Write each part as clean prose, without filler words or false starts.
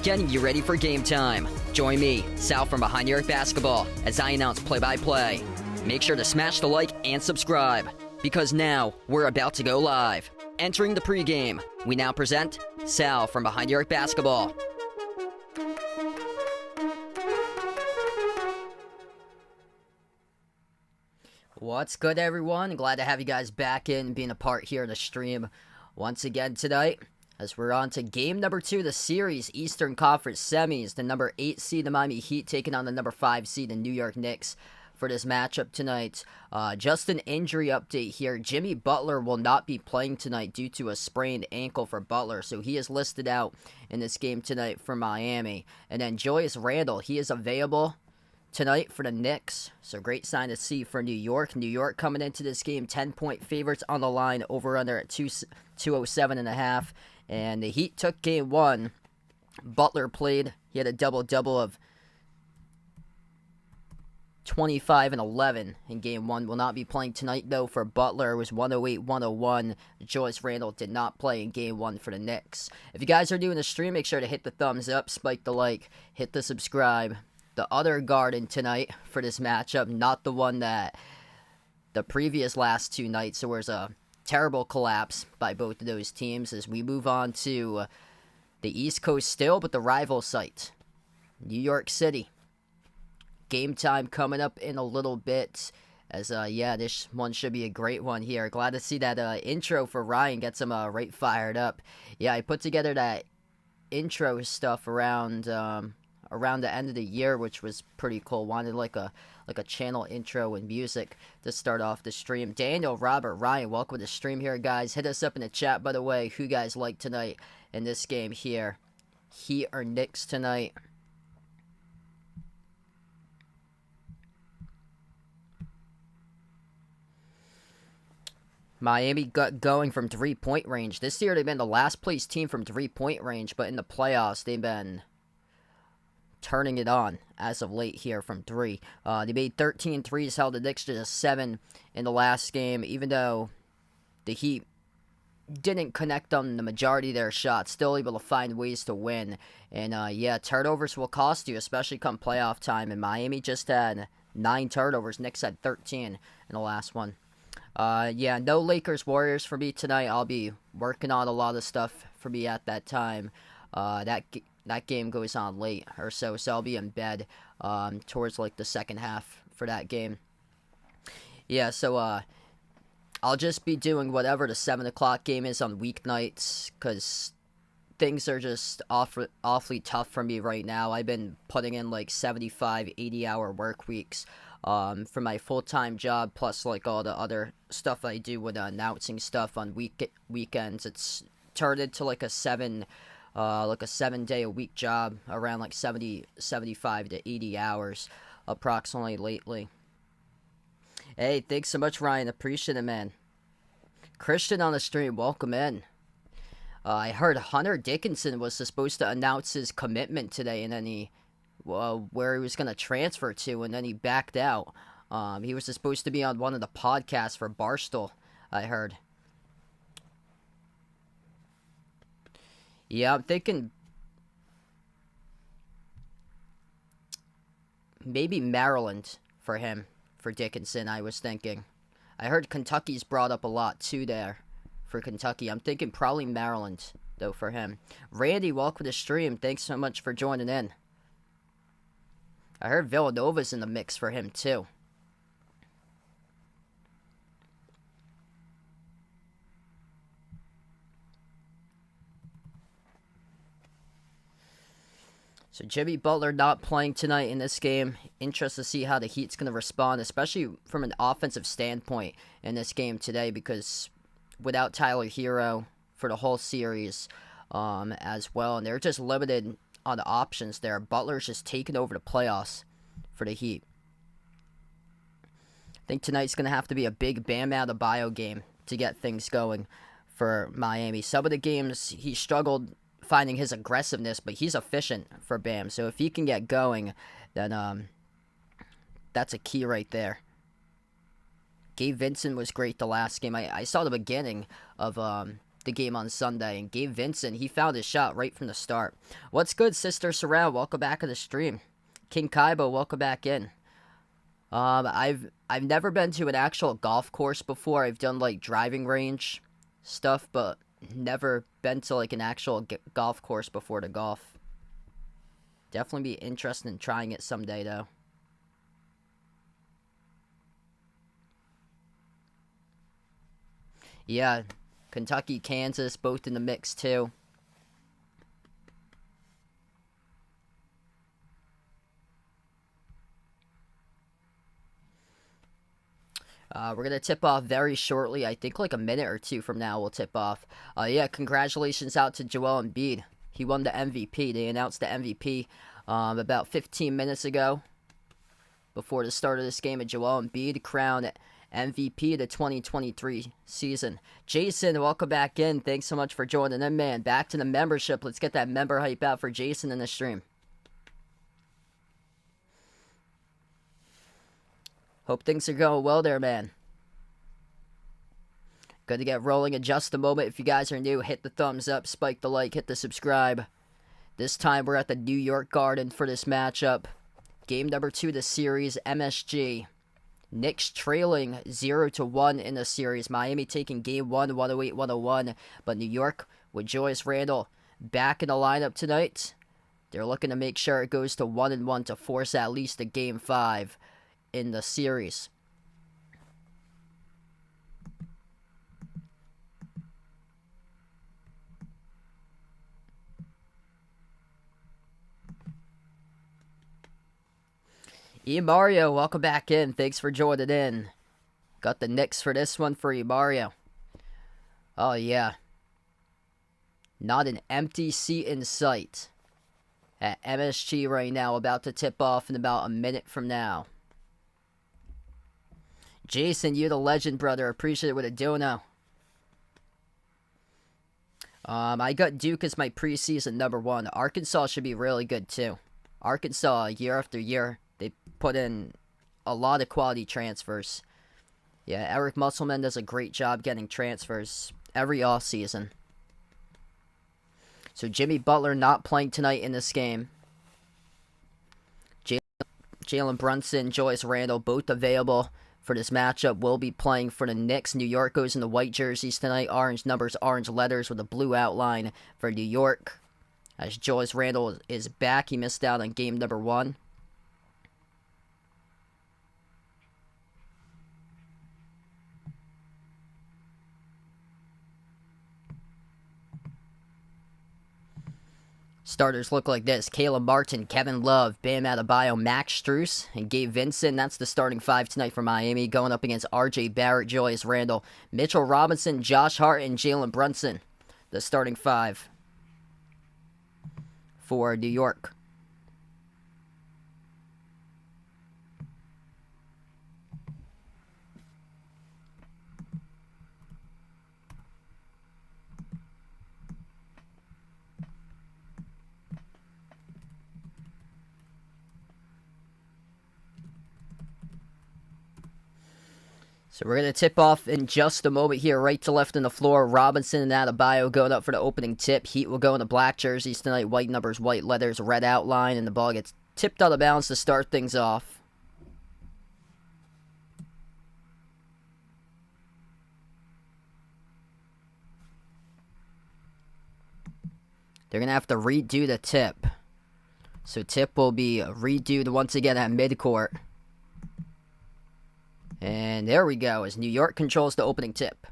Getting you ready for game time. Join me, Sal from Behind the Arc Basketball, as I announce play-by-play. Make sure to smash the like and subscribe, because now we're about to go live. Entering the pregame, we now present Sal from Behind the Arc Basketball. What's good, everyone? Glad to have you guys back in, being a part here in the stream once again tonight. As we're on to game number 2 of the series, Eastern Conference Semis. The number 8 seed, the Miami Heat, taking on the number 5 seed, the New York Knicks, for this matchup tonight. Just an injury update here. Jimmy Butler will not be playing tonight due to a sprained ankle for Butler, so he is listed out in this game tonight for Miami. And then Julius Randle, he is available tonight for the Knicks, so great sign to see for New York. New York coming into this game 10-point favorites on the line, over under at 207.5. And the Heat took game 1. Butler played. He had a double-double of 25 and 11 in game 1. Will not be playing tonight, though, for Butler. It was 108-101. Julius Randle did not play in game 1 for the Knicks. If you guys are doing the stream, make sure to hit the thumbs up, spike the like, hit the subscribe. The other Garden tonight for this matchup, not the one that the previous last 2 nights. So there's a terrible collapse by both of those teams as we move on to the East Coast still, but the rival site, New York City. Game time coming up in a little bit as, this one should be a great one here. Glad to see that intro for Ryan gets him right fired up. Yeah, I put together that intro stuff around the end of the year, which was pretty cool. Wanted like a channel intro and music to start off the stream. Daniel, Robert, Ryan, welcome to the stream here, guys. Hit us up in the chat, by the way, who you guys like tonight in this game here. Heat or Knicks tonight. Miami got going from 3-point range. This year they've been the last place team from 3-point range, but in the playoffs they've been turning it on as of late here from 3. They made 13 threes, held the Knicks to just 7 in the last game, even though the Heat didn't connect on the majority of their shots, still able to find ways to win. And turnovers will cost you, especially come playoff time, and Miami just had 9 turnovers. Knicks had 13 in the last one. No Lakers-Warriors for me tonight. I'll be working on a lot of stuff for me at that time. That game goes on late or so I'll be in bed towards like the second half for that game. Yeah, so I'll just be doing whatever the 7 o'clock game is on weeknights, because things are just awfully tough for me right now. I've been putting in like 75, 80-hour work weeks for my full-time job, plus like all the other stuff I do with announcing stuff on weekends. It's turned into like a 7-day-a-week job, around like 75 to 80 hours approximately lately. Hey, thanks so much, Ryan. Appreciate it, man. Christian on the stream, welcome in. I heard Hunter Dickinson was supposed to announce his commitment today, and then where he was going to transfer to, and then he backed out. He was supposed to be on one of the podcasts for Barstool, I heard. Yeah, I'm thinking maybe Maryland for him, for Dickinson, I was thinking. I heard Kentucky's brought up a lot, too, there for Kentucky. I'm thinking probably Maryland, though, for him. Randy, welcome to the stream. Thanks so much for joining in. I heard Villanova's in the mix for him, too. So Jimmy Butler not playing tonight in this game. Interested to see how the Heat's going to respond, especially from an offensive standpoint in this game today, because without Tyler Hero for the whole series as well, and they're just limited on the options there. Butler's just taking over the playoffs for the Heat. I think tonight's going to have to be a big Bam Adebayo game to get things going for Miami. Some of the games he struggled finding his aggressiveness, but he's efficient for Bam. So if he can get going, then that's a key right there. Gabe Vincent was great the last game. I saw the beginning of the game on Sunday, and Gabe Vincent, he found his shot right from the start. What's good, Sister Surround? Welcome back to the stream. King Kaibo, welcome back in. I've never been to an actual golf course before. I've done like driving range stuff, but never been to like an actual golf course before to golf. Definitely be interested in trying it someday though. Yeah, Kentucky, Kansas, both in the mix too. We're going to tip off very shortly. I think like a minute or two from now we'll tip off. Yeah, congratulations out to Joel Embiid. He won the MVP. They announced the MVP about 15 minutes ago before the start of this game. And Joel Embiid crowned MVP of the 2023 season. Jason, welcome back in. Thanks so much for joining in, man. Back to the membership. Let's get that member hype out for Jason in the stream. Hope things are going well there, man. Good to get rolling in just a moment. If you guys are new, hit the thumbs up, spike the like, hit the subscribe. This time we're at the New York Garden for this matchup. Game number 2 of the series, MSG. Knicks trailing 0-1 in the series. Miami taking game 1, 108-101. But New York with Julius Randle back in the lineup tonight. They're looking to make sure it goes to 1-1 to force at least a game 5 in the series. E. Mario, welcome back in. Thanks for joining in. Got the Knicks for this one for E. Mario. Oh, yeah. Not an empty seat in sight at MSG right now. About to tip off in about a minute from now. Jason, you're the legend, brother. Appreciate it with a dono. I got Duke as my preseason number 1. Arkansas should be really good, too. Arkansas, year after year, they put in a lot of quality transfers. Yeah, Eric Musselman does a great job getting transfers every offseason. So Jimmy Butler not playing tonight in this game. Jalen Brunson, Julius Randle, both available for this matchup. Will be playing for the Knicks. New York goes in the white jerseys tonight. Orange numbers, orange letters with a blue outline for New York. As Julius Randle is back, he missed out on game number 1. Starters look like this. Caleb Martin, Kevin Love, Bam Adebayo, Max Strus, and Gabe Vincent. That's the starting 5 tonight for Miami. Going up against R.J. Barrett, Julius Randle, Mitchell Robinson, Josh Hart, and Jalen Brunson. The starting 5 for New York. So we're going to tip off in just a moment here, right to left on the floor. Robinson and Adebayo going up for the opening tip. Heat will go in the black jerseys tonight. White numbers, white letters, red outline, and the ball gets tipped out of bounds to start things off. They're going to have to redo the tip. So tip will be redoed once again at midcourt. And there we go, as New York controls the opening tip.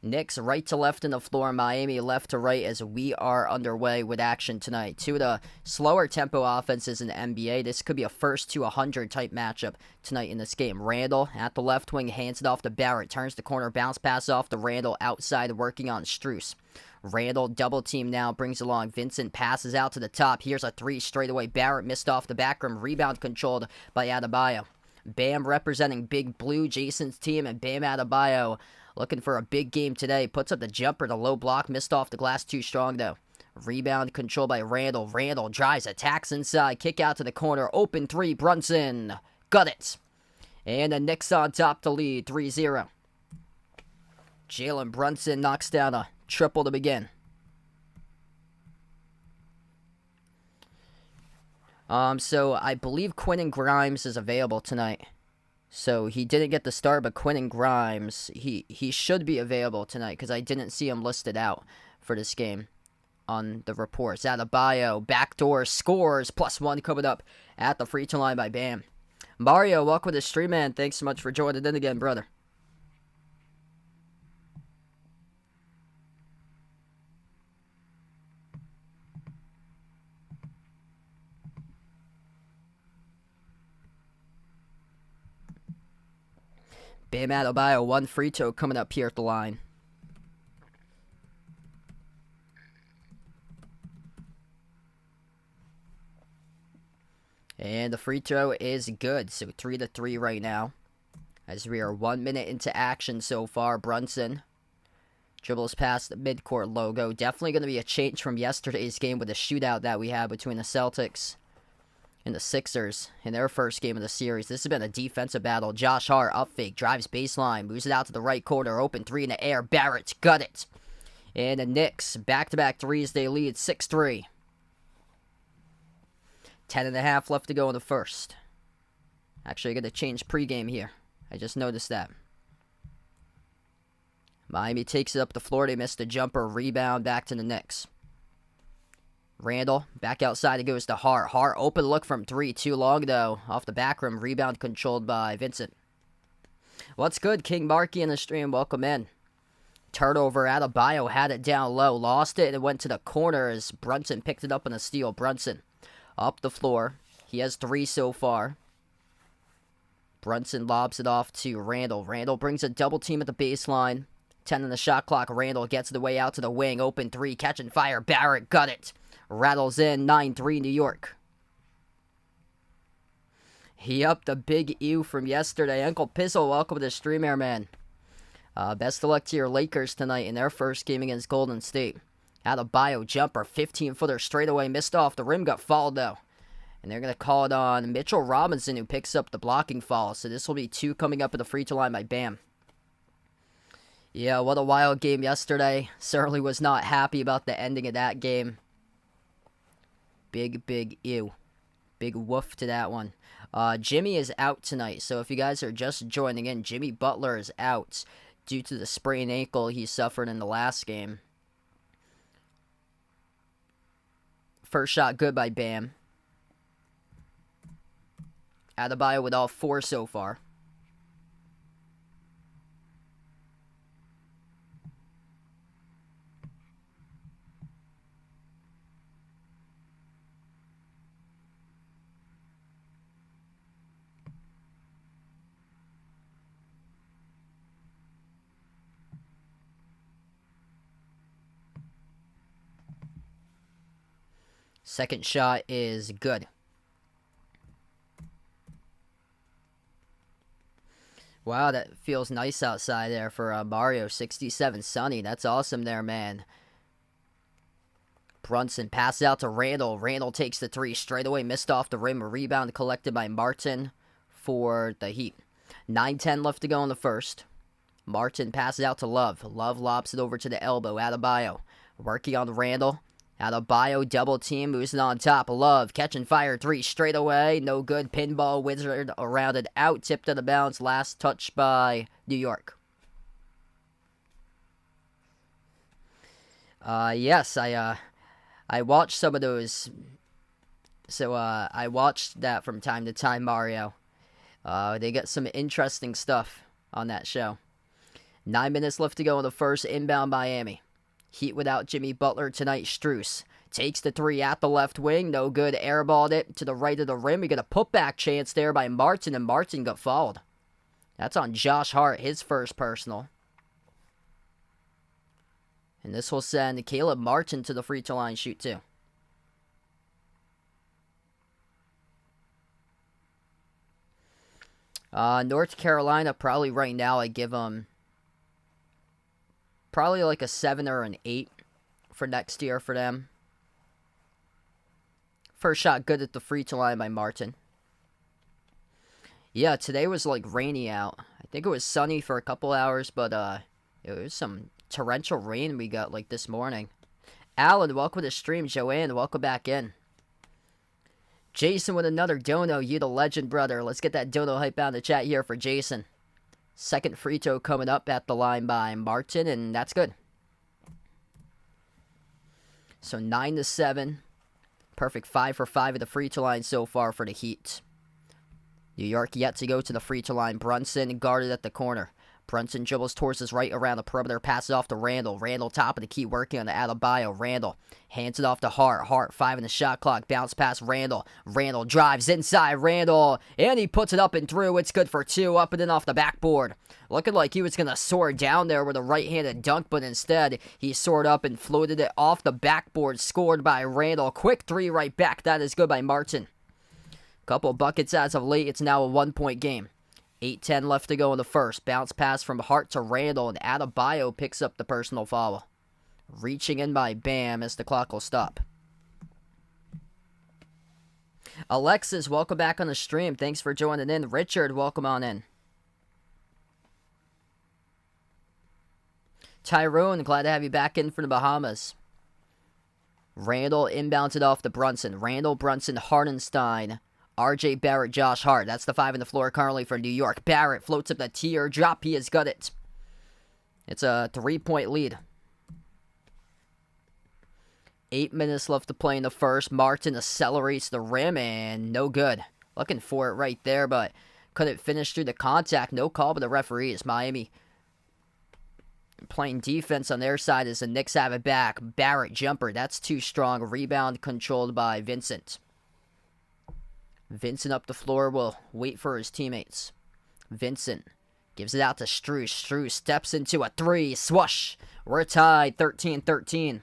Knicks right to left in the floor, Miami left to right as we are underway with action tonight. Two of the slower tempo offenses in the NBA. This could be a first to 100 type matchup tonight in this game. Randall at the left wing hands it off to Barrett. Turns the corner, bounce pass off to Randall outside working on Strus. Randall double team now, brings along Vincent, passes out to the top. Here's a three straight away. Barrett missed off the back rim. Rebound controlled by Adebayo. Bam representing Big Blue, Jason's team, and Bam Adebayo looking for a big game today. Puts up the jumper, the low block, missed off the glass, too strong though. Rebound controlled by Randall. Randall drives, attacks inside, kick out to the corner, open three, Brunson. Got it. And the Knicks on top to lead, 3-0. Jalen Brunson knocks down a triple to begin. So I believe Quentin Grimes is available tonight. So he didn't get the start, but Quentin Grimes, he should be available tonight because I didn't see him listed out for this game on the reports. Adebayo, backdoor scores, +1 coming up at the free throw line by Bam. Mario, welcome to the stream, man. Thanks so much for joining in again, brother. Bam Adebayo, 1 free throw coming up here at the line. And the free throw is good, so 3-3 right now. As we are 1 minute into action so far, Brunson dribbles past the midcourt logo. Definitely going to be a change from yesterday's game with the shootout that we had between the Celtics and the Sixers in their first game of the series. This has been a defensive battle. Josh Hart up fake, drives baseline, moves it out to the right corner, open three in the air. Barrett got it. And the Knicks, back-to-back threes, they lead 6-3. 10.5 left to go in the first. Actually, I got to change pregame here. I just noticed that. Miami takes it up the floor. They missed the jumper. Rebound back to the Knicks. Randall, back outside, it goes to Hart. Hart, open look from three. Too long, though. Off the back rim. Rebound controlled by Vincent. What's good, King Marky in the stream? Welcome in. Turnover. Adebayo had it down low. Lost it, and it went to the corner as Brunson picked it up on a steal. Brunson up the floor. He has 3 so far. Brunson lobs it off to Randall. Randall brings a double team at the baseline. 10 on the shot clock. Randall gets the way out to the wing. Open 3. Catching fire. Barrett got it. Rattles in. 9-3 New York. He upped a big ew from yesterday. Uncle Pizzle, welcome to the stream here, man. Best of luck to your Lakers tonight in their first game against Golden State. Adebayo jumper. 15-footer straightaway. Missed off. The rim got fouled, though. And they're going to call it on Mitchell Robinson, who picks up the blocking foul. So this will be 2 coming up at the free throw line by Bam. Yeah, what a wild game yesterday. Certainly was not happy about the ending of that game. Big ew. Big woof to that one. Jimmy is out tonight. So if you guys are just joining in, Jimmy Butler is out due to the sprained ankle he suffered in the last game. First shot good by Bam. Adebayo with all 4 so far. Second shot is good. Wow, that feels nice outside there for Mario. 67 sunny. That's awesome there, man. Brunson passes out to Randall. Randall takes the 3 straight away. Missed off the rim. A rebound collected by Martin for the Heat. 9:10 left to go in the first. Martin passes out to Love. Love lobs it over to the elbow. Adebayo working on Randall. Adebayo double team, moves it on top. Love catching fire 3 straight away. No good. Pinball wizard around it out. Tipped out of bounds. Last touch by New York. Yes, I watched some of those So I watched that from time to time, Mario. They get some interesting stuff on that show. 9 minutes left to go in the first. Inbound Miami. Heat without Jimmy Butler tonight. Strus takes the three at the left wing. No good. Airballed it to the right of the rim. We get a putback chance there by Martin, and Martin got fouled. That's on Josh Hart, his first personal. And this will send Caleb Martin to the free throw line shoot too. North Carolina, probably right now I give them probably like a 7 or an 8 for next year for them. First shot good at the free throw line by Martin. Yeah, today was like rainy out. I think it was sunny for a couple hours, but it was some torrential rain we got like this morning. Alan, welcome to the stream. Joanne, welcome back in. Jason with another dono. You the legend, brother. Let's get that dono hype out in the chat here for Jason. Second free throw coming up at the line by Martin, and that's good. So 9-7. Perfect 5 for 5 at the free throw line so far for the Heat. New York yet to go to the free throw line. Brunson guarded at the corner. Brunson dribbles towards his right around the perimeter, passes off to Randall. Randall top of the key, working on the Adebayo. Randall hands it off to Hart. Hart 5 in the shot clock. Bounce past Randall. Randall drives inside Randall, and he puts it up and through. It's good for 2, up and in off the backboard. Looking like he was going to soar down there with a right-handed dunk, but instead he soared up and floated it off the backboard. Scored by Randall. Quick 3 right back. That is good by Martin. Couple buckets as of late. It's now a 1-point game. 8:10 left to go in the first. Bounce pass from Hart to Randall, and Adebayo picks up the personal foul. Reaching in by Bam as the clock will stop. Alexis, welcome back on the stream. Thanks for joining in. Richard, welcome on in. Tyrone, glad to have you back in from the Bahamas. Randall inbounds it off to Brunson. Randall, Brunson, Hardenstein. R.J. Barrett, Josh Hart. That's the 5 on the floor currently for New York. Barrett floats up the tier drop. He has got it. It's a 3-point lead. 8 minutes left to play in the first. Martin accelerates the rim, and no good. Looking for it right there, but couldn't finish through the contact. No call by the referees. Miami playing defense on their side as the Knicks have it back. Barrett jumper. That's too strong. Rebound controlled by Vincent. Vincent up the floor will wait for his teammates. Vincent gives it out to Strus. Strus steps into a 3. Swoosh. We're tied 13-13.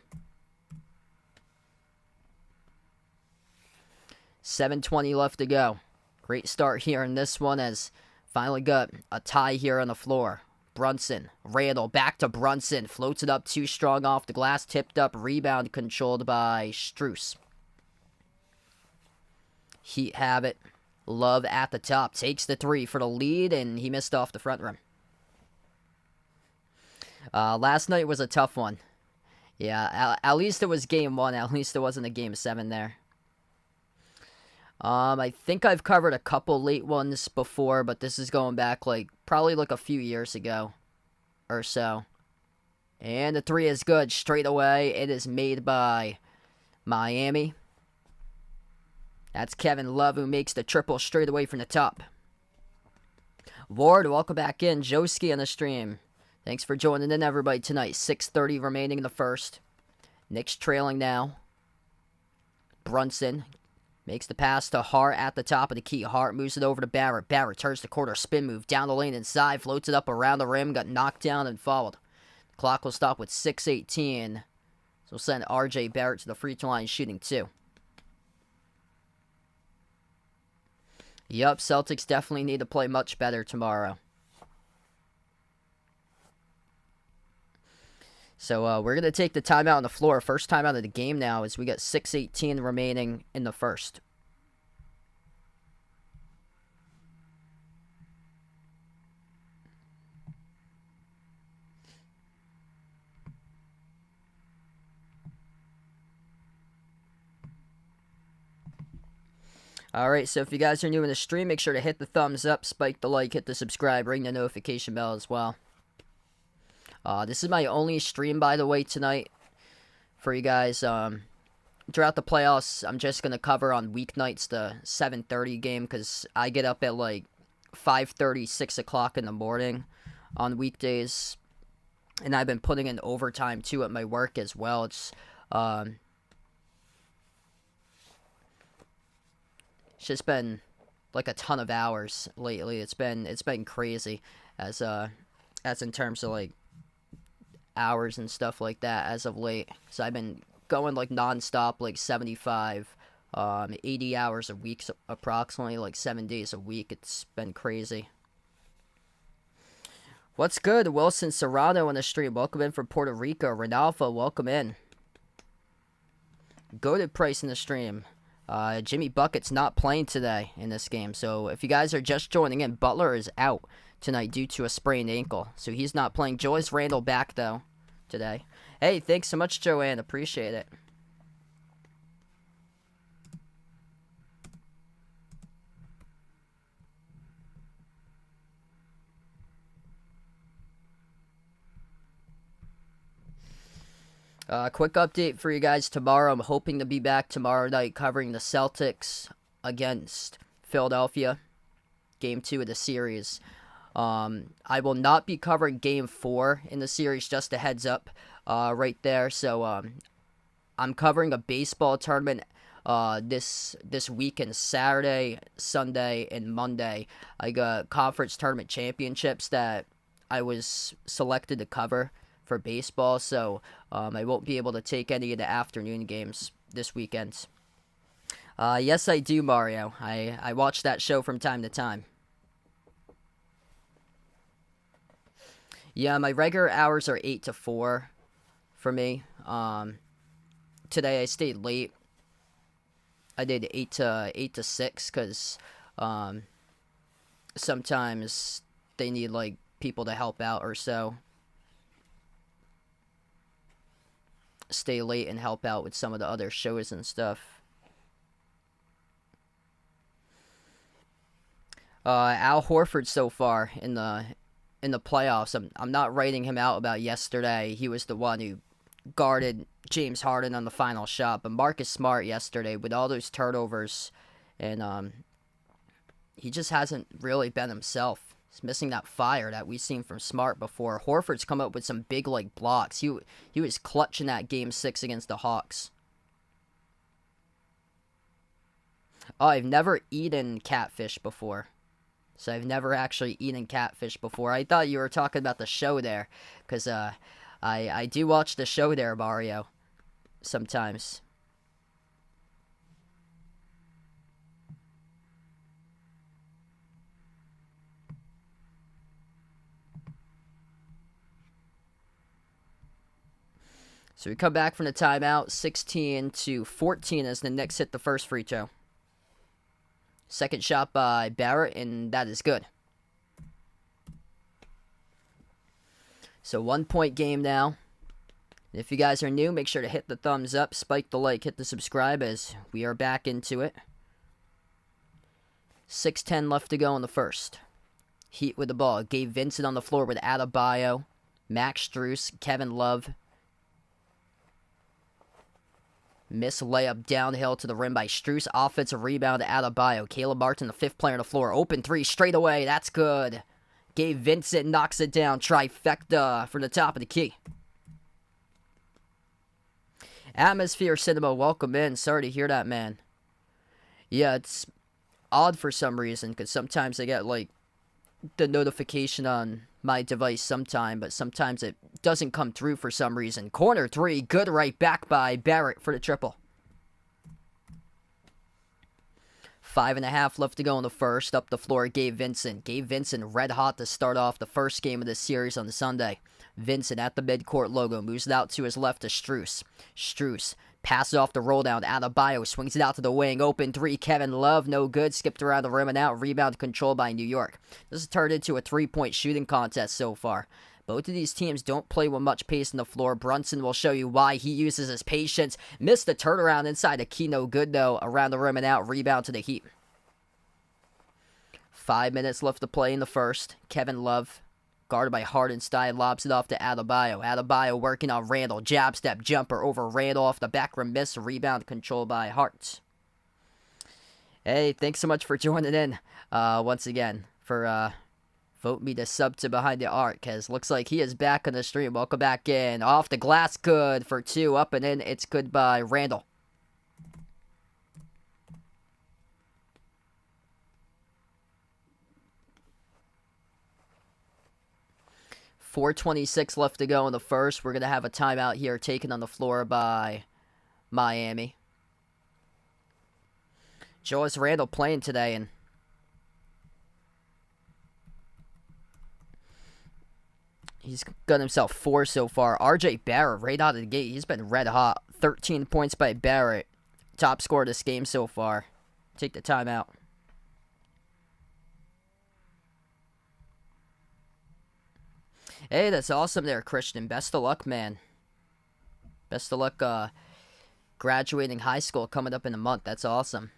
7:20 left to go. Great start here in this one as finally got a tie here on the floor. Brunson. Randall back to Brunson. Floats it up too strong off the glass. Tipped up. Rebound controlled by Strus. Heat have it. Love at the top. Takes the 3 for the lead, and he missed off the front rim. Last night was a tough one. Yeah, at least it was game 1. At least it wasn't a game 7 there. I think I've covered a couple late ones before, but this is going back probably a few years ago or so. And the 3 is good. Straight away, it is made by Miami. That's Kevin Love who makes the triple straight away from the top. Ward, welcome back in. Joski on the stream. Thanks for joining in, everybody, tonight. 6:30 remaining in the first. Knicks trailing now. Brunson makes the pass to Hart at the top of the key. Hart moves it over to Barrett. Barrett turns the quarter spin move down the lane inside. Floats it up around the rim. Got knocked down and fouled. The clock will stop with 6:18. So we'll send R.J. Barrett to the free throw line shooting 2. Yup, Celtics definitely need to play much better tomorrow. So we're going to take the timeout on the floor. First timeout of the game now as we got 6:18 remaining in the first. Alright, so if you guys are new in the stream, make sure to hit the thumbs up, spike the like, hit the subscribe, ring the notification bell as well. This is my only stream, by the way, tonight for you guys. throughout the playoffs, I'm just going to cover on weeknights the 7:30 game because I get up at like 5:30, 6 o'clock in the morning on weekdays. And I've been putting in overtime too at my work as well. It's just been like a ton of hours lately. It's been crazy as in terms of like hours and stuff like that as of late. So I've been going like nonstop, like 75, 80 hours a week, approximately like 7 days a week. It's been crazy. What's good? Wilson Serrano on the stream. Welcome in from Puerto Rico. Renalfa, welcome in. Goated Price in the stream. Jimmy Bucket's not playing today in this game. So if you guys are just joining in, Butler is out tonight due to a sprained ankle. So he's not playing. Joyce Randall back, though, today. Hey, thanks so much, Joanne. Appreciate it. Quick update for you guys tomorrow. I'm hoping to be back tomorrow night covering the Celtics against Philadelphia. Game 2 of the series. I will not be covering Game 4 in the series, just a heads up right there. So I'm covering a baseball tournament this weekend, Saturday, Sunday, and Monday. I got conference tournament championships that I was selected to cover for baseball, so I won't be able to take any of the afternoon games this weekend. Yes, I do, Mario. I watch that show from time to time. Yeah, my regular hours are 8 to 4 for me. Today I stayed late. I did 8 to 6 because sometimes they need like people to help out or so. Stay late and help out with some of the other shows and stuff. Al Horford so far in the playoffs. I'm not writing him out about yesterday. He was the one who guarded James Harden on the final shot. But Marcus Smart yesterday with all those turnovers, and he just hasn't really been himself. He's missing that fire that we've seen from Smart before. Horford's come up with some big like blocks. He was clutch in that Game 6 against the Hawks. Oh, I've never eaten catfish before. So I've never actually eaten catfish before. I thought you were talking about the show there. Because I do watch the show there, Mario. Sometimes. So we come back from the timeout, 16-14 as the Knicks hit the first free throw. Second shot by Barrett, and that is good. So 1 point game now. If you guys are new, make sure to hit the thumbs up, spike the like, hit the subscribe as we are back into it. 6:10 left to go in the first. Heat with the ball. Gabe Vincent on the floor with Adebayo, Max Strus, Kevin Love. Miss layup downhill to the rim by Strus. Offensive rebound to Adebayo. Caleb Martin, the fifth player on the floor. Open three straight away. That's good. Gabe Vincent knocks it down. Trifecta from the top of the key. Atmosphere Cinema, welcome in. Sorry to hear that, man. Yeah, it's odd for some reason because sometimes I get like the notification on my device sometime, but sometimes it doesn't come through for some reason. Corner three, good right back by Barrett for the triple. 5.5 left to go in the first. Up the floor, Gabe Vincent. Gabe Vincent red hot to start off the first game of this series on the Sunday. Vincent at the midcourt logo, moves it out to his left to Strus. Strus passes off the roll down. Adebayo swings it out to the wing. Open three. Kevin Love, no good. Skipped around the rim and out. Rebound controlled by New York. This has turned into a 3-point shooting contest so far. Both of these teams don't play with much pace on the floor. Brunson will show you why. He uses his patience. Missed the turnaround inside the key. No good, though. Around the rim and out. Rebound to the Heat. 5 minutes left to play in the first. Kevin Love Guarded by Hardenstein, lobs it off to Adebayo. Adebayo working on Randall. Jab step jumper over Randall off the back rim miss. Rebound controlled by Hart. Hey, thanks so much for joining in once again for vote me to sub to Behind the Arc, because looks like he is back on the stream. Welcome back in. Off the glass, good for 2. Up and in, it's good by Randall. .426 left to go in the first. We're going to have a timeout here taken on the floor by Miami. Julius Randle playing today, and he's got himself 4 so far. RJ Barrett right out of the gate. He's been red hot. 13 points by Barrett. Top scorer this game so far. Take the timeout. Hey, that's awesome there, Christian. Best of luck, man. Best of luck graduating high school coming up in a month. That's awesome.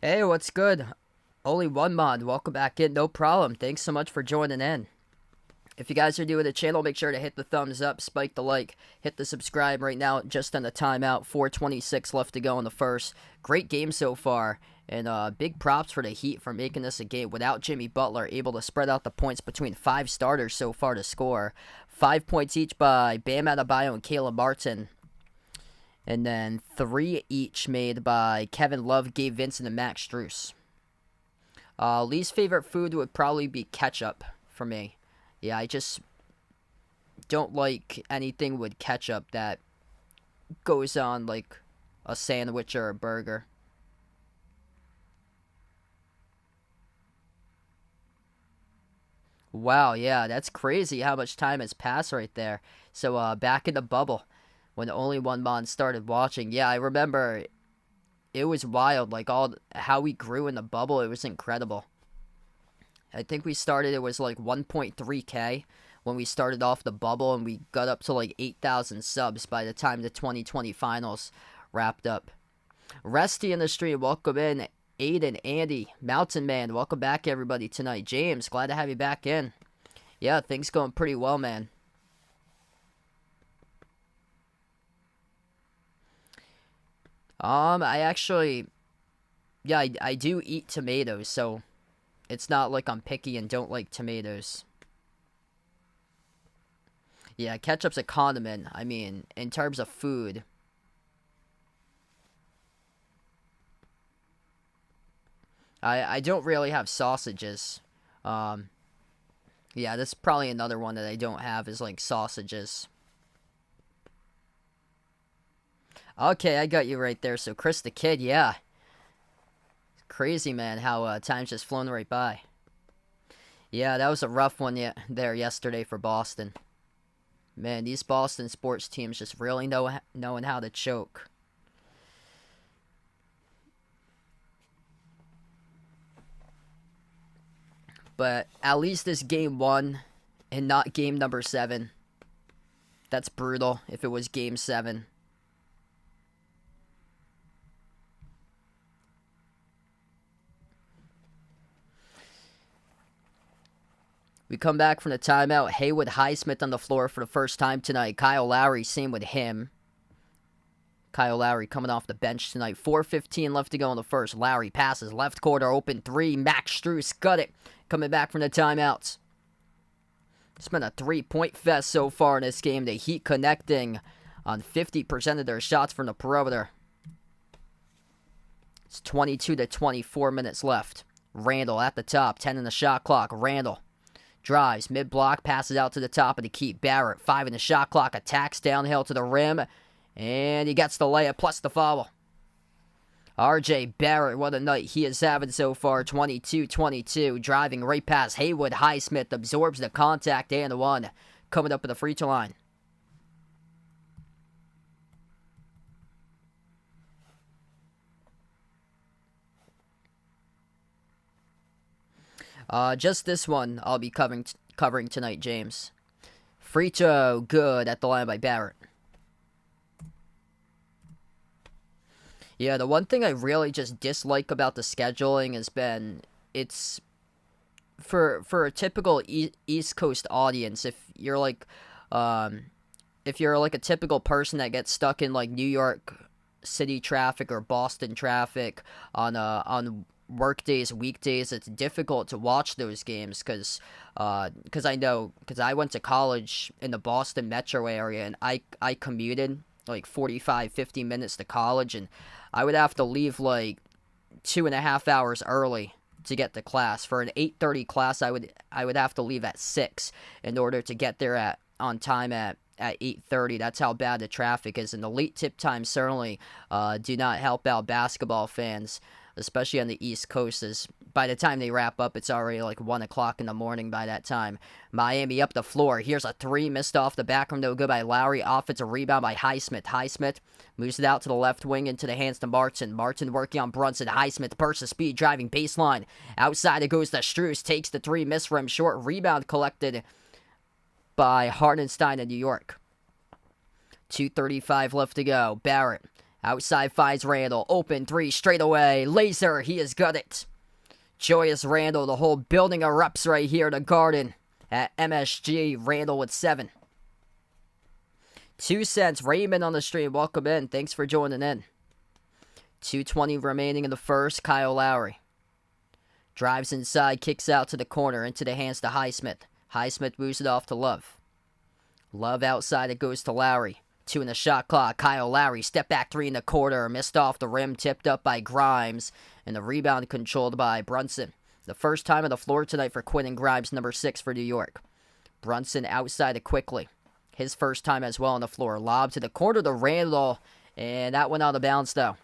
Hey, what's good? Only one mod. Welcome back in. No problem. Thanks so much for joining in. If you guys are new to the channel, make sure to hit the thumbs up, spike the like, hit the subscribe right now. Just on the timeout. 4:26 left to go in the first. Great game so far. And big props for the Heat for making this a game without Jimmy Butler, able to spread out the points between 5 starters so far to score. 5 points each by Bam Adebayo and Caleb Martin. And then 3 each made by Kevin Love, Gabe Vincent, and Max Strus. Least favorite food would probably be ketchup for me. Yeah, I just don't like anything with ketchup that goes on like a sandwich or a burger. Wow, yeah, that's crazy how much time has passed right there. So back in the bubble, when only one man started watching. Yeah, I remember it was wild. Like how we grew in the bubble, it was incredible. I think we started, it was like 1.3K when we started off the bubble, and we got up to like 8,000 subs by the time the 2020 finals wrapped up. Resty in the stream, welcome in. Aiden, Andy, Mountain Man, welcome back everybody tonight. James, glad to have you back in. Yeah, things going pretty well, man. I actually, yeah, I do eat tomatoes, so it's not like I'm picky and don't like tomatoes. Yeah, ketchup's a condiment. I mean, in terms of food. I don't really have sausages. Yeah, that's probably another one that I don't have is like sausages. Okay, I got you right there. So Chris the Kid, yeah. Crazy, man, how time's just flown right by. Yeah, that was a rough one there yesterday for Boston. Man, these Boston sports teams just really knowing how to choke. But at least this game 1 and not game number 7. That's brutal if it was game 7. We come back from the timeout. Haywood Highsmith on the floor for the first time tonight. Kyle Lowry, same with him. Kyle Lowry coming off the bench tonight. 4:15 left to go in the first. Lowry passes. Left corner open 3. Max Strus got it. Coming back from the timeouts. It's been a 3-point fest so far in this game. The Heat connecting on 50% of their shots from the perimeter. It's 22 to 24 minutes left. Randall at the top. 10 in the shot clock. Randall drives, mid-block, passes out to the top of the key. Barrett, 5 in the shot clock, attacks downhill to the rim, and he gets the layup plus the foul. RJ Barrett, what a night he is having so far. 22-22, driving right past Haywood Highsmith, absorbs the contact and the one. Coming up at the free throw line. Just this one I'll be covering tonight, James. Free throw, good at the line by Barrett. Yeah, the one thing I really just dislike about the scheduling has been it's for a typical East Coast audience. If you're like a typical person that gets stuck in like New York City traffic or Boston traffic on work days, weekdays, it's difficult to watch those games because I went to college in the Boston metro area, and I commuted like 45-50 minutes to college, and I would have to leave like 2.5 hours early to get to class. For an 8:30 class, I would have to leave at 6 in order to get there on time at 8:30. That's how bad the traffic is, and the late tip times certainly do not help out basketball fans, especially on the East Coast, as by the time they wrap up, it's already like 1 o'clock in the morning by that time. Miami up the floor. Here's a three, missed off the back rim, no good by Lowry. Offensive rebound by Highsmith. Highsmith moves it out to the left wing into the hands to Martin. Martin working on Brunson. Highsmith bursts of speed, driving baseline. Outside it goes to Strus. Takes the three, miss rim short. Rebound collected by Hardenstein in New York. 2:35 left to go. Barrett outside finds Randall. Open three straight away. Laser. He has got it. Joyous Randall. The whole building erupts right here in the Garden at MSG. Randall with 7. 2 cents. Raymond on the stream. Welcome in. Thanks for joining in. 2:20 remaining in the first. Kyle Lowry drives inside. Kicks out to the corner. Into the hands to Highsmith. Highsmith moves it off to Love. Love outside. It goes to Lowry. 2 in the shot clock. Kyle Lowry, step back 3 in the quarter. Missed off the rim, tipped up by Grimes. And the rebound controlled by Brunson. The first time on the floor tonight for Quentin Grimes, number 6 for New York. Brunson outside it quickly. His first time as well on the floor. Lob to the corner to Randall. And that went out of bounds though.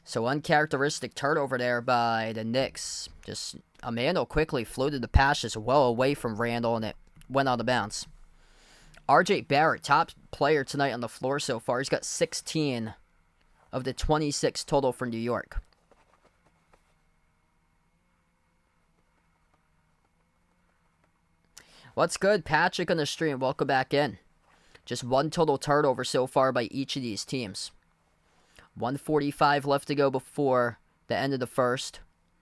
So uncharacteristic turnover there by the Knicks. Just Amando quickly floated the pass just well away from Randall, and it went out of bounds. R.J. Barrett, top player tonight on the floor so far. He's got 16 of the 26 total for New York. What's good? Patrick on the stream. Welcome back in. Just one total turnover so far by each of these teams. 1:45 left to go before the end of the first.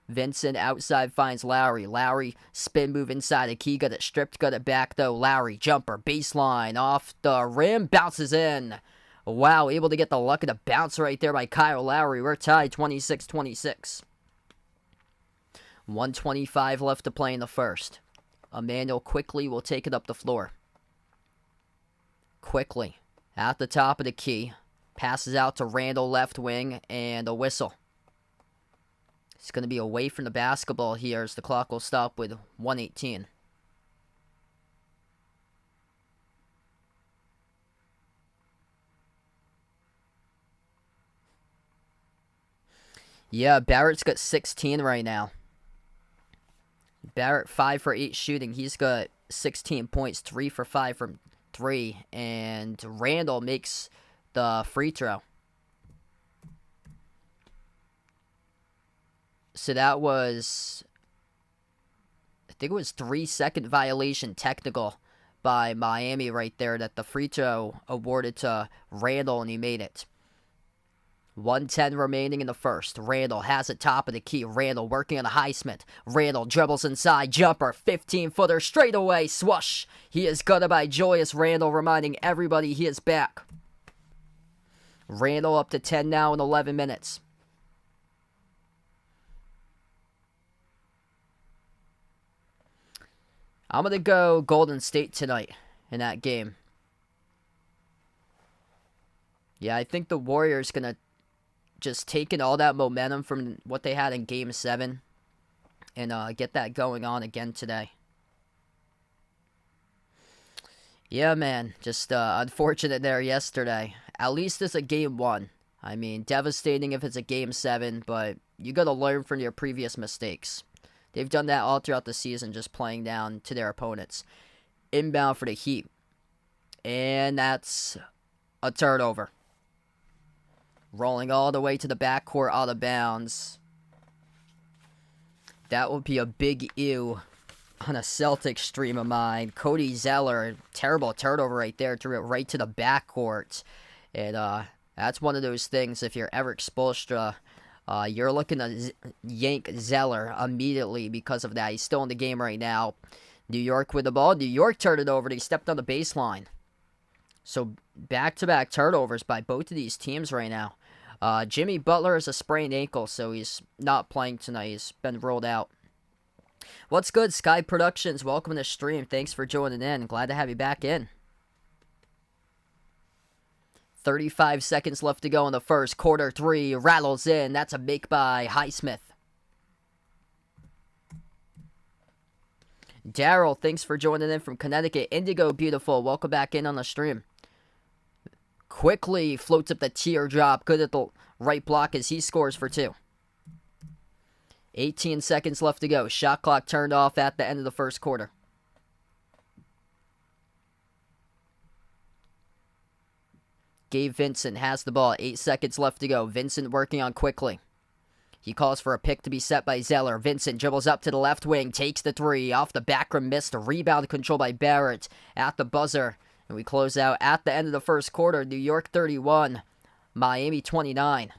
Vincent outside finds Lowry. Lowry spin move inside the key. Got it stripped. Got it back though. Lowry jumper. Baseline. Off the rim. Bounces in. Wow. Able to get the luck of the bounce right there by Kyle Lowry. We're tied 26-26. 1:25 left to play in the first. Emmanuel quickly will take it up the floor. Quickly. At the top of the key. Passes out to Randall left wing. And a whistle. He's going to be away from the basketball here as the clock will stop with 1:18. Yeah, Barrett's got 16 right now. Barrett 5 for 8 shooting. He's got 16 points, 3 for 5 from 3. And Randall makes the free throw. So that was, I think it was 3-second violation technical by Miami right there, that the free throw awarded to Randall, and he made it. 1:10 remaining in the first. Randall has it top of the key. Randall working on a Highsmith. Randall dribbles inside. Jumper. 15-footer straight away. Swoosh. He is gutted by Joyous Randall, reminding everybody he is back. Randall up to 10 now in 11 minutes. I'm going to go Golden State tonight in that game. Yeah, I think the Warriors going to just take in all that momentum from what they had in Game 7 and get that going on again today. Yeah, man, just unfortunate there yesterday. At least it's a Game 1. I mean, devastating if it's a Game 7, but you got to learn from your previous mistakes. They've done that all throughout the season, just playing down to their opponents. Inbound for the Heat. And that's a turnover. Rolling all the way to the backcourt, out of bounds. That would be a big ew on a Celtics stream of mine. Cody Zeller, terrible turnover right there, threw it right to the backcourt. And that's one of those things, if you're Eric Spoelstra, you're looking to yank Zeller immediately because of that. He's still in the game right now. New York with the ball. New York turned it over. They stepped on the baseline. So back-to-back turnovers by both of these teams right now. Jimmy Butler has a sprained ankle, so he's not playing tonight. He's been ruled out. What's good, Sky Productions? Welcome to the stream. Thanks for joining in. Glad to have you back in. 35 seconds left to go in the first. Quarter 3 rattles in. That's a make by Highsmith. Daryl, thanks for joining in from Connecticut. Indigo Beautiful, welcome back in on the stream. Quickly floats up the teardrop. Good at the right block as he scores for 2. 18 seconds left to go. Shot clock turned off at the end of the first quarter. Gabe Vincent has the ball. 8 seconds left to go. Vincent working on quickly. He calls for a pick to be set by Zeller. Vincent dribbles up to the left wing. Takes the 3. Off the back rim. Missed. A rebound control by Barrett at the buzzer. And we close out at the end of the first quarter. New York 31. Miami 29.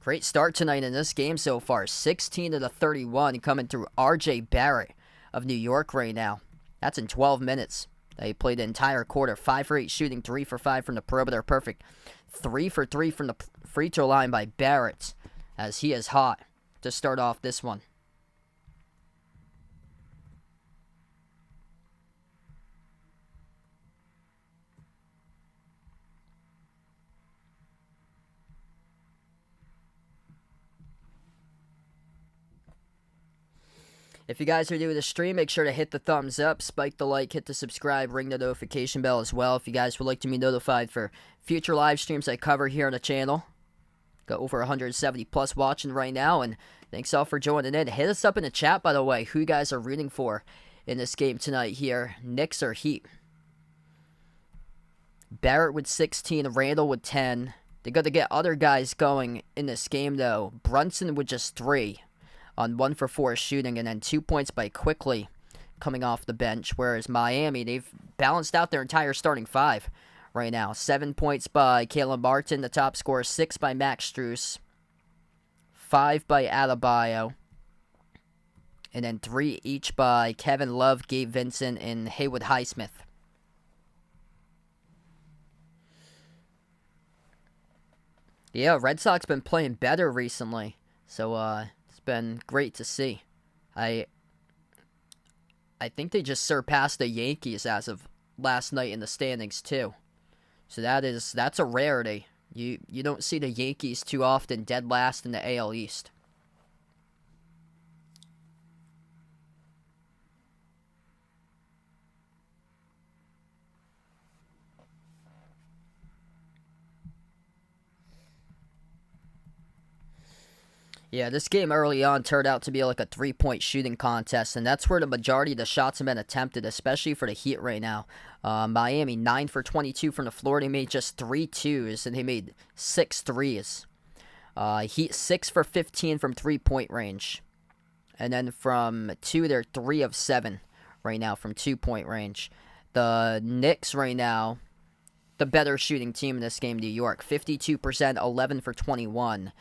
Great start tonight in this game so far. 16 to the 31 coming through R.J. Barrett of New York right now. That's in 12 minutes. They played the entire quarter. 5 for 8 shooting, 3 for 5 from the perimeter. Perfect. 3 for 3 from the free throw line by Barrett, as he is hot to start off this one. If you guys are new to the stream, make sure to hit the thumbs up, spike the like, hit the subscribe, ring the notification bell as well. If you guys would like to be notified for future live streams I cover here on the channel. Got over 170 plus watching right now, and thanks all for joining in. Hit us up in the chat, by the way, who you guys are rooting for in this game tonight here, Knicks or Heat. Barrett with 16, Randall with 10. They got to get other guys going in this game, though. Brunson with just 3. On 1 for 4 shooting, and then 2 points by Quickly coming off the bench. Whereas Miami, they've balanced out their entire starting 5 right now. 7 points by Caleb Martin, the top scorer. 6 by Max Strus. 5 by Adebayo. And then 3 each by Kevin Love, Gabe Vincent, and Haywood Highsmith. Yeah, Red Sox been playing better recently. So, been great to see. I think they just surpassed the Yankees as of last night in the standings too. So that's a rarity. You don't see the Yankees too often dead last in the AL East. Yeah, this game early on turned out to be like a 3-point shooting contest, and that's where the majority of the shots have been attempted, especially for the Heat right now. Miami, 9 for 22 from the floor. They made just 3 twos, and they made 6 threes. Heat, 6 for 15 from 3-point range. And then from 2, they're 3 of 7 right now from 2-point range. The Knicks right now, the better shooting team in this game, New York. 52%, 11 for 21.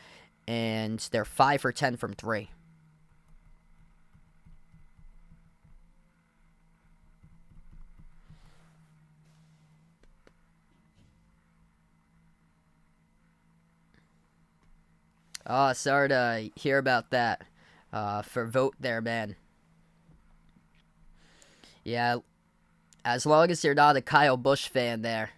And they're 5 for 10 from 3. Oh, sorry to hear about that. For vote there, man. Yeah, as long as you're not a Kyle Busch fan there.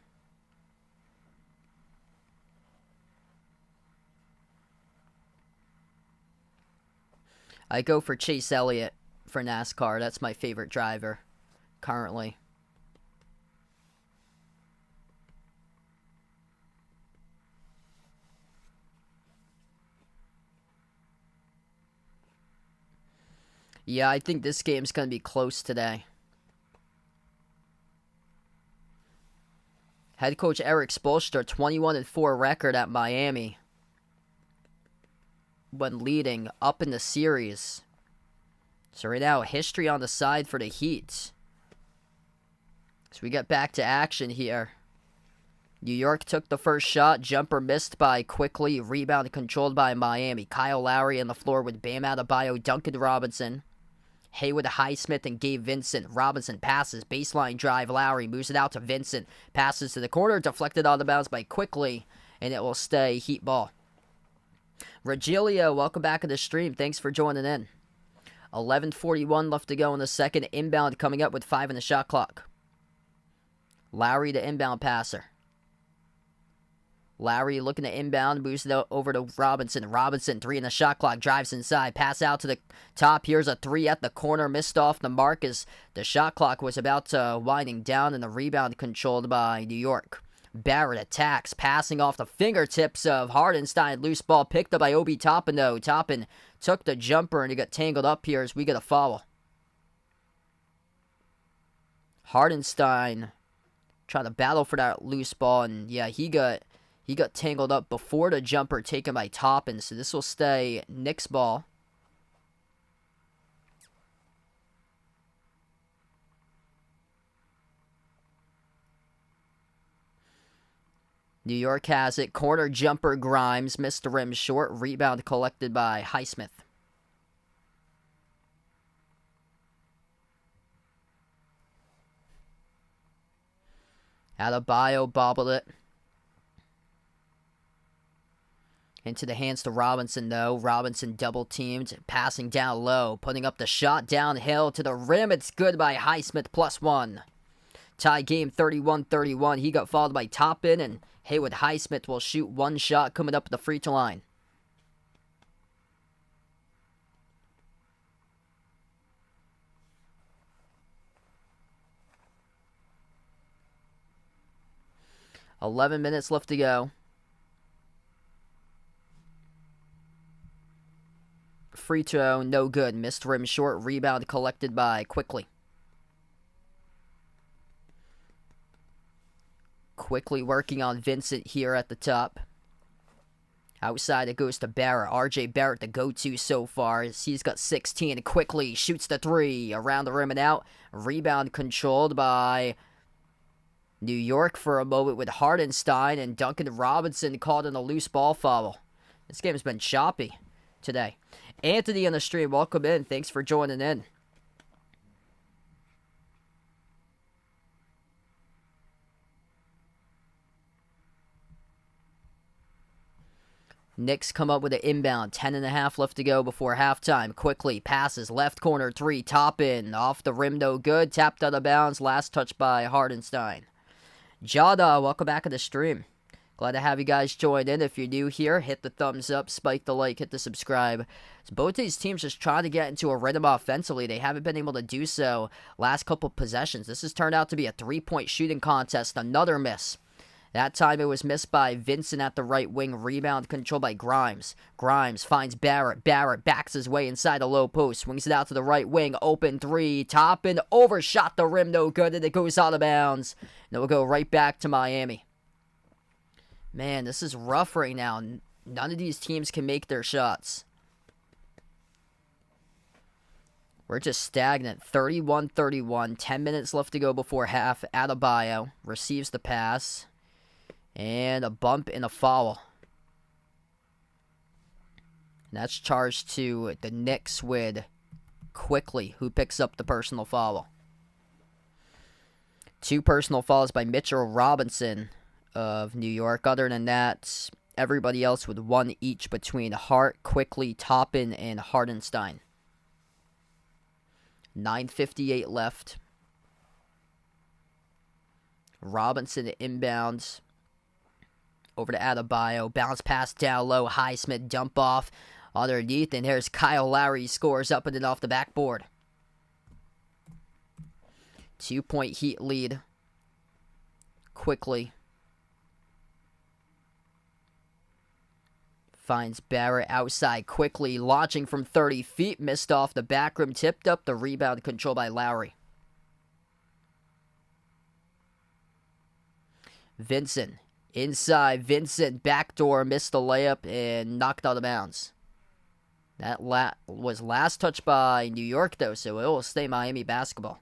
I go for Chase Elliott for NASCAR. That's my favorite driver currently. Yeah, I think this game's going to be close today. Head coach Eric Spoelstra, 21-4 record at Miami. when leading up in the series. So right now, history on the side for the Heat. So we get back to action here. New York took the first shot. Jumper missed by Quickly. Rebound controlled by Miami. Kyle Lowry on the floor with Bam Adebayo, Duncan Robinson, Haywood, Highsmith, and Gabe Vincent. Robinson passes. Baseline drive. Lowry moves it out to Vincent. Passes to the corner. Deflected out of bounds by Quickly. And it will stay Heat ball. Regilio, welcome back to the stream. Thanks for joining in. 11:41 left to go in the second. Inbound coming up with 5 in the shot clock. Lowry, the inbound passer. Lowry looking to inbound, moves it over to Robinson. Robinson, 3 in the shot clock, drives inside, pass out to the top. Here's a 3 at the corner, missed off the mark as the shot clock was about to winding down, and the rebound controlled by New York. Barrett attacks, passing off the fingertips of Hardenstein. Loose ball picked up by Obi Toppin, though. Toppin took the jumper, and he got tangled up here as we get a foul. Hardenstein trying to battle for that loose ball, and yeah, he got tangled up before the jumper taken by Toppin, so this will stay Knicks ball. New York has it. Corner jumper Grimes. Missed the rim short. Rebound collected by Highsmith. Adebayo bobbled it. Into the hands to Robinson, though. Robinson double-teamed. Passing down low. Putting up the shot downhill to the rim. It's good by Highsmith, +1. Tie game 31-31. He got fouled by Toppin, and Haywood Highsmith will shoot 1 shot coming up at the free throw line. $11 minutes left to go. Free throw, no good. Missed rim short. Rebound collected by Quickly. Quickly working on Vincent here at the top. Outside it goes to Barrett. RJ Barrett, the go-to so far. He's got 16. Quickly shoots the 3. Around the rim and out. Rebound controlled by New York for a moment with Hardenstein, and Duncan Robinson called in a loose ball foul. This game has been choppy today. Anthony on the stream, welcome in. Thanks for joining in. Knicks come up with an inbound. 10.5 left to go before halftime. Quickly passes left corner 3. Toppin off the rim, no good. Tapped out of bounds. Last touch by Hardenstein. Jada, welcome back to the stream. Glad to have you guys join in. If you're new here, hit the thumbs up, spike the like, hit the subscribe. So both these teams just trying to get into a rhythm offensively. They haven't been able to do so last couple possessions. This has turned out to be a 3-point shooting contest. Another miss. That time it was missed by Vincent at the right wing. Rebound controlled by Grimes. Grimes finds Barrett. Barrett backs his way inside the low post. Swings it out to the right wing. Open 3. Toppin overshot the rim. No good. And it goes out of bounds. And it will go right back to Miami. Man, this is rough right now. None of these teams can make their shots. We're just stagnant. 31-31. 10 minutes left to go before half. Adebayo receives the pass. And a bump and a foul. And that's charged to the Knicks with Quickly, who picks up the personal foul. 2 personal fouls by Mitchell Robinson of New York. Other than that, everybody else with 1 each between Hart, Quickly, Toppin, and Hardenstein. 9:58 left. Robinson inbounds. Over to Adebayo. Bounce pass down low. Highsmith dump off underneath. And here's Kyle Lowry. Scores up and then off the backboard. 2-point Heat lead. Quickly. Finds Barrett outside. Quickly launching from 30 feet. Missed off the back rim. Tipped up. The rebound controlled by Lowry. Vincent. Inside, Vincent, backdoor, missed the layup, and knocked out of bounds. That was last touched by New York, though, so it will stay Miami basketball.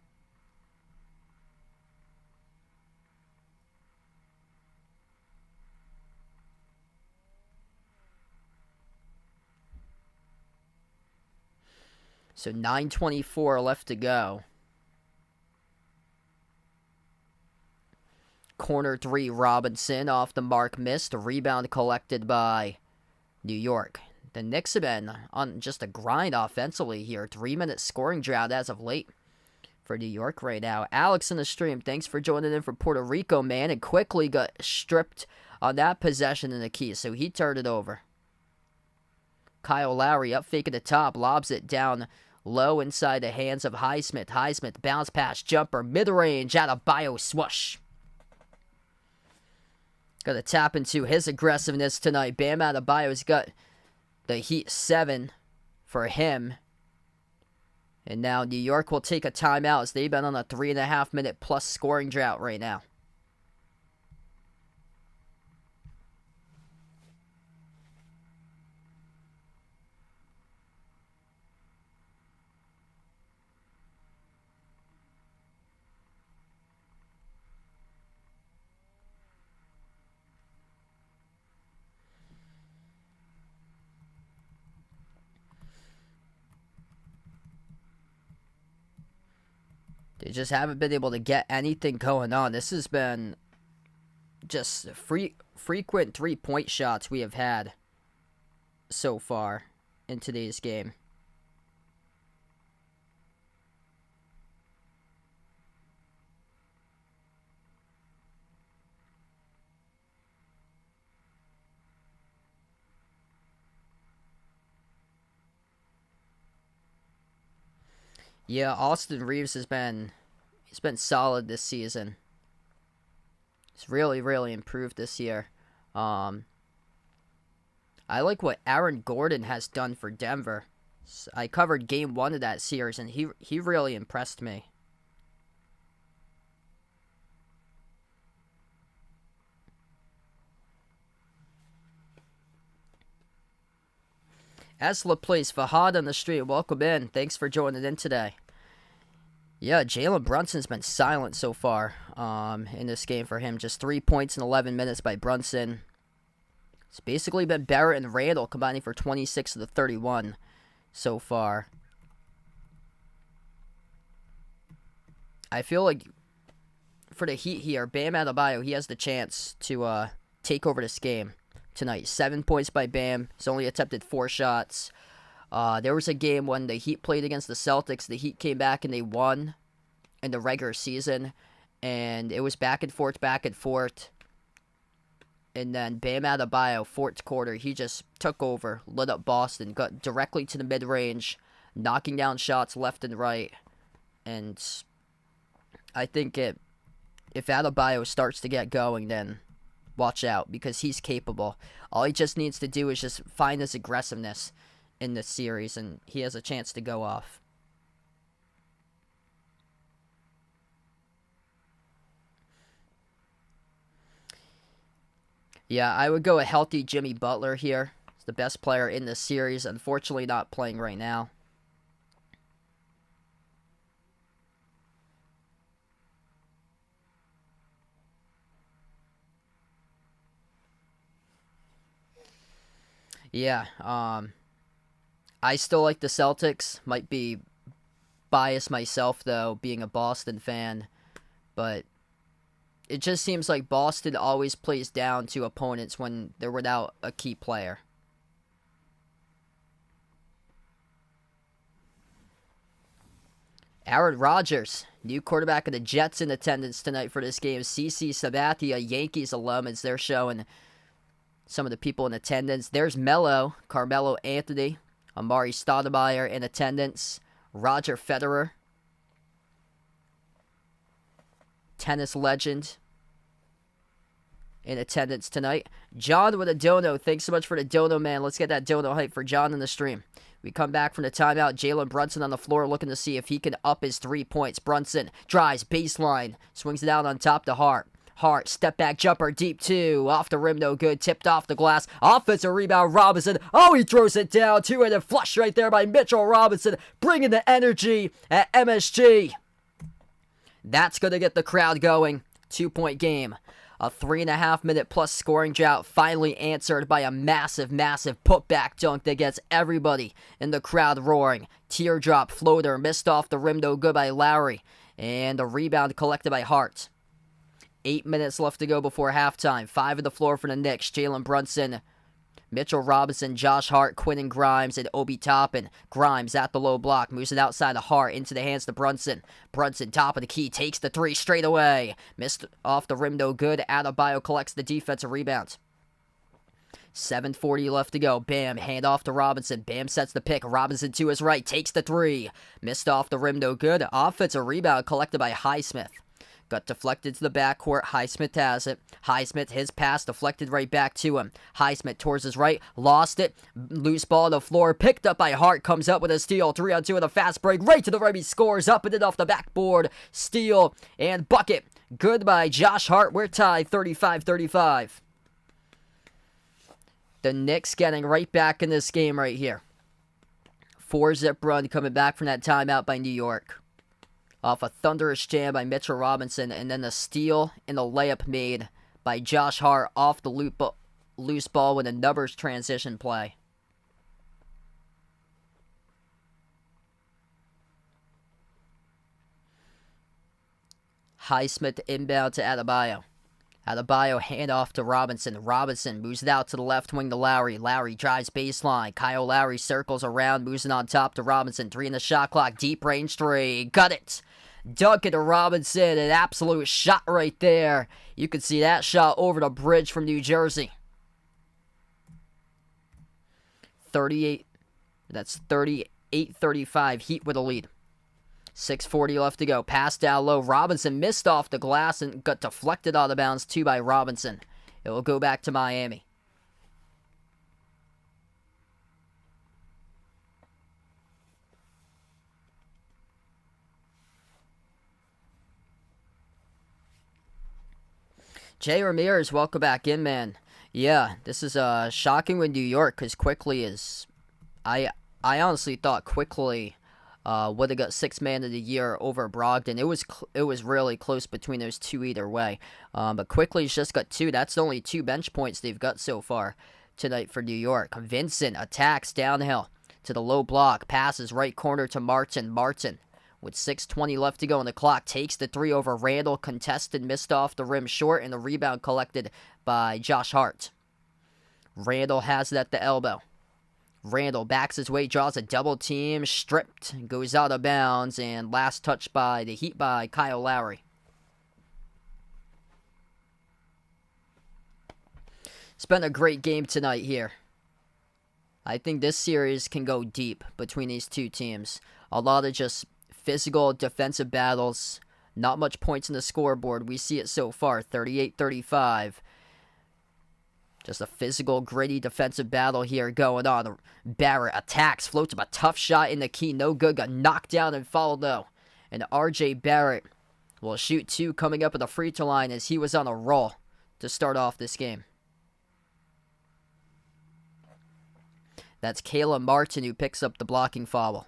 So 9:24 left to go. Corner three, Robinson off the mark, missed. A rebound collected by New York. The Knicks have been on just a grind offensively here. 3-minute scoring drought as of late for New York right now. Alex in the stream, thanks for joining in from Puerto Rico, man. And quickly got stripped on that possession in the key, so he turned it over. Kyle Lowry up fake at the top, lobs it down low inside the hands of Highsmith. Highsmith bounce pass, jumper, mid-range, Adebayo swoosh. Got to tap into his aggressiveness tonight. Bam Adebayo's got the Heat 7 for him. And now New York will take a timeout as they've been on a 3.5-minute plus scoring drought right now. They just haven't been able to get anything going on. This has been just frequent three-point shots we have had so far in today's game. Yeah, Austin Reeves he's been solid this season. He's really, really improved this year. I like what Aaron Gordon has done for Denver. I covered game 1 of that series, and he really impressed me. Esla plays Fahad on the street. Welcome in. Thanks for joining in today. Yeah, Jalen Brunson's been silent so far in this game for him. Just 3 points in 11 minutes by Brunson. It's basically been Barrett and Randall combining for 26 of the 31 so far. I feel like for the Heat here, Bam Adebayo, he has the chance to take over this game tonight. 7 points by Bam. He's only attempted 4 shots. There was a game when the Heat played against the Celtics. The Heat came back and they won in the regular season. And it was back and forth, back and forth. And then Bam Adebayo, fourth quarter, he just took over, lit up Boston, got directly to the mid-range, knocking down shots left and right. And I think if Adebayo starts to get going, then watch out, because he's capable. All he just needs to do is just find his aggressiveness in this series, and he has a chance to go off. Yeah, I would go a healthy Jimmy Butler here. He's the best player in this series. Unfortunately, not playing right now. Yeah, I still like the Celtics. Might be biased myself, though, being a Boston fan. But it just seems like Boston always plays down to opponents when they're without a key player. Aaron Rodgers, new quarterback of the Jets, in attendance tonight for this game. CC Sabathia, Yankees alum, as they're showing some of the people in attendance. There's Melo, Carmelo Anthony, Amari Stoudemire in attendance. Roger Federer, tennis legend, in attendance tonight. John with a dono. Thanks so much for the dono, man. Let's get that dono hype for John in the stream. We come back from the timeout. Jalen Brunson on the floor looking to see if he can up his 3 points. Brunson drives baseline, swings it out on top to Hart. Hart, step back jumper, deep 2. Off the rim, no good. Tipped off the glass. Offensive rebound, Robinson. Oh, he throws it down. Two-handed flush right there by Mitchell Robinson. Bringing the energy at MSG. That's going to get the crowd going. 2-point game. A 3.5-minute plus scoring drought finally answered by a massive putback dunk that gets everybody in the crowd roaring. Teardrop floater missed off the rim, no good by Lowry. And a rebound collected by Hart. 8 minutes left to go before halftime. 5 on the floor for the Knicks. Jalen Brunson, Mitchell Robinson, Josh Hart, Quentin Grimes, and Obi Toppin. Grimes at the low block, moves it outside of Hart, into the hands to Brunson. Brunson, top of the key, takes the 3 straight away. Missed off the rim, no good. Adebayo collects the defensive rebound. 7:40 left to go. Bam, hand off to Robinson. Bam sets the pick. Robinson to his right, takes the 3. Missed off the rim, no good. Offensive rebound collected by Highsmith. Got deflected to the backcourt. Highsmith has it. Highsmith, his pass deflected right back to him. Highsmith towards his right, lost it. Loose ball on the floor, picked up by Hart. Comes up with a steal. 3-on-2 with a fast break. Right to the right, he scores. Up and in off the backboard. Steal and bucket. Good by Josh Hart. We're tied 35-35. The Knicks getting right back in this game right here. 4-zip run coming back from that timeout by New York. Off a thunderous jam by Mitchell Robinson, and then a steal and a layup made by Josh Hart off the loose ball with a numbers transition play. Highsmith inbound to Adebayo. Adebayo handoff to Robinson. Robinson moves it out to the left wing to Lowry. Lowry drives baseline. Kyle Lowry circles around, moves it on top to Robinson. 3 in the shot clock. Deep range 3. Got it. Dunk it to Robinson. An absolute shot right there. You can see that shot over the bridge from New Jersey. 38. That's 38-35. Heat with a lead. 6:40 left to go. Pass down low. Robinson missed off the glass and got deflected out of bounds too by Robinson. It will go back to Miami. Jay Ramirez, welcome back in, man. Yeah, this is shocking with New York because Quickly is... I honestly thought Quickly... would have got 6th man of the year over Brogdon. It was really close between those two either way. But Quickly's just got 2. That's the only 2 bench points they've got so far tonight for New York. Vincent attacks downhill to the low block. Passes right corner to Martin. Martin, with 6:20 left to go on the clock, takes the 3 over Randall. Contested, missed off the rim short, and the rebound collected by Josh Hart. Randall has it at the elbow. Randall backs his way, draws a double team, stripped, goes out of bounds, and last touch by the Heat by Kyle Lowry. It's been a great game tonight here. I think this series can go deep between these two teams. A lot of just physical defensive battles, not much points in the scoreboard. We see it so far, 38-35. Just a physical, gritty defensive battle here going on. Barrett attacks, floats up a tough shot in the key. No good, got knocked down and fouled though. And R.J. Barrett will shoot 2 coming up at the free throw line as he was on a roll to start off this game. That's Caleb Martin who picks up the blocking foul.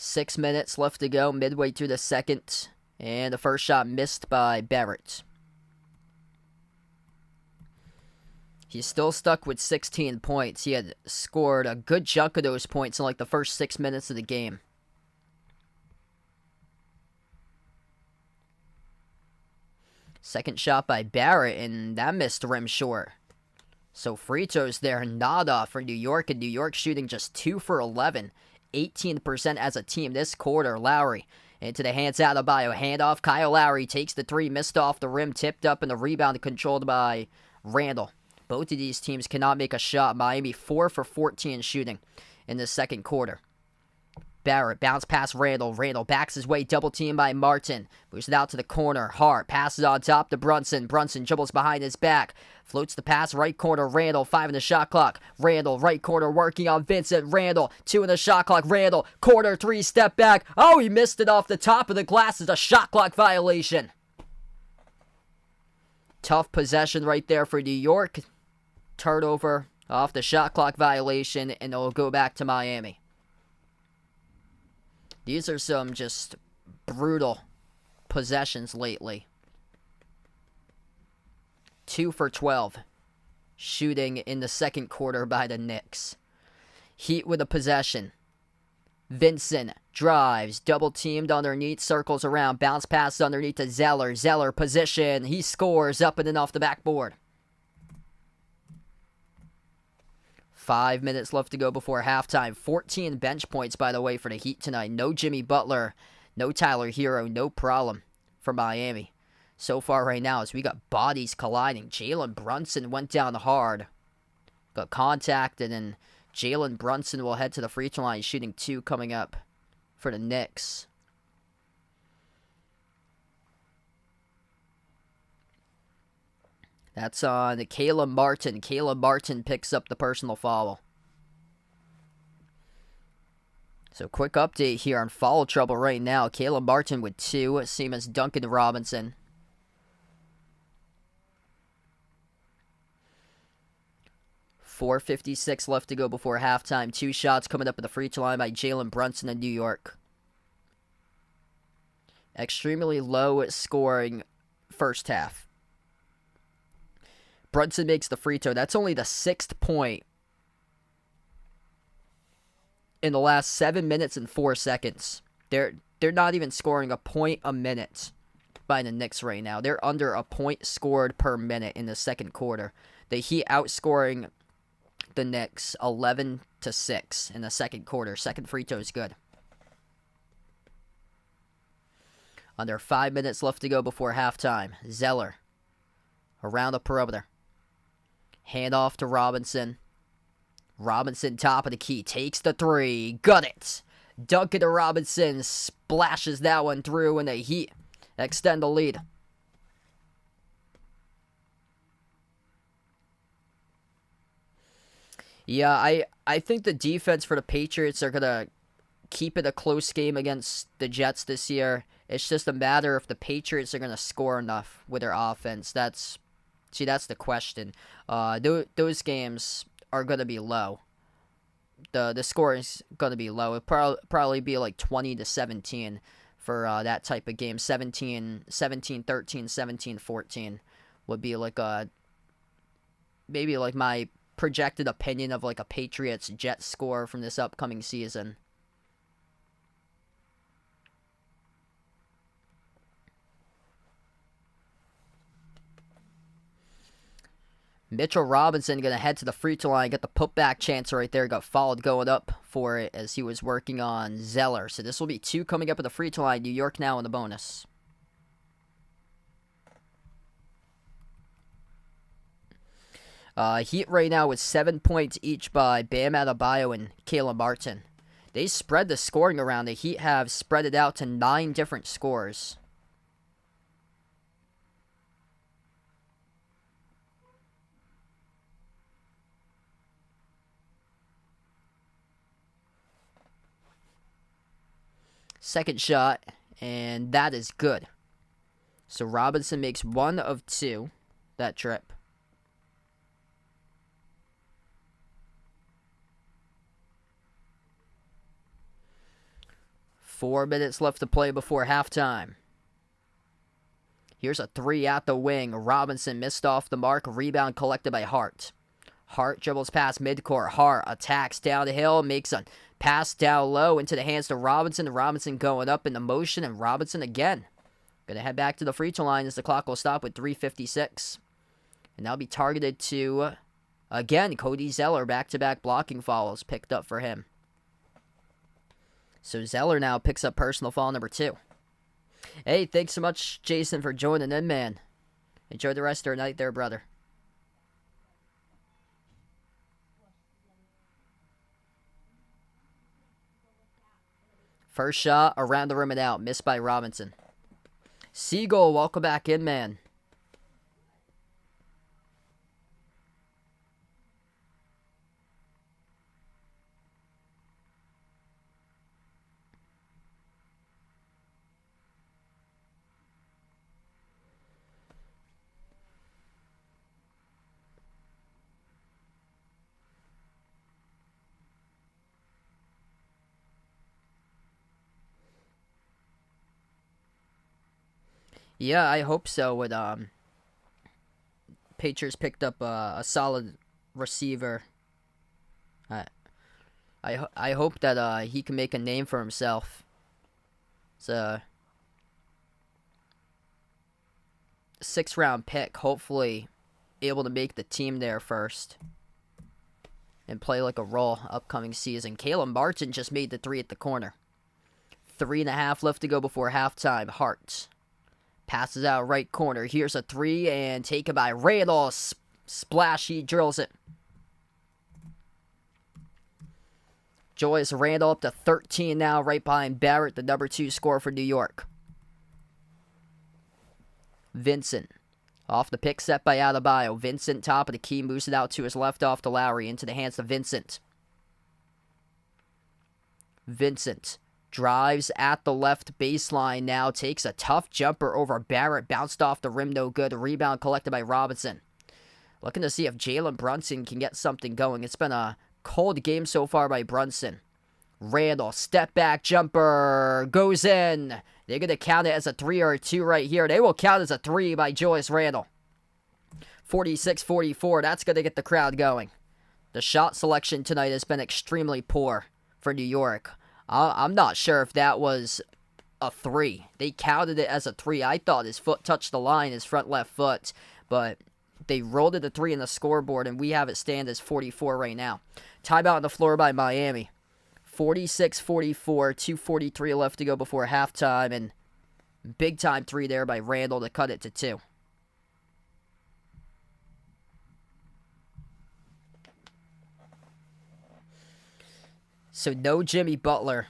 Six minutes left to go, midway through the second, and the first shot missed by Barrett. He's still stuck with 16 points. He had scored a good chunk of those points in like the first 6 minutes of the game. Second shot by Barrett, and that missed rim short. So free throws there, nada for New York, and New York shooting just 2 for 11. 18% as a team this quarter. Lowry into the hands out of Adebayo. Handoff. Kyle Lowry takes the 3, missed off the rim, tipped up, and the rebound controlled by Randall. Both of these teams cannot make a shot. Miami 4 for 14 shooting in the second quarter. Barrett, bounce past Randall. Randall backs his way, double team by Martin. Moves it out to the corner. Hart passes on top to Brunson. Brunson dribbles behind his back. Floats the pass, right corner. Randall, 5 in the shot clock. Randall, right corner, working on Vincent. Randall, 2 in the shot clock. Randall, corner, 3, step back. Oh, he missed it off the top of the glass. It's a shot clock violation. Tough possession right there for New York. Turnover off the shot clock violation, and it'll go back to Miami. These are some just brutal possessions lately. 2 for 12 shooting in the second quarter by the Knicks. Heat with a possession. Vincent drives, double teamed underneath, circles around, bounce pass underneath to Zeller. Zeller position, he scores up and in off the backboard. 5 minutes left to go before halftime. 14 bench points, by the way, for the Heat tonight. No Jimmy Butler, no Tyler Hero, no problem for Miami. So far right now, as we got bodies colliding. Jalen Brunson went down hard. Got contacted, and Jalen Brunson will head to the free throw line, shooting 2 coming up for the Knicks. That's on Caleb Martin. Caleb Martin picks up the personal foul. So quick update here on foul trouble right now. Caleb Martin with 2, same as Duncan Robinson. .456 left to go before halftime. 2 shots coming up at the free throw line by Jalen Brunson in New York. Extremely low scoring first half. Brunson makes the free throw. That's only the 6th point in the last 7 minutes and 4 seconds. They're not even scoring a point a minute by the Knicks right now. They're under a point scored per minute in the second quarter. The Heat outscoring the Knicks 11-6 in the second quarter. Second free throw is good. Under 5 minutes left to go before halftime. Zeller around the perimeter. Hand off to Robinson. Robinson, top of the key, takes the 3. Got it. Duncan to Robinson, splashes that one through, and the Heat extend the lead. Yeah, I think the defense for the Patriots are going to keep it a close game against the Jets this year. It's just a matter if the Patriots are going to score enough with their offense. That's the question. Those games are going to be low. The score is going to be low. It'll probably be like 20-17 for that type of game. 17-13, 17-14 would be like maybe like my projected opinion of like a Patriots-Jets score from this upcoming season. Mitchell Robinson going to head to the free throw line, get the putback chance right there. Got fouled going up for it as he was working on Zeller. So this will be 2 coming up at the free throw line. New York now in the bonus. Heat right now with 7 points each by Bam Adebayo and Caleb Martin. They spread the scoring around. The Heat have spread it out to 9 different scores. Second shot, and that is good. So Robinson makes 1 of 2 that trip. Four minutes left to play before halftime. Here's a 3 at the wing. Robinson missed off the mark. Rebound collected by Hart. Hart dribbles past midcourt. Hart attacks down the hill, makes a pass down low into the hands to Robinson. Robinson going up in the motion, and Robinson again going to head back to the free throw line as the clock will stop with 3:56. And that'll be targeted to, again, Cody Zeller. Back-to-back blocking fouls picked up for him. So Zeller now picks up personal foul number 2. Hey, thanks so much, Jason, for joining in, man. Enjoy the rest of your night there, brother. First shot, around the rim and out. Missed by Robinson. Siegel, welcome back in, man. Yeah, I hope so. With Patriots picked up a solid receiver. I I hope that he can make a name for himself. It's a 6th-round pick. Hopefully, able to make the team there first and play like a role upcoming season. Caleb Martin just made the 3 at the corner. 3.5 left to go before halftime. Hart passes out right corner. Here's a 3 and taken by Randall. Splash, he drills it. Joyce Randall up to 13 now, right behind Barrett, the number 2 scorer for New York. Vincent off the pick set by Adebayo. Vincent top of the key, moves it out to his left off to Lowry, into the hands of Vincent. Vincent drives at the left baseline now, takes a tough jumper over Barrett, bounced off the rim, no good. Rebound collected by Robinson. Looking to see if Jalen Brunson can get something going. It's been a cold game so far by Brunson. Randall, step back jumper, goes in. They're going to count it as a 3 or a 2 right here. They will count as a 3 by Julius Randall. 46-44, that's going to get the crowd going. The shot selection tonight has been extremely poor for New York. I'm not sure if that was a 3. They counted it as a 3. I thought his foot touched the line, his front left foot, but they rolled it a 3 in the scoreboard, and we have it stand as 44 right now. Timeout on the floor by Miami. 46-44, 2:43 left to go before halftime, and big time 3 there by Randall to cut it to 2. So no Jimmy Butler.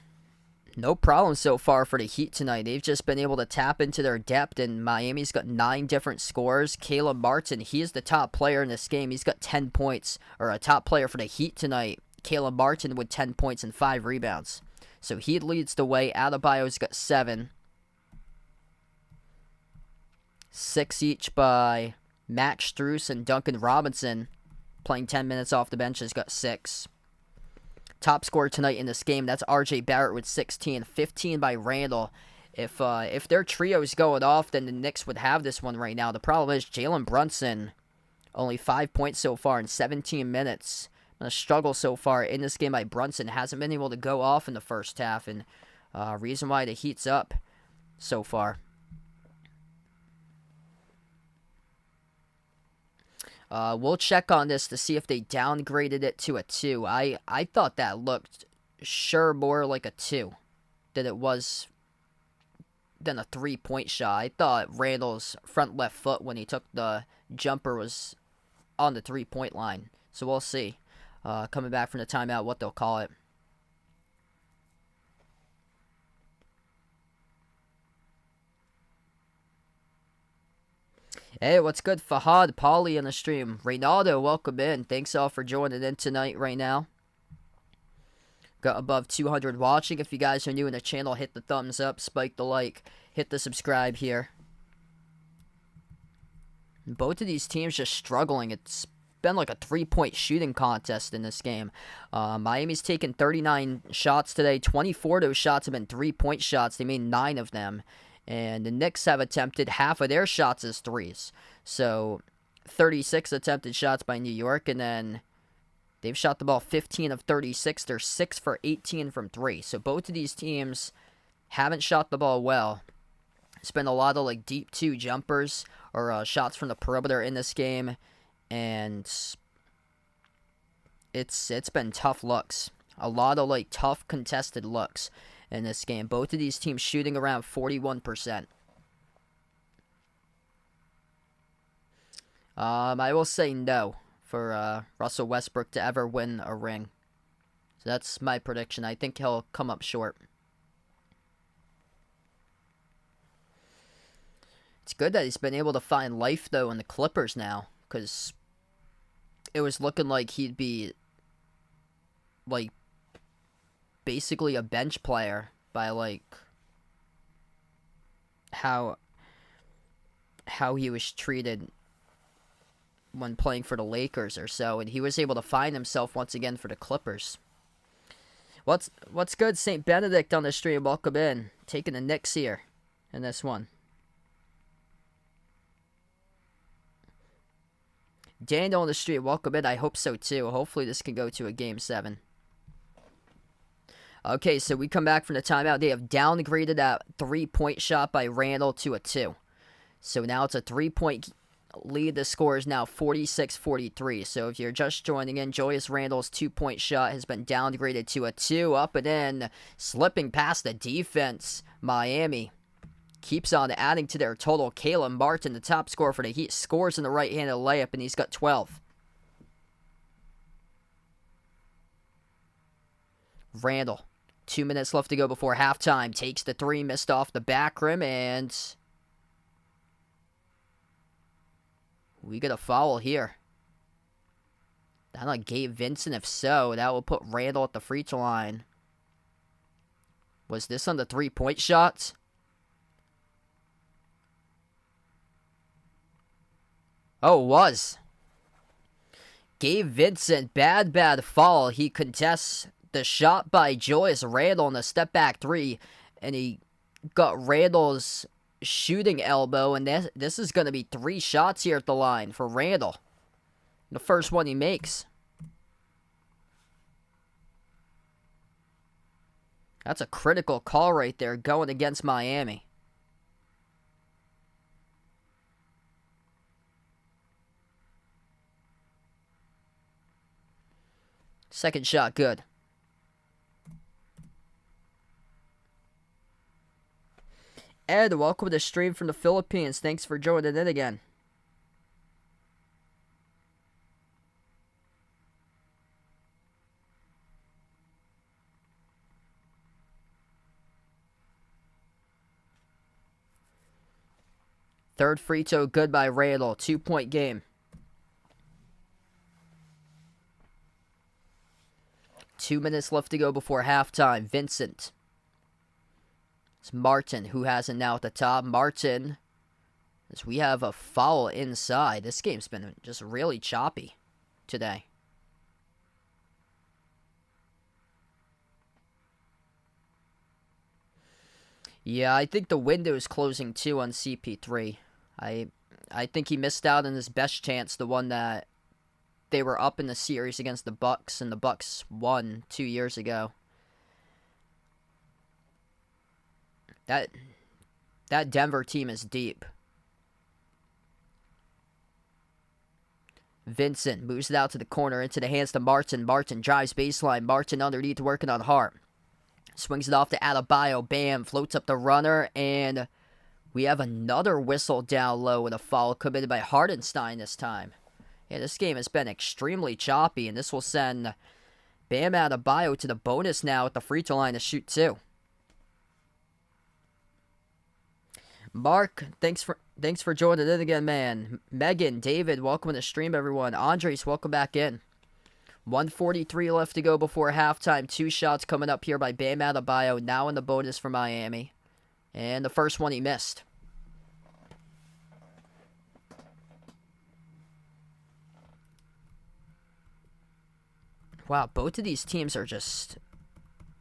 No problem so far for the Heat tonight. They've just been able to tap into their depth, and Miami's got 9 different scores. Caleb Martin, he is the top player in this game. He's got 10 points, or a top player for the Heat tonight. Caleb Martin with 10 points and 5 rebounds. So he leads the way. Adebayo's got 7. 6 each by Max Strus and Duncan Robinson. Playing 10 minutes off the bench has got 6. Top scorer tonight in this game, that's R.J. Barrett with 16. 15 by Randall. If their trio is going off, then the Knicks would have this one right now. The problem is Jalen Brunson, only 5 points so far in 17 minutes. A struggle so far in this game by Brunson. Hasn't been able to go off in the first half, and reason why the Heat's up so far. We'll check on this to see if they downgraded it to a 2. I thought that looked more like a 2 than it was than a 3-point shot. I thought Randall's front left foot when he took the jumper was on the 3-point line. So we'll see. Coming back from the timeout, what they'll call it. Hey, what's good? Fahad, Paulie on the stream. Reynaldo, welcome in. Thanks all for joining in tonight right now. Got above 200 watching. If you guys are new in the channel, hit the thumbs up, spike the like, hit the subscribe here. Both of these teams just struggling. It's been like a 3-point shooting contest in this game. Miami's taken 39 shots today. 24 of those shots have been 3-point shots. They made 9 of them. And the Knicks have attempted half of their shots as 3s. So 36 attempted shots by New York, and then they've shot the ball 15 of 36. They're 6 for 18 from 3. So both of these teams haven't shot the ball well. It's been a lot of like deep 2 jumpers or shots from the perimeter in this game, and it's been tough looks. A lot of like tough contested looks in this game. Both of these teams shooting around 41%. I will say no for Russell Westbrook to ever win a ring. So that's my prediction. I think he'll come up short. It's good that he's been able to find life, though, in the Clippers now, because it was looking like he'd be, like, basically a bench player by, like, how he was treated when playing for the Lakers or so, and he was able to find himself once again for the Clippers. What's good, St. Benedict on the stream? Welcome in. Taking the Knicks here in this one. Daniel on the street, welcome in. I hope so too. Hopefully this can go to a Game 7. Okay, so we come back from the timeout. They have downgraded that 3-point shot by Randall to a 2. So now it's a 3-point lead. The score is now 46-43. So if you're just joining in, Julius Randle's 2-point shot has been downgraded to a 2. Up and in, slipping past the defense. Miami keeps on adding to their total. Caleb Martin, the top scorer for the Heat, scores in the right-handed layup, and he's got 12. Randle, 2 minutes left to go before halftime. Takes the 3, missed off the back rim, and we get a foul here. That on Gabe Vincent. If so, that will put Randle at the free throw line. Was this on the 3-point shot? Oh, it was. Gabe Vincent, bad foul. He contests the shot by Julius Randle in the step back 3, and he got Randle's shooting elbow, and this is going to be 3 shots here at the line for Randle. The first one he makes. That's a critical call right there going against Miami. Second shot, good. Ed, welcome to the stream from the Philippines. Thanks for joining in again. Third free throw, good by Randle. 2-point game. 2 minutes left to go before halftime. Vincent. It's Martin who has it now at the top. Martin, as we have a foul inside. This game's been just really choppy today. Yeah, I think the window is closing too on CP3. I think he missed out on his best chance, the one that they were up in the series against the Bucks, and the Bucks won 2 years ago. That Denver team is deep. Vincent moves it out to the corner, into the hands to Martin. Martin drives baseline. Martin underneath, working on Hart. Swings it off to Adebayo. Bam, floats up the runner, and we have another whistle down low with a foul committed by Hartenstein this time. Yeah, this game has been extremely choppy, and this will send Bam Adebayo to the bonus now at the free throw line to shoot 2. Mark, thanks for joining in again, man. Megan, David, welcome to the stream, everyone. Andres, welcome back in. 1:43 left to go before halftime. 2 shots coming up here by Bam Adebayo, now in the bonus for Miami. And the first one he missed. Wow, both of these teams are just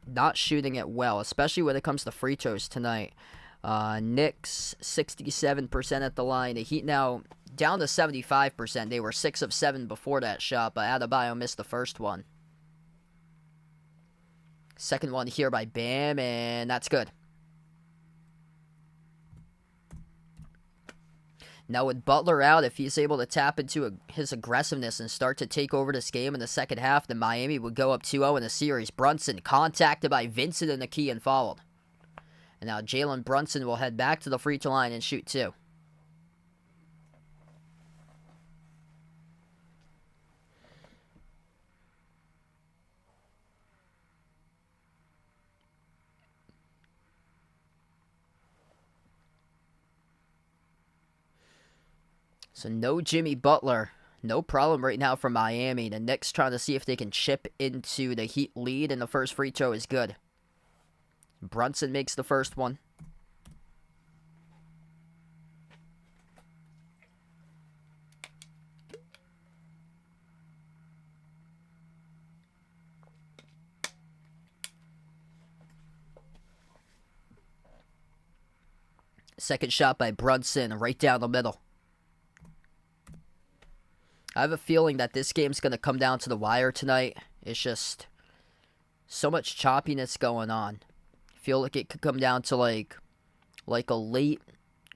not shooting it well, especially when it comes to free throws tonight. Knicks, 67% at the line. The Heat now down to 75%. They were 6 of 7 before that shot, but Adebayo missed the first one. Second one here by Bam, and that's good. Now with Butler out, if he's able to tap into his aggressiveness and start to take over this game in the second half, then Miami would go up 2-0 in the series. Brunson contacted by Vincent in the key and fouled. And now Jalen Brunson will head back to the free throw line and shoot 2. So no Jimmy Butler. No problem right now for Miami. The Knicks trying to see if they can chip into the Heat lead, and the first free throw is good. Brunson makes the first one. Second shot by Brunson, right down the middle. I have a feeling that this game's going to come down to the wire tonight. It's just so much choppiness going on. I feel like it could come down to like a late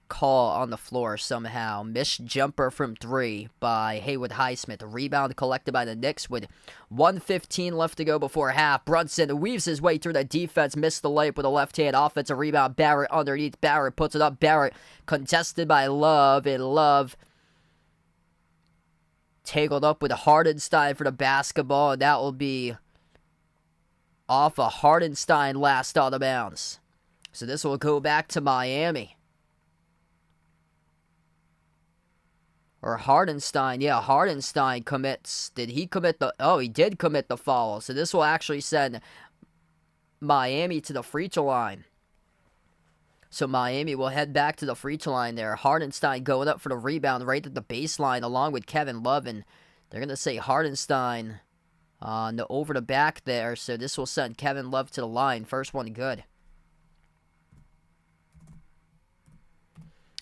call on the floor somehow. Missed jumper from 3 by Haywood Highsmith. A rebound collected by the Knicks with 1:15 left to go before half. Brunson weaves his way through the defense. Missed the layup with a left hand. Offensive rebound. Barrett underneath. Barrett puts it up. Barrett contested by Love. And Love tangled up with Hardenstein for the basketball. And that will be off of Hardenstein last out of bounds. So this will go back to Miami. Or Hardenstein. Yeah, Hardenstein commits. Did he commit the... Oh, he did commit the foul. So this will actually send Miami to the free throw line. So Miami will head back to the free throw line there. Hardenstein going up for the rebound right at the baseline along with Kevin Love. And they're going to say Hardenstein over the back there. So this will send Kevin Love to the line. First one good.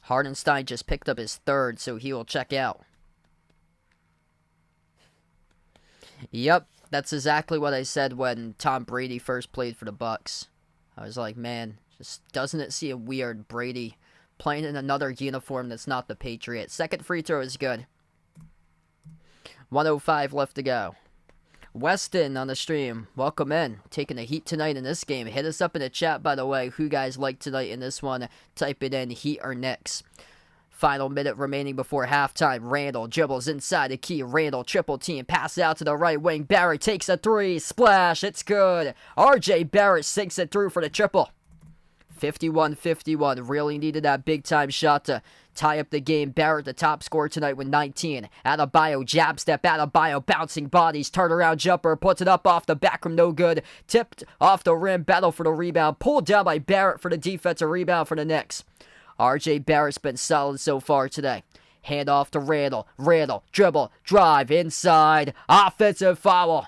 Hardenstein just picked up his third, so he will check out. Yep, that's exactly what I said when Tom Brady first played for the Bucks. I was like, man, just doesn't it seem weird, Brady playing in another uniform that's not the Patriots. Second free throw is good. 1:05 left to go. Weston on the stream, welcome in. Taking the Heat tonight in this game. Hit us up in the chat, by the way, who you guys like tonight in this one. Type it in, Heat or Knicks. Final minute remaining before halftime. Randall dribbles inside the key. Randall triple team. Pass out to the right wing. Barrett takes a 3. Splash. It's good. RJ Barrett sinks it through for the triple. 51-51. Really needed that big time shot to tie up the game. Barrett, the top scorer tonight with 19. Adebayo, jab step. Adebayo, bouncing bodies. Turnaround jumper. Puts it up off the back rim. No good. Tipped off the rim. Battle for the rebound. Pulled down by Barrett for the defensive rebound for the Knicks. RJ Barrett's been solid so far today. Hand off to Randall. Randall, dribble, drive, inside. Offensive foul.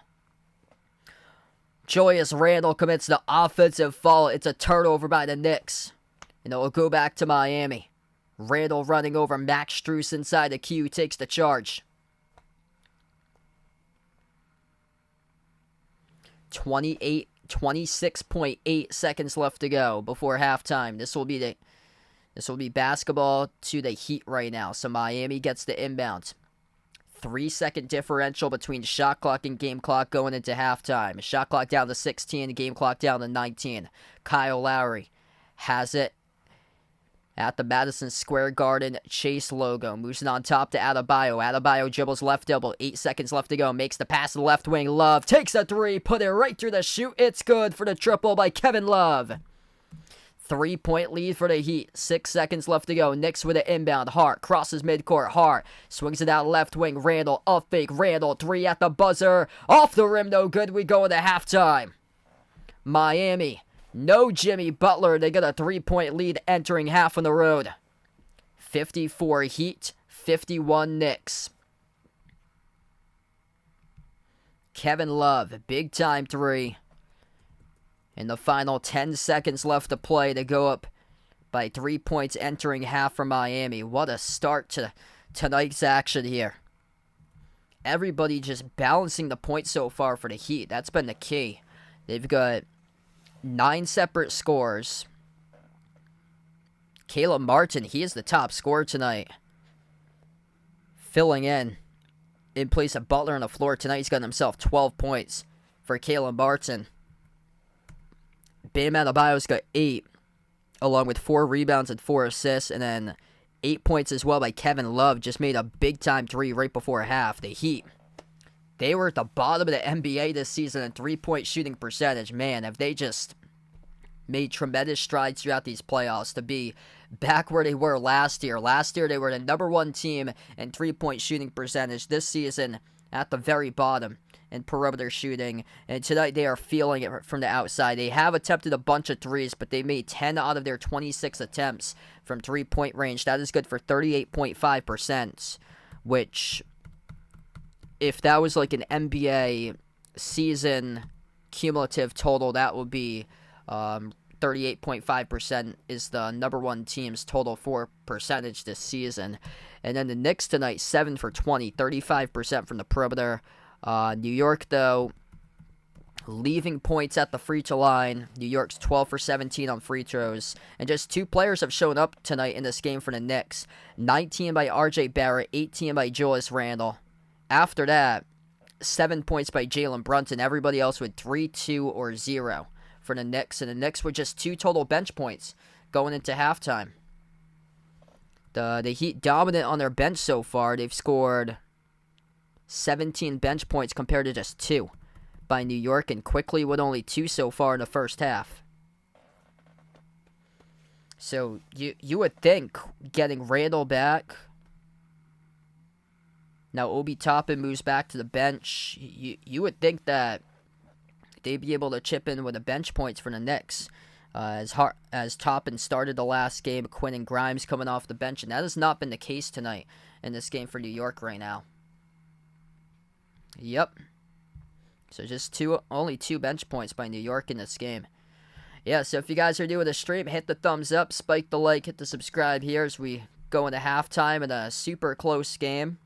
Julius Randall commits the offensive foul. It's a turnover by the Knicks. And it will go back to Miami. Randall running over Max Strus inside the queue. Takes the charge. 26.8 seconds left to go before halftime. This will be basketball to the Heat right now. So Miami gets the inbound. 3-second differential between shot clock and game clock going into halftime. Shot clock down to 16, game clock down to 19. Kyle Lowry has it at the Madison Square Garden Chase logo. Moves it on top to Adebayo. Adebayo dribbles left elbow. 8 seconds left to go. Makes the pass to the left wing. Love takes a 3. Put it right through the chute. It's good for the triple by Kevin Love. 3-point lead for the Heat. 6 seconds left to go. Knicks with an inbound. Hart crosses midcourt. Hart swings it out left wing. Randall up fake. Randall 3 at the buzzer. Off the rim. No good. We go into halftime. Miami. No Jimmy Butler. They got a 3-point lead entering half on the road. 54 Heat. 51 Knicks. Kevin Love. Big time 3. In the final 10 seconds left to play to go up by 3 points entering half for Miami. What a start to tonight's action here. Everybody just balancing the points so far for the Heat. That's been the key. They've got 9 separate scores. Caleb Martin, he is the top scorer tonight. Filling in place of Butler on the floor tonight. He's got himself 12 points for Caleb Martin. Bam Adebayo's got 8, along with 4 rebounds and 4 assists, and then 8 points as well by Kevin Love. Just made a big-time 3 right before half. The Heat, they were at the bottom of the NBA this season in 3-point shooting percentage. Man, have they just made tremendous strides throughout these playoffs to be back where they were last year. Last year, they were the #1 team in three-point shooting percentage. This season, at the very bottom in perimeter shooting. And tonight, they are feeling it from the outside. They have attempted a bunch of threes, but they made 10 out of their 26 attempts from three-point range. That is good for 38.5%, which, if that was like an NBA season cumulative total, that would be 38.5% is the #1 team's total for percentage this season. And then the Knicks tonight, 7 for 20, 35% from the perimeter. New York, though, leaving points at the free throw line. New York's 12 for 17 on free throws. And just 2 players have shown up tonight in this game for the Knicks. 19 by RJ Barrett, 18 by Julius Randle. After that, 7 points by Jalen Brunson. Everybody else with 3, 2, or 0 for the Knicks. And the Knicks with just 2 total bench points going into halftime. The Heat dominant on their bench so far. They've scored 17 bench points compared to just 2 by New York, and quickly with only 2 so far in the first half. So you would think getting Randall back. Now Obi Toppin moves back to the bench. You would think that they'd be able to chip in with the bench points for the Knicks. As Toppin started the last game, Quinn and Grimes coming off the bench, and that has not been the case tonight in this game for New York right now. Yep. So just only 2 bench points by New York in this game. Yeah, so if you guys are new to the stream, hit the thumbs up, spike the like, hit the subscribe here as we go into halftime in a super close game.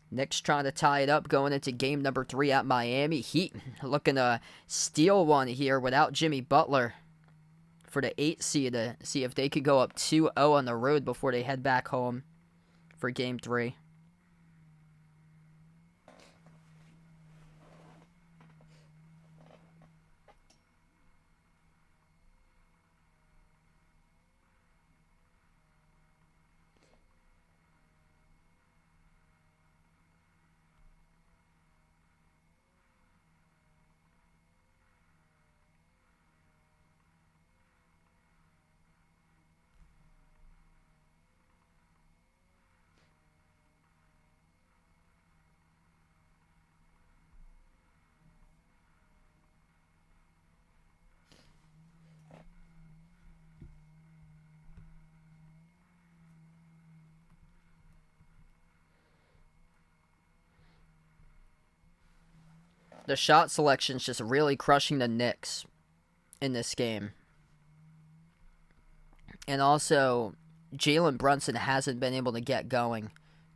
Knicks trying to tie it up going into game number 3 at Miami. Heat looking to steal one here without Jimmy Butler for the 8 seed to see if they could go up 2-0 on the road before they head back home for game 3. The shot selection's just really crushing the Knicks in this game. And also, Jalen Brunson hasn't been able to get going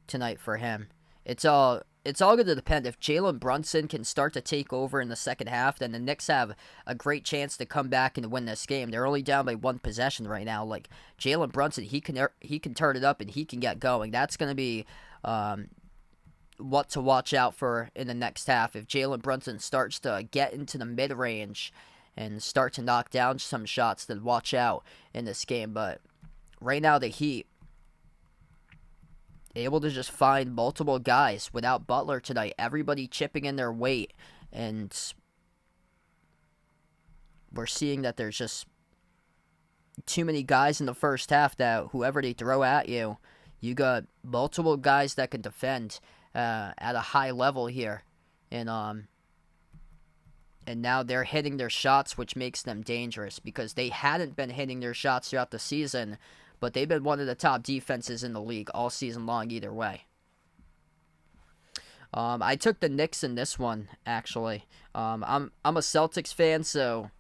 tonight for him. It's all going to depend. If Jalen Brunson can start to take over in the second half, then the Knicks have a great chance to come back and win this game. They're only down by 1 possession right now. Like, Jalen Brunson, he can turn it up and he can get going. That's going to be what to watch out for in the next half. If Jalen Brunson starts to get into the mid-range and start to knock down some shots, then watch out in this game. But right now, the Heat able to just find multiple guys without Butler tonight. Everybody chipping in their weight, and we're seeing that there's just too many guys in the first half that whoever they throw at you, you got multiple guys that can defend at a high level here, and now they're hitting their shots, which makes them dangerous because they hadn't been hitting their shots throughout the season, but they've been one of the top defenses in the league all season long either way. I took the Knicks in this one, actually. I'm a Celtics fan, so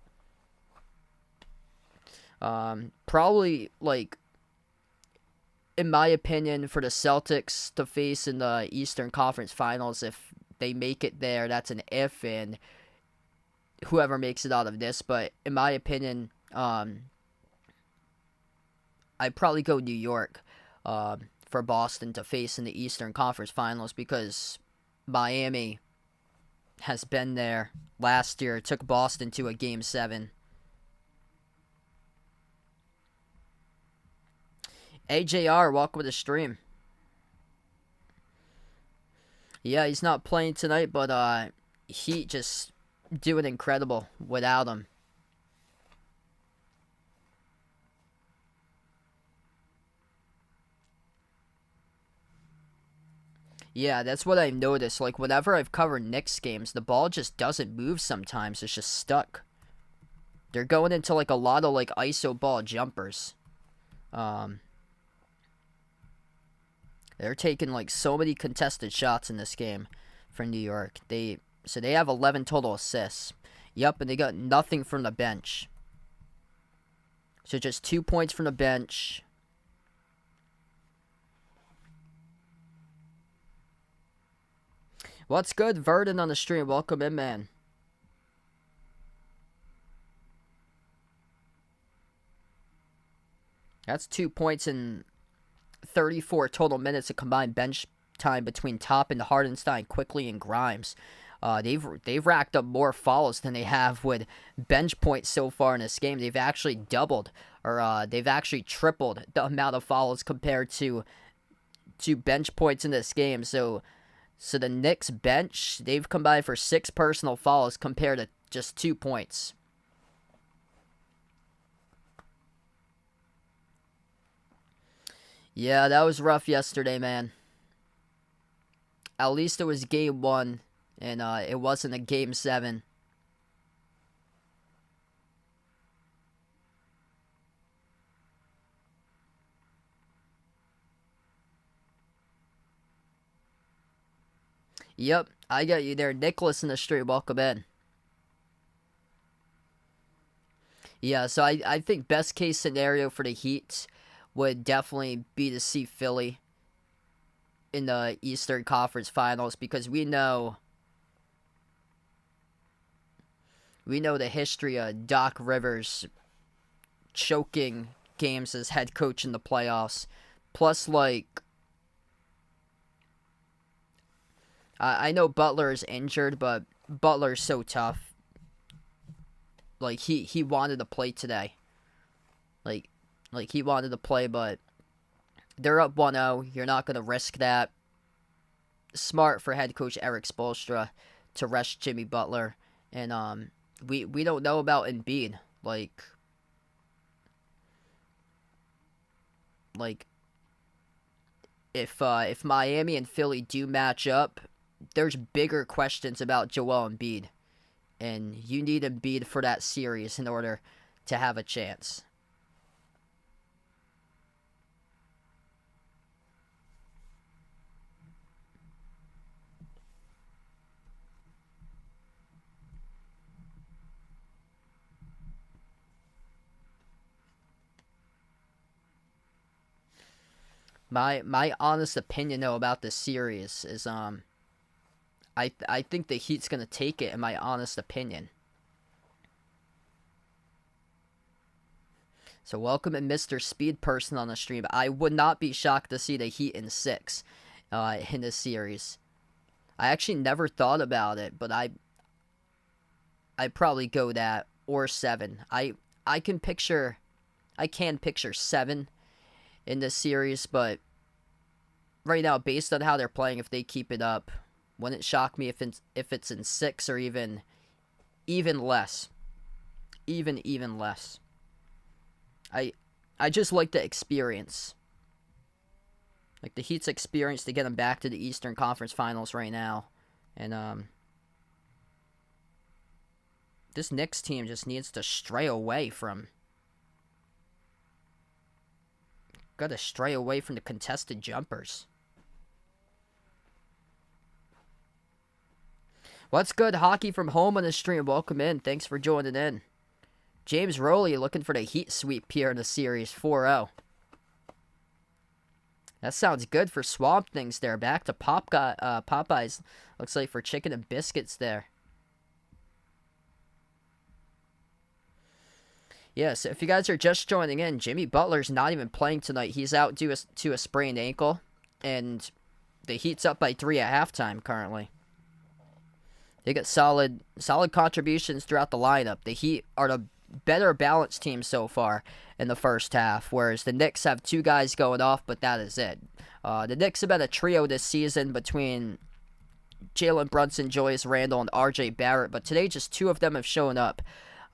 probably, like, in my opinion, for the Celtics to face in the Eastern Conference Finals, if they make it there, that's an if, and whoever makes it out of this. But in my opinion, I'd probably go New York for Boston to face in the Eastern Conference Finals because Miami has been there last year, took Boston to a Game 7. AJR, welcome to the stream. Yeah, he's not playing tonight, but Heat just doing incredible without him. Yeah, that's what I've noticed. Like, whenever I've covered Knicks games, the ball just doesn't move sometimes. It's just stuck. They're going into, like, a lot of, like, ISO ball jumpers. They're taking, like, so many contested shots in this game for New York. So they have 11 total assists. Yep, and they got nothing from the bench. So just 2 points from the bench. What's good, Verdon on the stream? Welcome in, man. That's 2 points in 34 total minutes of combined bench time between Toppin, Hardenstein, Quickly, and Grimes. They've racked up more fouls than they have with bench points so far in this game. They've actually doubled, or they've actually tripled the amount of fouls compared to bench points in this game. So the Knicks bench, they've combined for 6 personal fouls compared to just 2 points. Yeah, that was rough yesterday, man. At least it was game 1, and it wasn't a game 7. Yep, I got you there. Nicholas in the street, welcome in. Yeah, so I think best case scenario for the Heat would definitely be to see Philly in the Eastern Conference Finals, because we know the history of Doc Rivers choking games as head coach in the playoffs. Plus, like, I know Butler is injured, but Butler's so tough. Like, he wanted to play today. Like he wanted to play, but they're up 1-0. You're not going to risk that. Smart for head coach Eric Spoelstra to rest Jimmy Butler. And we don't know about Embiid. Like if Miami and Philly do match up, there's bigger questions about Joel Embiid. And you need Embiid for that series in order to have a chance. My honest opinion though about this series is I think the Heat's gonna take it, in my honest opinion. So welcome in Mr. Speed Person on the stream. I would not be shocked to see the Heat in 6 in this series. I actually never thought about it, but I'd probably go that, or 7. I can picture 7 in this series, but right now, based on how they're playing, if they keep it up, wouldn't shock me if it's in 6 or even less. Even less. I just like the experience. Like the Heat's experience to get them back to the Eastern Conference Finals right now. And this Knicks team just needs to stray away from the contested jumpers. What's good, Hockey from Home on the stream? Welcome in. Thanks for joining in. James Rowley looking for the Heat sweep here in the series, 4-0. That sounds good for Swamp Things there. Back to Popeyes. Looks like for chicken and biscuits there. Yes, if you guys are just joining in, Jimmy Butler's not even playing tonight. He's out due to a sprained ankle, and the Heat's up by 3 at halftime currently. They got solid contributions throughout the lineup. The Heat are the better balanced team so far in the first half, whereas the Knicks have 2 guys going off, but that is it. The Knicks have been a trio this season between Jalen Brunson, Julius Randle, and R.J. Barrett, but today just 2 of them have shown up.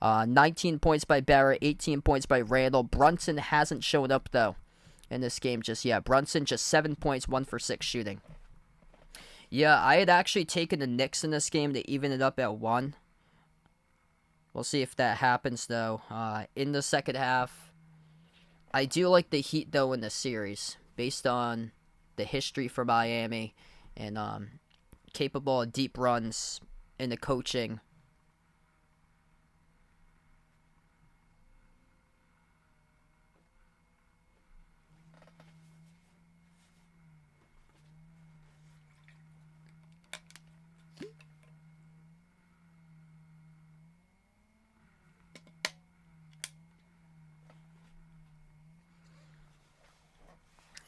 19 points by Barrett, 18 points by Randle. Brunson hasn't shown up, though, in this game just yet. Brunson just 7 points, 1 for 6 shooting. Yeah, I had actually taken the Knicks in this game to even it up at 1. We'll see if that happens, though. In the second half, I do like the Heat, though, in the series, based on the history for Miami and capable of deep runs in the coaching.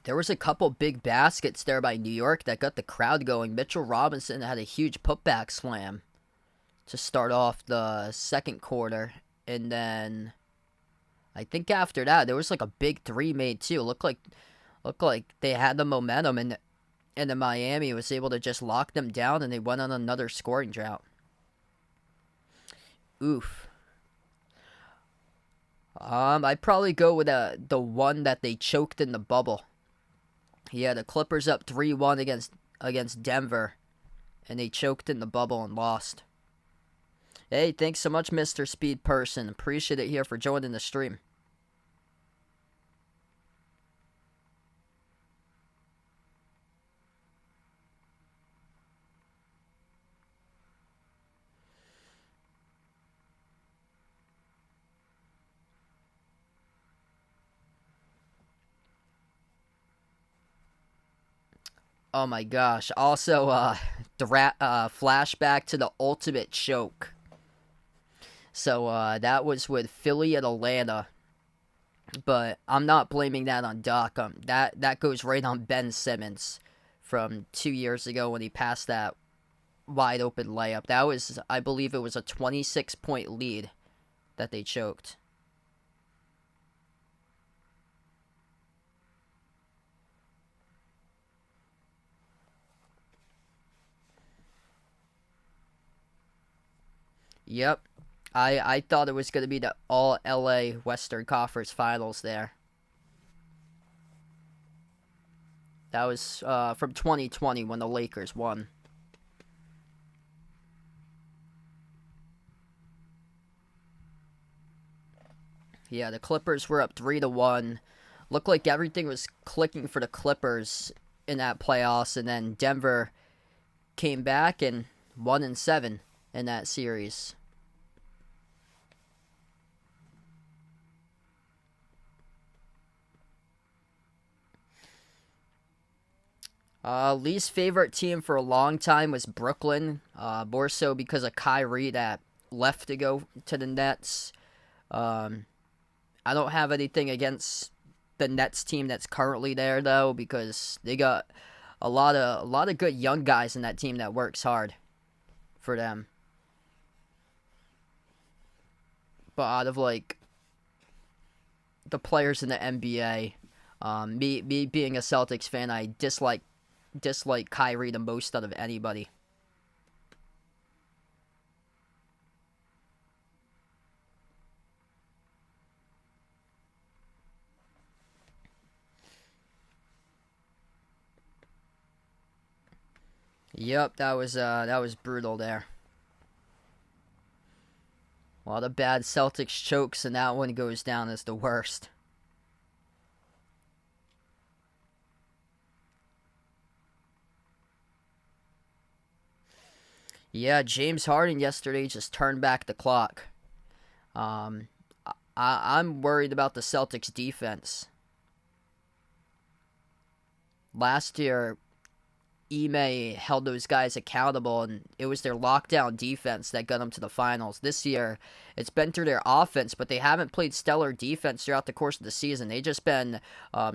There was a couple big baskets there by New York that got the crowd going. Mitchell Robinson had a huge putback slam to start off the second quarter. And then I think after that, there was like a big 3 made too. Looked like they had the momentum, and then Miami was able to just lock them down, and they went on another scoring drought. Oof. I'd probably go with the one that they choked in the bubble. Yeah, the Clippers up 3-1 against Denver, and they choked in the bubble and lost. Hey, thanks so much, Mr. Speed Person. Appreciate it here for joining the stream. Oh my gosh. Also, flashback to the ultimate choke. So, that was with Philly and Atlanta. But I'm not blaming that on Doc. That goes right on Ben Simmons from 2 years ago when he passed that wide open layup. That was, I believe it was a 26-point lead that they choked. Yep. I thought it was going to be the all LA Western Conference Finals there. That was from 2020 when the Lakers won. Yeah, the Clippers were up 3-1. Looked like everything was clicking for the Clippers in that playoffs, and then Denver came back and 1-7 in that series. Least favorite team for a long time was Brooklyn. More so because of Kyrie that left to go to the Nets. I don't have anything against the Nets team that's currently there though, because they got a lot of good young guys in that team that works hard for them. But out of like the players in the NBA, me being a Celtics fan, I dislike Kyrie the most out of anybody. Yep, that was brutal there. A lot of bad Celtics chokes, and that one goes down as the worst. Yeah, James Harden yesterday just turned back the clock. I'm worried about the Celtics defense. Last year, Ime held those guys accountable, and it was their lockdown defense that got them to the finals. This year, it's been through their offense, but they haven't played stellar defense throughout the course of the season. They've just been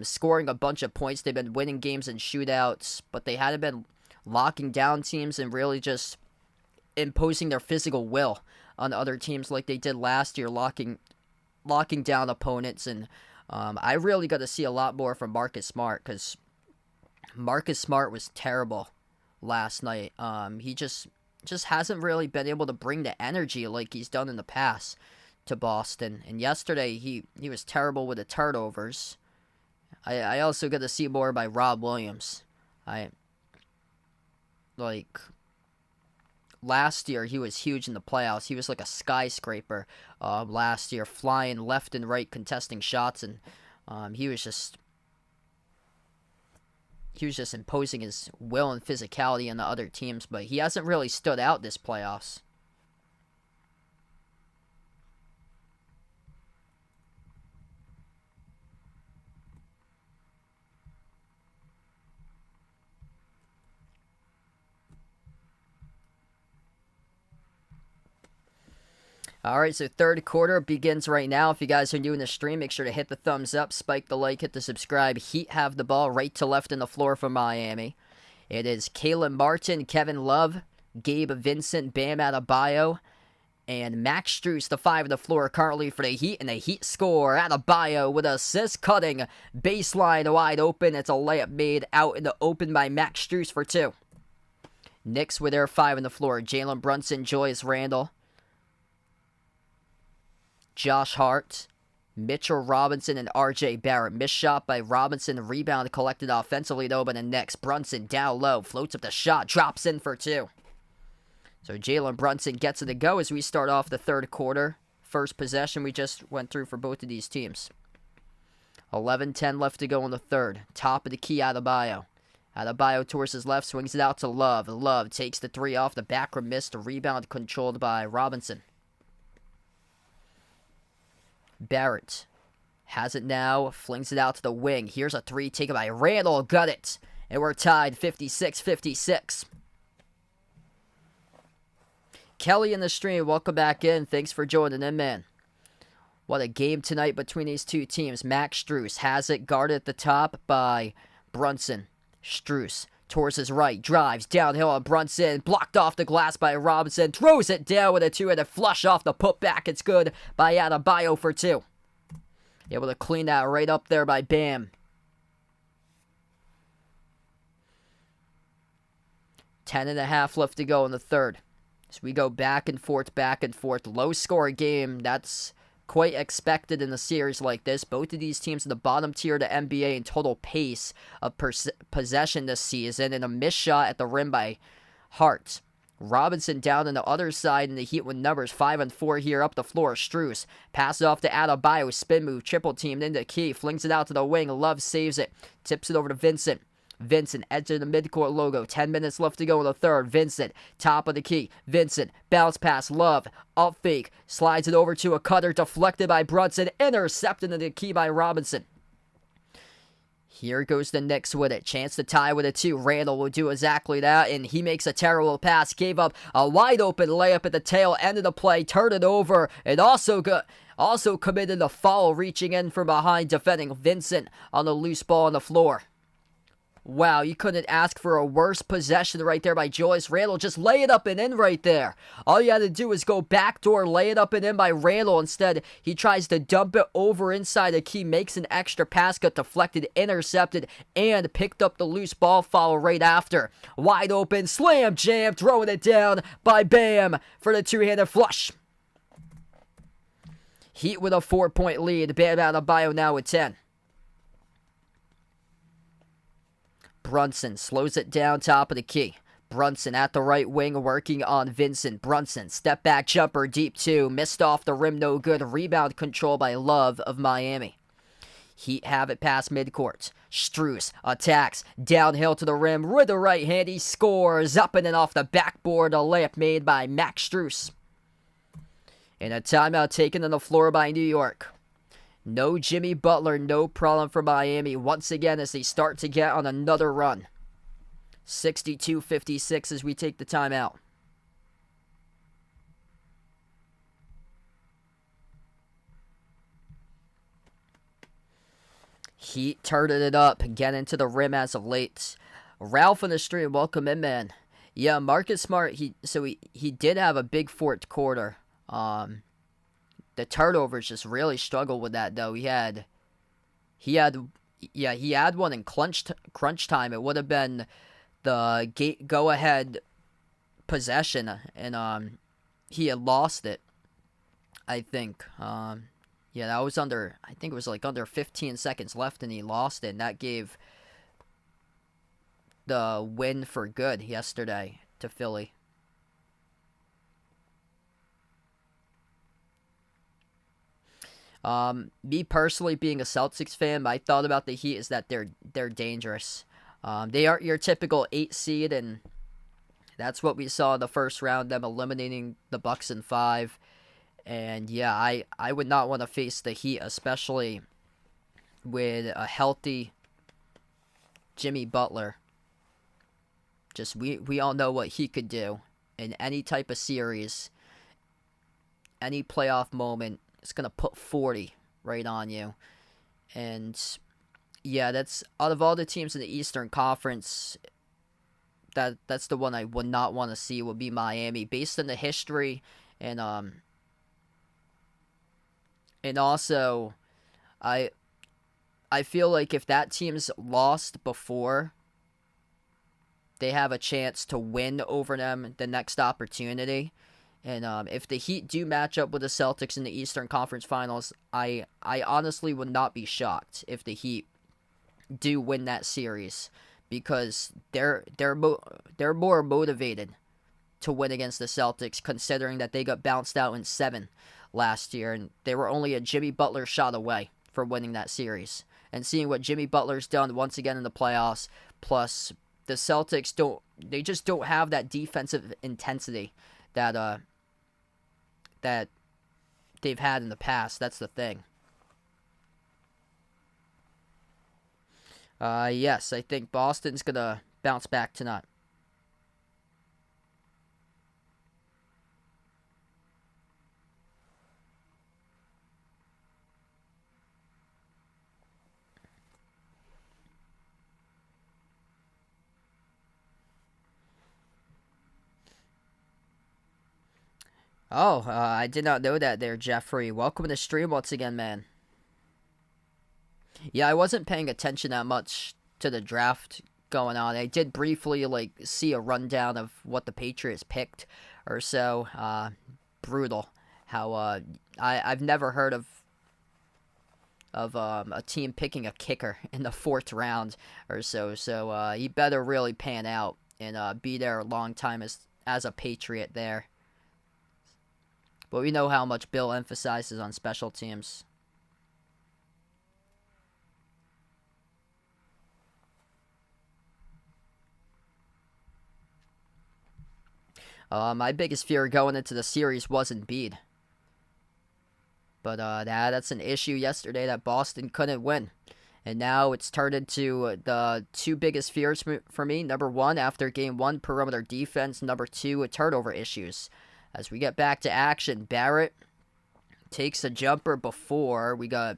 scoring a bunch of points. They've been winning games in shootouts, but they hadn't been locking down teams and really just imposing their physical will on other teams like they did last year, locking down opponents. And I really got to see a lot more from Marcus Smart, because Marcus Smart was terrible last night. He just hasn't really been able to bring the energy like he's done in the past to Boston. And yesterday he was terrible with the turnovers. I also got to see more by Rob Williams. Last year he was huge in the playoffs. He was like a skyscraper last year, flying left and right, contesting shots, and he was just imposing his will and physicality on the other teams, but he hasn't really stood out this playoffs. Alright, so third quarter begins right now. If you guys are new in the stream, make sure to hit the thumbs up, spike the like, hit the subscribe. Heat have the ball right to left in the floor for Miami. It is Caleb Martin, Kevin Love, Gabe Vincent, Bam Adebayo, and Max Strus, the 5 of the floor currently for the Heat, and the Heat score. Adebayo with an assist, cutting, baseline wide open. It's a layup made out in the open by Max Strus for 2. Knicks with their 5 on the floor. Jalen Brunson, Julius Randle, Josh Hart, Mitchell Robinson, and R.J. Barrett. Missed shot by Robinson. Rebound collected offensively, though, by the Knicks. Brunson down low. Floats up the shot. Drops in for 2. So Jalen Brunson gets it to go as we start off the third quarter. First possession we just went through for both of these teams. 11:10 left to go in the third. Top of the key, Adebayo. Adebayo towards his left. Swings it out to Love. Love takes the 3 off the back rim. Missed. The rebound controlled by Robinson. Barrett has it now, flings it out to the wing. Here's a 3 taken by Randle, got it. And we're tied 56-56. Kelly in the stream, welcome back in. Thanks for joining in, man. What a game tonight between these two teams. Max Strus has it, guarded at the top by Brunson. Strus towards his right, drives downhill on Brunson, blocked off the glass by Robinson, throws it down with a 2-handed flush off the putback. It's good by Adebayo for 2. Able to clean that right up there by Bam. 10.5 left to go in the third. So we go back and forth, low scoring game. That's quite expected in a series like this. Both of these teams in the bottom tier of the NBA in total pace of possession this season, and a missed shot at the rim by Hart. Robinson down on the other side, and the Heat with numbers 5 and 4 here up the floor. Strus passes off to Adebayo, spin move, triple teamed into key, flings it out to the wing. Love saves it, tips it over to Vincent. Vincent, edge of the midcourt logo. 10 minutes left to go in the third. Vincent, top of the key. Vincent, bounce pass. Love, up fake. Slides it over to a cutter. Deflected by Brunson. Intercepted in the key by Robinson. Here goes the Knicks with it. Chance to tie with a 2. Randle will do exactly that, and he makes a terrible pass. Gave up a wide open layup at the tail end of the play. Turned it over, and also committed a foul, reaching in from behind, defending Vincent on the loose ball on the floor. Wow, you couldn't ask for a worse possession right there by Julius Randle. Just lay it up and in right there. All you had to do is go backdoor, lay it up and in by Randle. Instead, he tries to dump it over inside the key, makes an extra pass, got deflected, intercepted, and picked up the loose ball foul right after. Wide open, slam jam, throwing it down by Bam for the 2-handed flush. Heat with a 4-point lead. Bam Adebayo now with 10. Brunson slows it down top of the key. Brunson at the right wing working on Vincent. Brunson, step back jumper, deep 2. Missed off the rim, no good. Rebound control by Love of Miami. Heat have it past midcourt. Strus attacks, downhill to the rim with the right hand. He scores up and then off the backboard. A layup made by Max Strus. And a timeout taken on the floor by New York. No Jimmy Butler, no problem for Miami once again as they start to get on another run. 62-56 as we take the timeout. Heat turning it up and getting to the rim as of late. Ralph on the stream, welcome in, man. Yeah, Marcus Smart, he did have a big fourth quarter. The turnovers just really struggled with that, though. He had one in crunch time. It would have been the go-ahead possession, and he had lost it, I think. Yeah, that was under, I think it was like under 15 seconds left, and he lost it, and that gave the win for good yesterday to Philly. Me personally, being a Celtics fan, my thought about the Heat is that they're dangerous. They aren't your typical 8 seed, and that's what we saw in the first round, them eliminating the Bucks in 5. And yeah, I would not want to face the Heat, especially with a healthy Jimmy Butler. Just we all know what he could do in any type of series, any playoff moment. It's going to put 40 right on you. And yeah, that's out of all the teams in the Eastern Conference, that's the one I would not want to see, would be Miami, based on the history and also I feel like if that team's lost before, they have a chance to win over them the next opportunity. And if the Heat do match up with the Celtics in the Eastern Conference Finals, I honestly would not be shocked if the Heat do win that series, because they're more motivated to win against the Celtics, considering that they got bounced out in 7 last year, and they were only a Jimmy Butler shot away from winning that series. And seeing what Jimmy Butler's done once again in the playoffs, plus the Celtics just don't have that defensive intensity that that they've had in the past. That's the thing. Yes, I think Boston's gonna bounce back tonight. Oh, I did not know that there, Jeffrey. Welcome to the stream once again, man. Yeah, I wasn't paying attention that much to the draft going on. I did briefly see a rundown of what the Patriots picked or so. Brutal. How I've never heard of a team picking a kicker in the 4th round or so. So he better really pan out and be there a long time as a Patriot there. But we know how much Bill emphasizes on special teams. My biggest fear going into the series was Embiid. But that's an issue yesterday that Boston couldn't win. And now it's turned into the 2 biggest fears for me. Number 1, after Game 1, perimeter defense. Number 2, turnover issues. As we get back to action, Barrett takes a jumper before. We got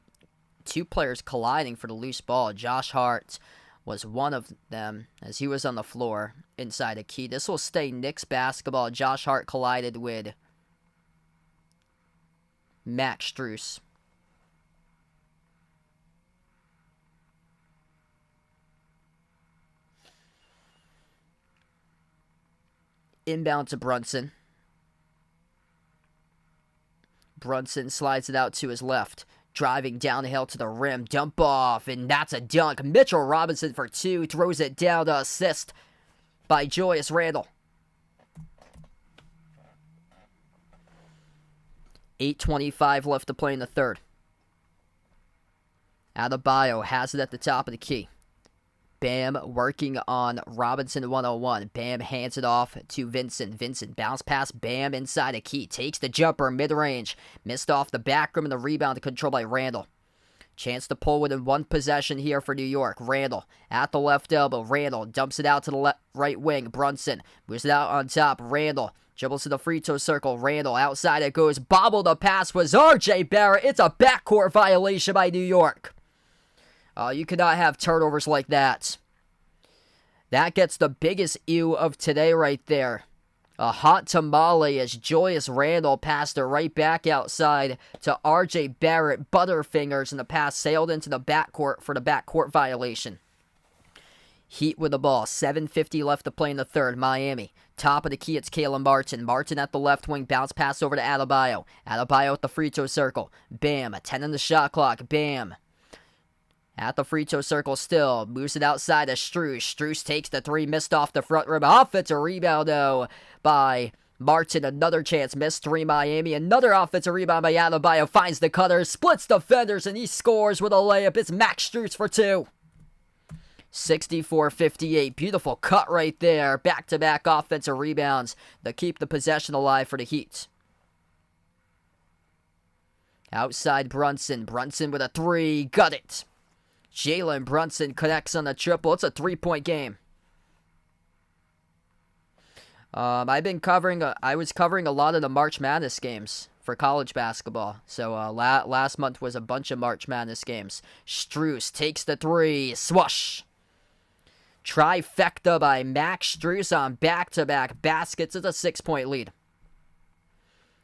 2 players colliding for the loose ball. Josh Hart was one of them as he was on the floor inside a key. This will stay Knicks basketball. Josh Hart collided with Max Strus. Inbound to Brunson. Brunson slides it out to his left. Driving down the hill to the rim. Dump off, and that's a dunk. Mitchell Robinson for 2. Throws it down to assist by Julius Randle. 8:25 left to play in the 3rd. Adebayo has it at the top of the key. Bam working on Robinson 101. Bam hands it off to Vincent. Vincent bounce pass. Bam inside a key. Takes the jumper mid-range. Missed off the back rim and the rebound controlled by Randle. Chance to pull within 1 possession here for New York. Randle at the left elbow. Randle dumps it out to the right wing. Brunson moves it out on top. Randle dribbles to the free throw circle. Randle outside it goes. Bobbled the pass was R.J. Barrett. It's a backcourt violation by New York. You cannot have turnovers like that. That gets the biggest ew of today right there. A hot tamale as Julius Randle passed it right back outside to R.J. Barrett. Butterfingers, and the pass sailed into the backcourt for the backcourt violation. Heat with the ball. 7:50 left to play in the third. Miami. Top of the key, it's Caleb Martin. Martin at the left wing. Bounce pass over to Adebayo. Adebayo at the free throw circle. Bam. 10 on the shot clock. Bam. At the free throw circle still. Moves it outside to Strus. Strus takes the three. Missed off the front rim. Offensive rebound, though, by Martin. Another chance. Missed three, Miami. Another offensive rebound by Adebayo. Finds the cutter. Splits defenders, and he scores with a layup. It's Max Strus for two. 64-58. Beautiful cut right there. Back-to-back offensive rebounds to keep the possession alive for the Heat. Outside Brunson. Brunson with a three. Got it. Jalen Brunson connects on the triple. It's a three-point game. I was covering a lot of the March Madness games for college basketball. So last month was a bunch of March Madness games. Strus takes the three. Swoosh. Trifecta by Max Strus on back-to-back baskets. It's a 6-point lead.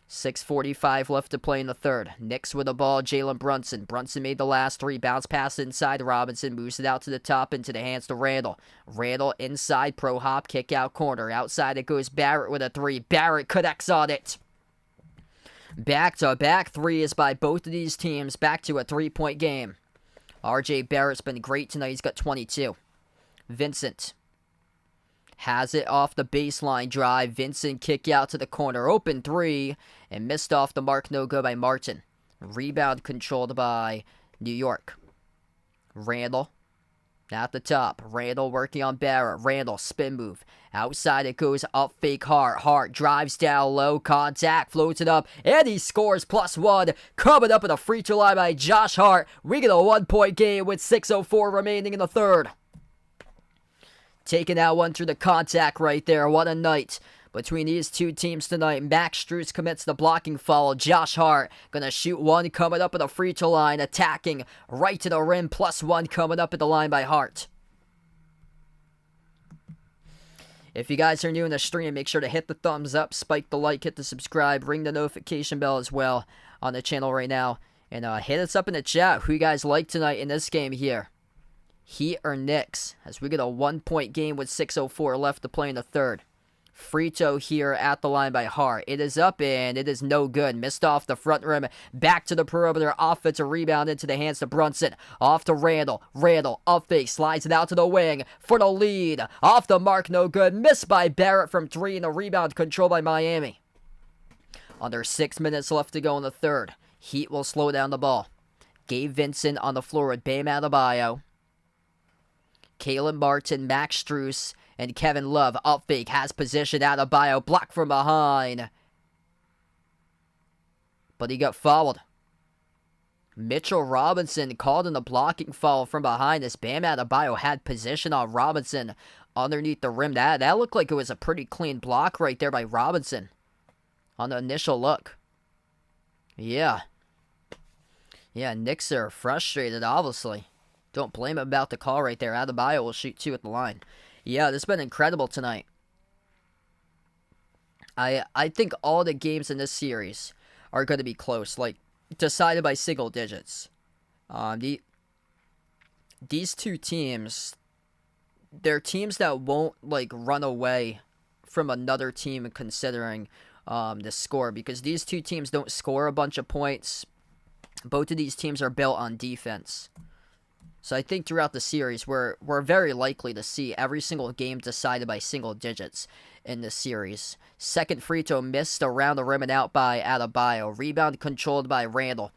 6:45 left to play in the third. Knicks with the ball. Jalen Brunson. Brunson made the last three. Bounce pass inside. Robinson moves it out to the top into the hands to Randall. Randall inside. Pro hop. Kick out corner. Outside it goes Barrett with a three. Barrett connects on it. Back-to-back threes by both of these teams. Back to a 3-point game. R.J. Barrett's been great tonight. He's got 22. Vincent has it off the baseline drive. Vincent kick out to the corner. Open three. And missed off the mark. No good by Martin. Rebound controlled by New York. Randall at the top. Randall working on Barrett. Randall spin move. Outside it goes up fake Hart. Hart drives down low. Contact. Floats it up. And he scores +1. Coming up with a free throw line by Josh Hart. We get a 1-point game with 6:04 remaining in the third. Taking that one through the contact right there. What a night between these two teams tonight. Max Strus commits the blocking foul. Josh Hart gonna shoot one, coming up at the free throw line, attacking right to the rim. +1 coming up at the line by Hart. If you guys are new in the stream, make sure to hit the thumbs up, spike the like, hit the subscribe, ring the notification bell as well on the channel right now. And hit us up in the chat who you guys like tonight in this game here. Heat or Knicks, as we get a 1-point game with 6:04 left to play in the third. Free throw here at the line by Hart. It is up and it is no good. Missed off the front rim. Back to the perimeter. Offensive rebound into the hands of Brunson. Off to Randall. Randall up fake. Slides it out to the wing for the lead. Off the mark. No good. Missed by Barrett from three, and the rebound controlled by Miami. Under 6 minutes left to go in the third. Heat will slow down the ball. Gabe Vincent on the floor with Bam Adebayo. Caleb Martin, Max Strus, and Kevin Love. Up fake, has position. Adebayo blocked from behind. But he got fouled. Mitchell Robinson called in the blocking foul from behind as Bam Adebayo had position on Robinson underneath the rim. That looked like it was a pretty clean block right there by Robinson on the initial look. Yeah, Knicks are frustrated, obviously. Don't blame him about the call right there. Adebayo will shoot two at the line. Yeah, this has been incredible tonight. I think all the games in this series are going to be close, like decided by single digits. These two teams, they're teams that won't like run away from another team considering the score, because these two teams don't score a bunch of points. Both of these teams are built on defense. So I think throughout the series, we're very likely to see every single game decided by single digits in this series. Second free throw missed around the rim and out by Adebayo. Rebound controlled by Randall.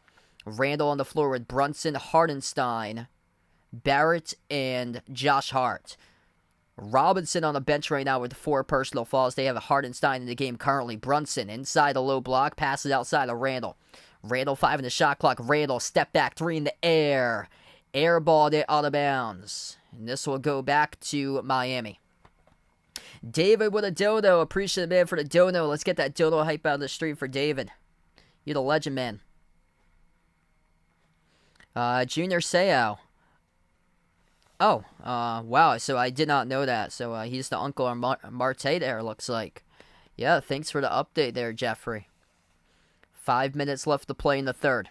Randall on the floor with Brunson, Hartenstein, Barrett, and Josh Hart. Robinson on the bench right now with 4 personal fouls. They have a Hartenstein in the game currently. Brunson inside a low block, passes outside of Randall. Randall 5 in the shot clock. Randall step back 3 in the air. Airballed it out of bounds. And this will go back to Miami. David with a dono. Appreciate the man for the dono. Let's get that dono hype out of the stream for David. You're the legend, man. Junior Seau. Oh, wow. So I did not know that. So he's the uncle of Marte there, looks like. Yeah, thanks for the update there, Jeffrey. 5 minutes left to play in the third.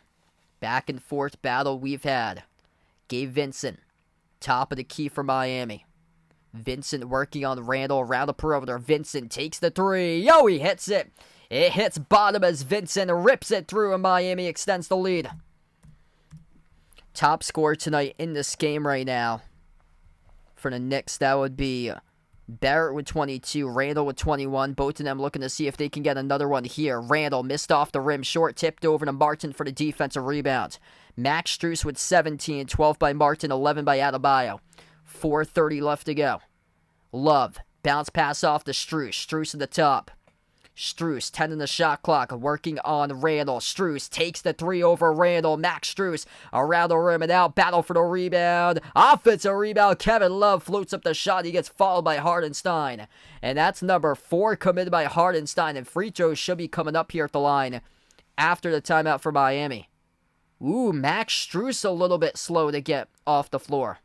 Back and forth battle we've had. Gabe Vincent, top of the key for Miami. Vincent working on Randall around the perimeter. Vincent takes the three. Yo, he hits it. It hits bottom as Vincent rips it through, and Miami extends the lead. Top scorer tonight in this game right now for the Knicks, that would be Barrett with 22, Randall with 21. Both of them looking to see if they can get another one here. Randall missed off the rim, short, tipped over to Martin for the defensive rebound. Max Strus with 17, 12 by Martin, 11 by Adebayo. 4:30 left to go. Love, bounce pass off to Strus. Strus at the top. Strus, 10 in the shot clock, working on Randall. Strus takes the three over Randall. Max Strus around the rim and out. Battle for the rebound. Offensive rebound. Kevin Love floats up the shot. He gets fouled by Hartenstein. And that's number 4 committed by Hartenstein. And free throws should be coming up here at the line after the timeout for Miami. Ooh, Max Strus a little bit slow to get off the floor.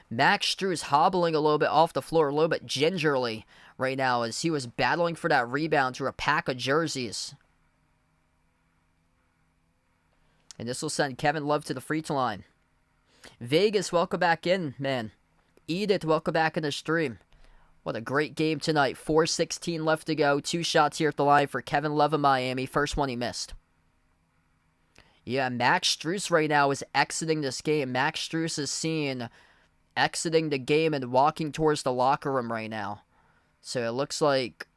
Max Strus hobbling a little bit off the floor, a little bit gingerly right now as he was battling for that rebound through a pack of jerseys. And this will send Kevin Love to the free throw line. Vegas, welcome back in, man. Edith, welcome back in the stream. What a great game tonight. 4:16 left to go. 2 shots here at the line for Kevin Love of Miami. First one he missed. Yeah, Max Strus right now is exiting this game. Max Strus is seen exiting the game and walking towards the locker room right now. So it looks like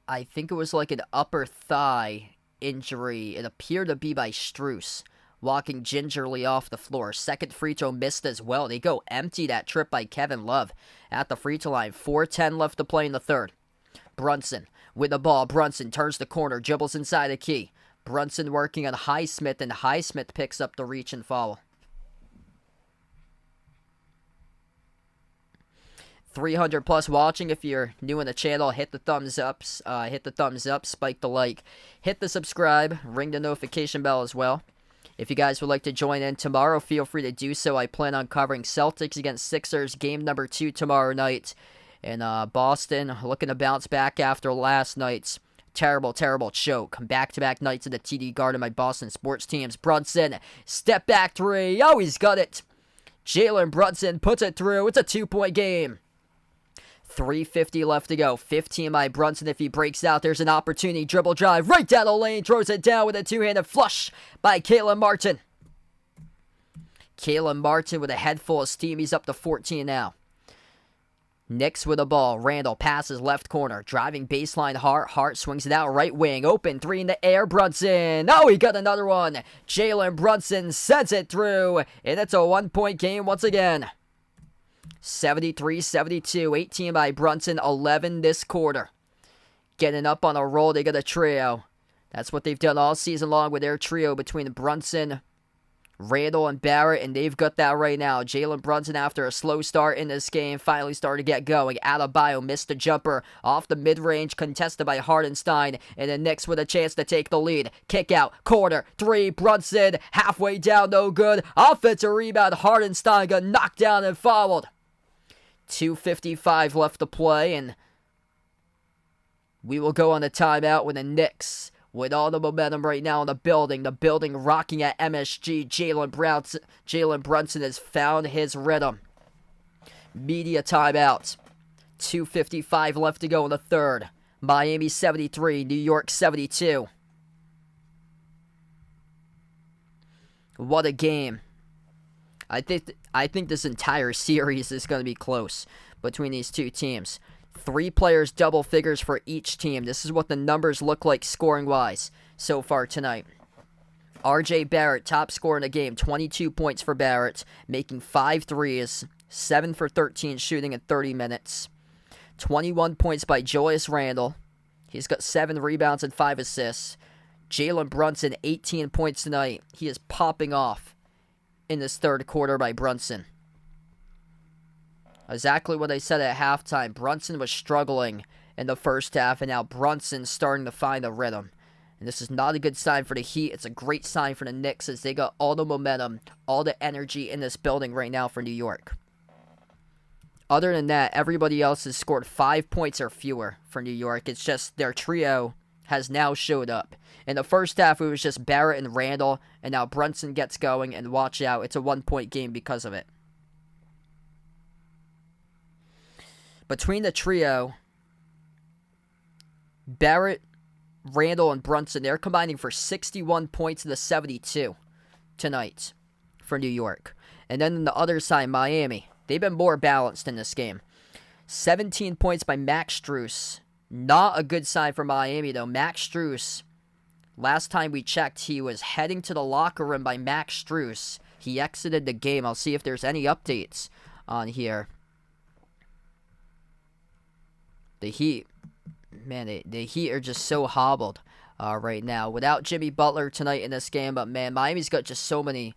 I think it was like an upper thigh injury. It appeared to be by Strus, walking gingerly off the floor. Second free throw missed as well. They go empty that trip by Kevin Love at the free throw line. 4:10 left to play in the third. Brunson with the ball. Brunson turns the corner, dribbles inside the key. Brunson working on Highsmith, and Highsmith picks up the reach and foul. 300 plus watching. If you're new in the channel, hit the thumbs up, spike the like, hit the subscribe, ring the notification bell as well. If you guys would like to join in tomorrow, feel free to do so. I plan on covering Celtics against Sixers, game number 2 tomorrow night. And Boston looking to bounce back after last night's terrible choke. Back-to-back nights at the TD Garden, my Boston sports teams. Brunson, step back three. Oh, he's got it. Jalen Brunson puts it through. It's a 2-point game. 3:50 left to go. 15 by Brunson. If he breaks out, there's an opportunity. Dribble drive right down the lane. Throws it down with a two-handed flush by Caleb Martin. Caleb Martin with a head full of steam. He's up to 14 now. Knicks with the ball. Randall passes left corner. Driving baseline. Hart swings it out right wing. Open 3 in the air. Brunson. Oh, he got another one. Jalen Brunson sends it through. And it's a 1-point game once again. 73-72. 18 by Brunson. 11 this quarter. Getting up on a roll. They got a trio. That's what they've done all season long with their trio between Brunson, Randall, and Barrett, and they've got that right now. Jalen Brunson, after a slow start in this game, finally started to get going. Adebayo missed a jumper off the mid-range, contested by Hartenstein, and the Knicks with a chance to take the lead. Kick out, corner, 3, Brunson, halfway down, no good. Offensive rebound, Hartenstein got knocked down and fouled. 2:55 left to play, and we will go on a timeout with the Knicks with all the momentum right now in the building rocking at MSG. Jalen Brunson has found his rhythm. Media timeout. 2:55 left to go in the third. Miami 73, New York 72. What a game. I think this entire series is going to be close between these two teams. 3 players double figures for each team. This is what the numbers look like scoring-wise so far tonight. R.J. Barrett, top scorer in the game, 22 points for Barrett, making 5 threes, 7 for 13 shooting in 30 minutes. 21 points by Julius Randle. He's got 7 rebounds and 5 assists. Jalen Brunson, 18 points tonight. He is popping off in this third quarter by Brunson. Exactly what I said at halftime. Brunson was struggling in the first half, and now Brunson's starting to find a rhythm. And this is not a good sign for the Heat. It's a great sign for the Knicks as they got all the momentum, all the energy in this building right now for New York. Other than that, everybody else has scored 5 points or fewer for New York. It's just their trio has now showed up. In the first half, it was just Barrett and Randall, and now Brunson gets going, and watch out, it's a 1-point game because of it. Between the trio, Barrett, Randall, and Brunson, they're combining for 61 points to 72 tonight for New York. And then on the other side, Miami, they've been more balanced in this game. 17 points by Max Strus. Not a good sign for Miami, though. Max Strus, last time we checked, he was heading to the locker room by Max Strus. He exited the game. I'll see if there's any updates on here. The Heat, man, the Heat are just so hobbled right now. Without Jimmy Butler tonight in this game, but man, Miami's got just so many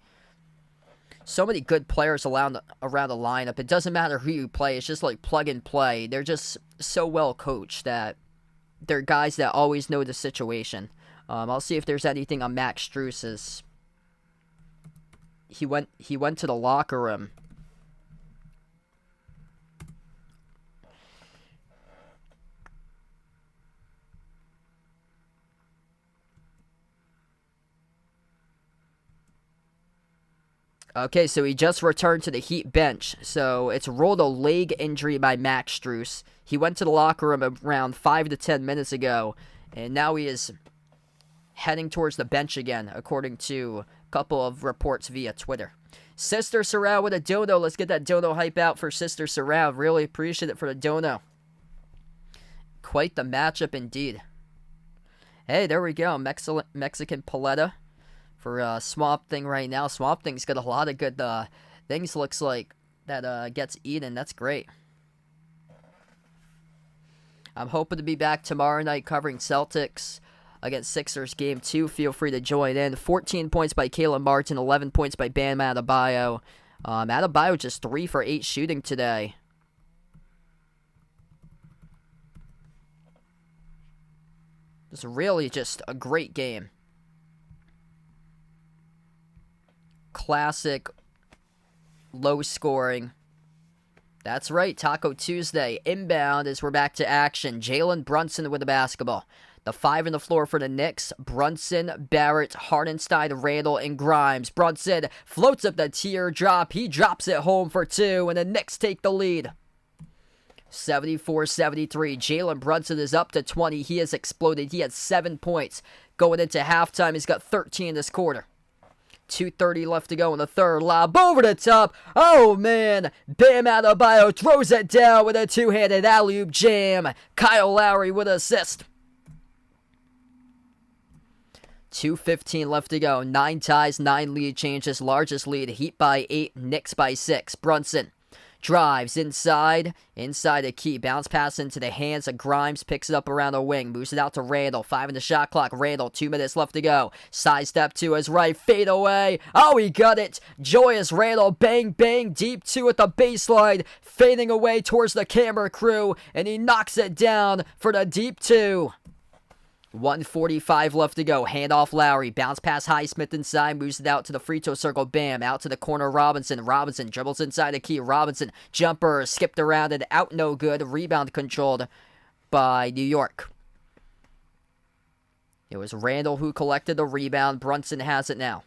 good players around the lineup. It doesn't matter who you play. It's just like plug and play. They're just so well coached that they're guys that always know the situation. I'll see if there's anything on Max Strus's. He went to the locker room. Okay, so he just returned to the Heat bench. So it's rolled a leg injury by Max Strus. He went to the locker room around 5 to 10 minutes ago, and now he is heading towards the bench again, according to a couple of reports via Twitter. Sister Surround with a dono. Let's get that dono hype out for Sister Surround. Really appreciate it for the dono. Quite the matchup indeed. Hey, there we go. Mexican Paletta for Swamp Thing right now. Swamp Thing's got a lot of good things, looks like, that gets eaten. That's great. I'm hoping to be back tomorrow night covering Celtics against Sixers Game 2. Feel free to join in. 14 points by Caleb Martin, 11 points by Bam Adebayo. Adebayo just 3 for 8 shooting today. It's really just a great game. Classic, low scoring. That's right, Taco Tuesday. Inbound as we're back to action. Jalen Brunson with the basketball. The 5 on the floor for the Knicks. Brunson, Barrett, Hartenstein, Randall, and Grimes. Brunson floats up the teardrop. He drops it home for 2, and the Knicks take the lead. 74-73. Jalen Brunson is up to 20. He has exploded. He had 7 points. Going into halftime, he's got 13 this quarter. 2:30 left to go in the third. Lob over the top. Oh, man. Bam Adebayo throws it down with a two-handed alley-oop jam. Kyle Lowry with an assist. 2:15 left to go. 9 ties, 9 lead changes. Largest lead. Heat by 8. Knicks by 6. Brunson drives inside the key. Bounce pass into the hands of Grimes. Picks it up around the wing. Moves it out to Randall. 5 in the shot clock. Randall, 2 minutes left to go. Side step to his right. Fade away. Oh, he got it. Joyous Randall. Bang, bang. Deep 2 at the baseline. Fading away towards the camera crew. And he knocks it down for the deep 2. 1:45 left to go. Handoff Lowry. Bounce pass Highsmith inside. Moves it out to the free throw circle. Bam. Out to the corner. Robinson. Robinson dribbles inside the key. Robinson. Jumper. Skipped around and out. No good. Rebound controlled by New York. It was Randall who collected the rebound. Brunson has it now.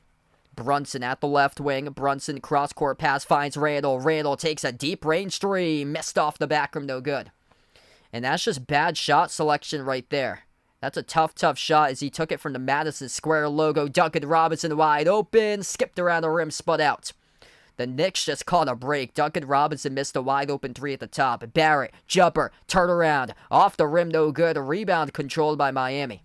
Brunson at the left wing. Brunson cross-court pass finds Randall. Randall takes a deep range 3. Missed off the back rim. No good. And that's just bad shot selection right there. That's a tough shot as he took it from the Madison Square logo. Duncan Robinson wide open. Skipped around the rim, spun out. The Knicks just caught a break. Duncan Robinson missed a wide open 3 at the top. Barrett, jumper, turn around. Off the rim, no good. A rebound controlled by Miami.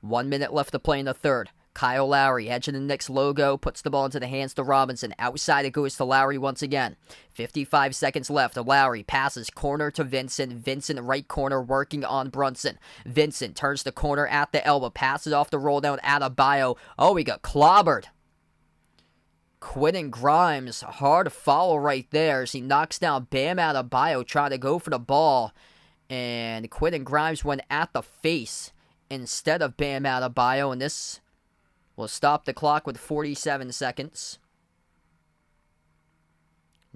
1 minute left to play in the third. Kyle Lowry, edge of the Knicks logo, puts the ball into the hands to Robinson. Outside it goes to Lowry once again. 55 seconds left. Lowry passes corner to Vincent. Vincent right corner working on Brunson. Vincent turns the corner at the elbow. Passes off the roll down Adebayo. Oh, he got clobbered. Quentin Grimes, hard foul right there as he knocks down Bam Adebayo trying to go for the ball. And Quentin Grimes went at the face instead of Bam Adebayo, and this will stop the clock with 47 seconds.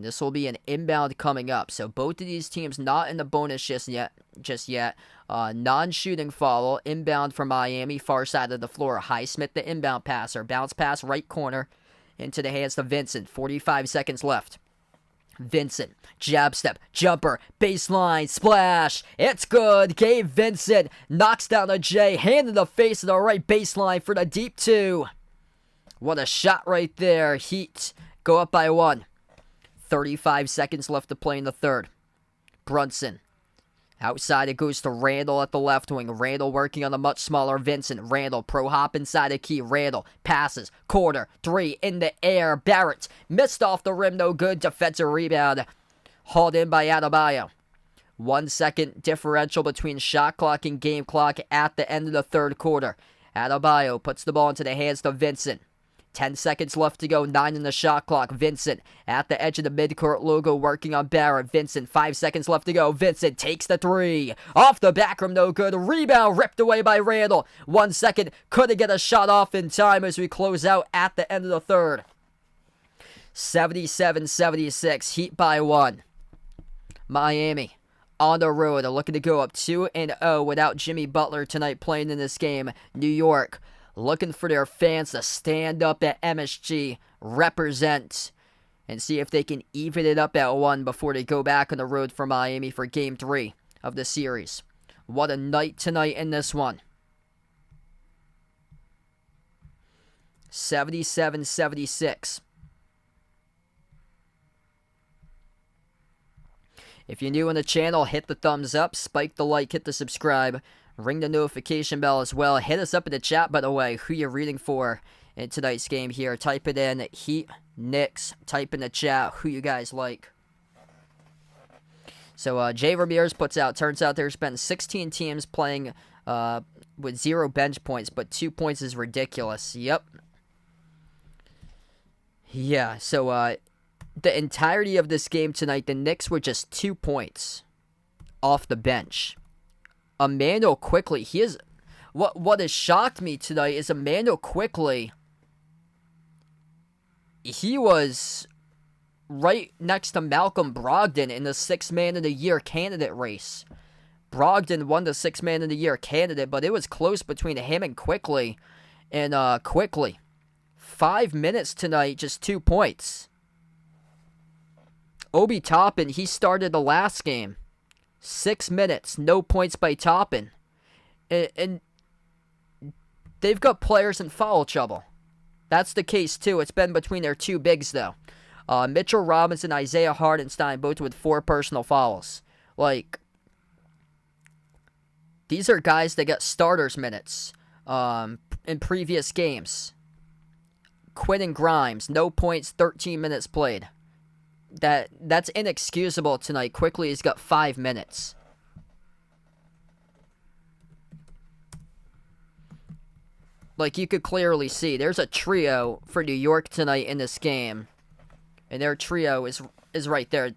This will be an inbound coming up. So both of these teams not in the bonus just yet. Non-shooting foul. Inbound for Miami. Far side of the floor. Highsmith the inbound passer. Bounce pass right corner. Into the hands of Vincent. 45 seconds left. Vincent. Jab step. Jumper. Baseline. Splash. It's good. Gabe Vincent knocks down a J. Hand in the face of the right baseline for the deep 2. What a shot right there. Heat go up by 1. 35 seconds left to play in the third. Brunson. Outside it goes to Randall at the left wing. Randall working on a much smaller Vincent. Randall pro hop inside the key. Randall passes. Quarter. 3 in the air. Barrett missed off the rim. No good. Defensive rebound. Hauled in by Adebayo. 1 second differential between shot clock and game clock at the end of the third quarter. Adebayo puts the ball into the hands of Vincent. 10 seconds left to go, 9 in the shot clock. Vincent at the edge of the midcourt logo working on Barrett. Vincent, 5 seconds left to go. Vincent takes the 3. Off the back rim, no good. Rebound ripped away by Randall. 1 second, couldn't get a shot off in time as we close out at the end of the third. 77-76, Heat by 1. Miami on the road, looking to go up 2-0 without Jimmy Butler tonight playing in this game. New York looking for their fans to stand up at MSG, represent, and see if they can even it up at 1 before they go back on the road for Miami for Game 3 of the series. What a night tonight in this one. 77-76. If you're new on the channel, hit the thumbs up, spike the like, hit the subscribe. Ring the notification bell as well. Hit us up in the chat, by the way, who you're rooting for in tonight's game here. Type it in, Heat, Knicks. Type in the chat who you guys like. So, Jay Ramirez puts out, turns out there's been 16 teams playing with 0 bench points, but 2 points is ridiculous. Yep. Yeah, so, the entirety of this game tonight, the Knicks were just 2 points off the bench. Emmanuel Quickley, he is... What has shocked me tonight is Emmanuel Quickley. He was right next to Malcolm Brogdon in the 6th Man of the Year candidate race. Brogdon won the 6th Man of the Year candidate, but it was close between him and Quickley. And Quickley, 5 minutes tonight, just 2 points. Obi Toppin, he started the last game. 6 minutes, no points by Toppin. And they've got players in foul trouble. That's the case, too. It's been between their 2 bigs, though. Mitchell Robinson, Isaiah Hartenstein, both with 4 personal fouls. Like, these are guys that got starters minutes in previous games. Quentin Grimes, no points, 13 minutes played. That's inexcusable tonight. Quickly, he's got 5 minutes. Like, you could clearly see, there's a trio for New York tonight in this game. And their trio is right there,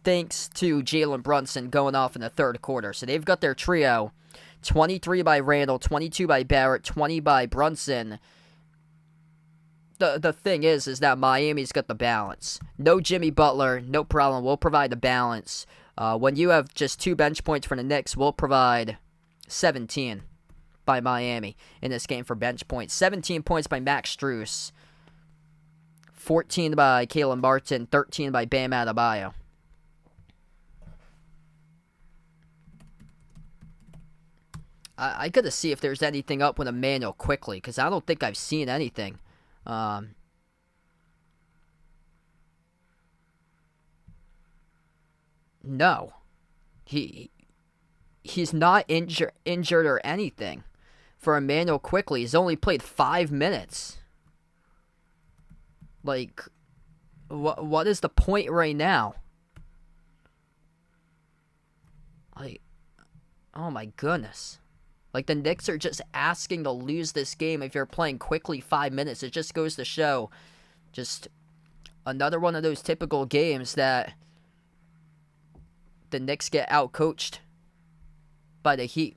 thanks to Jalen Brunson going off in the third quarter. So they've got their trio. 23 by Randall, 22 by Barrett, 20 by Brunson. The thing is that Miami's got the balance. No Jimmy Butler, no problem. We'll provide the balance. When you have just 2 bench points for the Knicks, we'll provide 17 by Miami in this game for bench points. 17 points by Max Strus. 14 by Caleb Martin. 13 by Bam Adebayo. I gotta see if there's anything up with Emmanuel Quickley, because I don't think I've seen anything. No. He's not injured or anything. For Emmanuel Quickley, he's only played 5 minutes. Like, what is the point right now? Like, oh my goodness. Like, the Knicks are just asking to lose this game if you're playing Quickley 5 minutes. It just goes to show just another one of those typical games that the Knicks get outcoached by the Heat.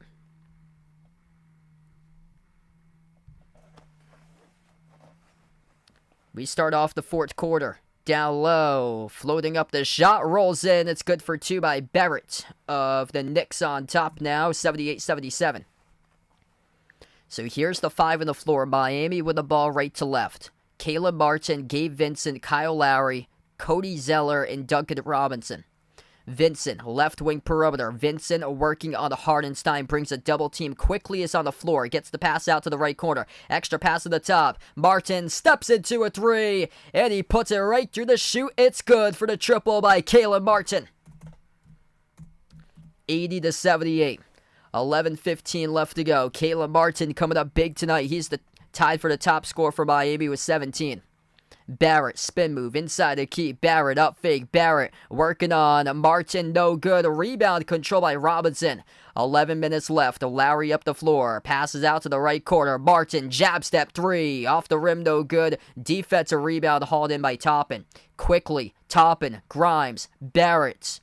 We start off the fourth quarter. Down low, floating up the shot, rolls in. It's good for 2 by Barrett of the Knicks on top now, 78-77. So here's the 5 on the floor. Miami with the ball right to left. Caleb Martin, Gabe Vincent, Kyle Lowry, Cody Zeller, and Duncan Robinson. Vincent, left wing perimeter. Vincent working on the Hardenstein, brings a double team quickly, is on the floor, gets the pass out to the right corner. Extra pass to the top. Martin steps into a 3, and he puts it right through the chute. It's good for the triple by Caleb Martin. 80-78. 11:15 left to go. Caleb Martin coming up big tonight. He's tied for the top scorer for Miami with 17. Barrett, spin move, inside the key. Barrett, up fake. Barrett, working on Martin, no good. Rebound control by Robinson. 11 minutes left. Lowry up the floor. Passes out to the right corner. Martin, jab step 3. Off the rim, no good. Defensive rebound hauled in by Toppin. Quickly, Toppin, Grimes, Barrett.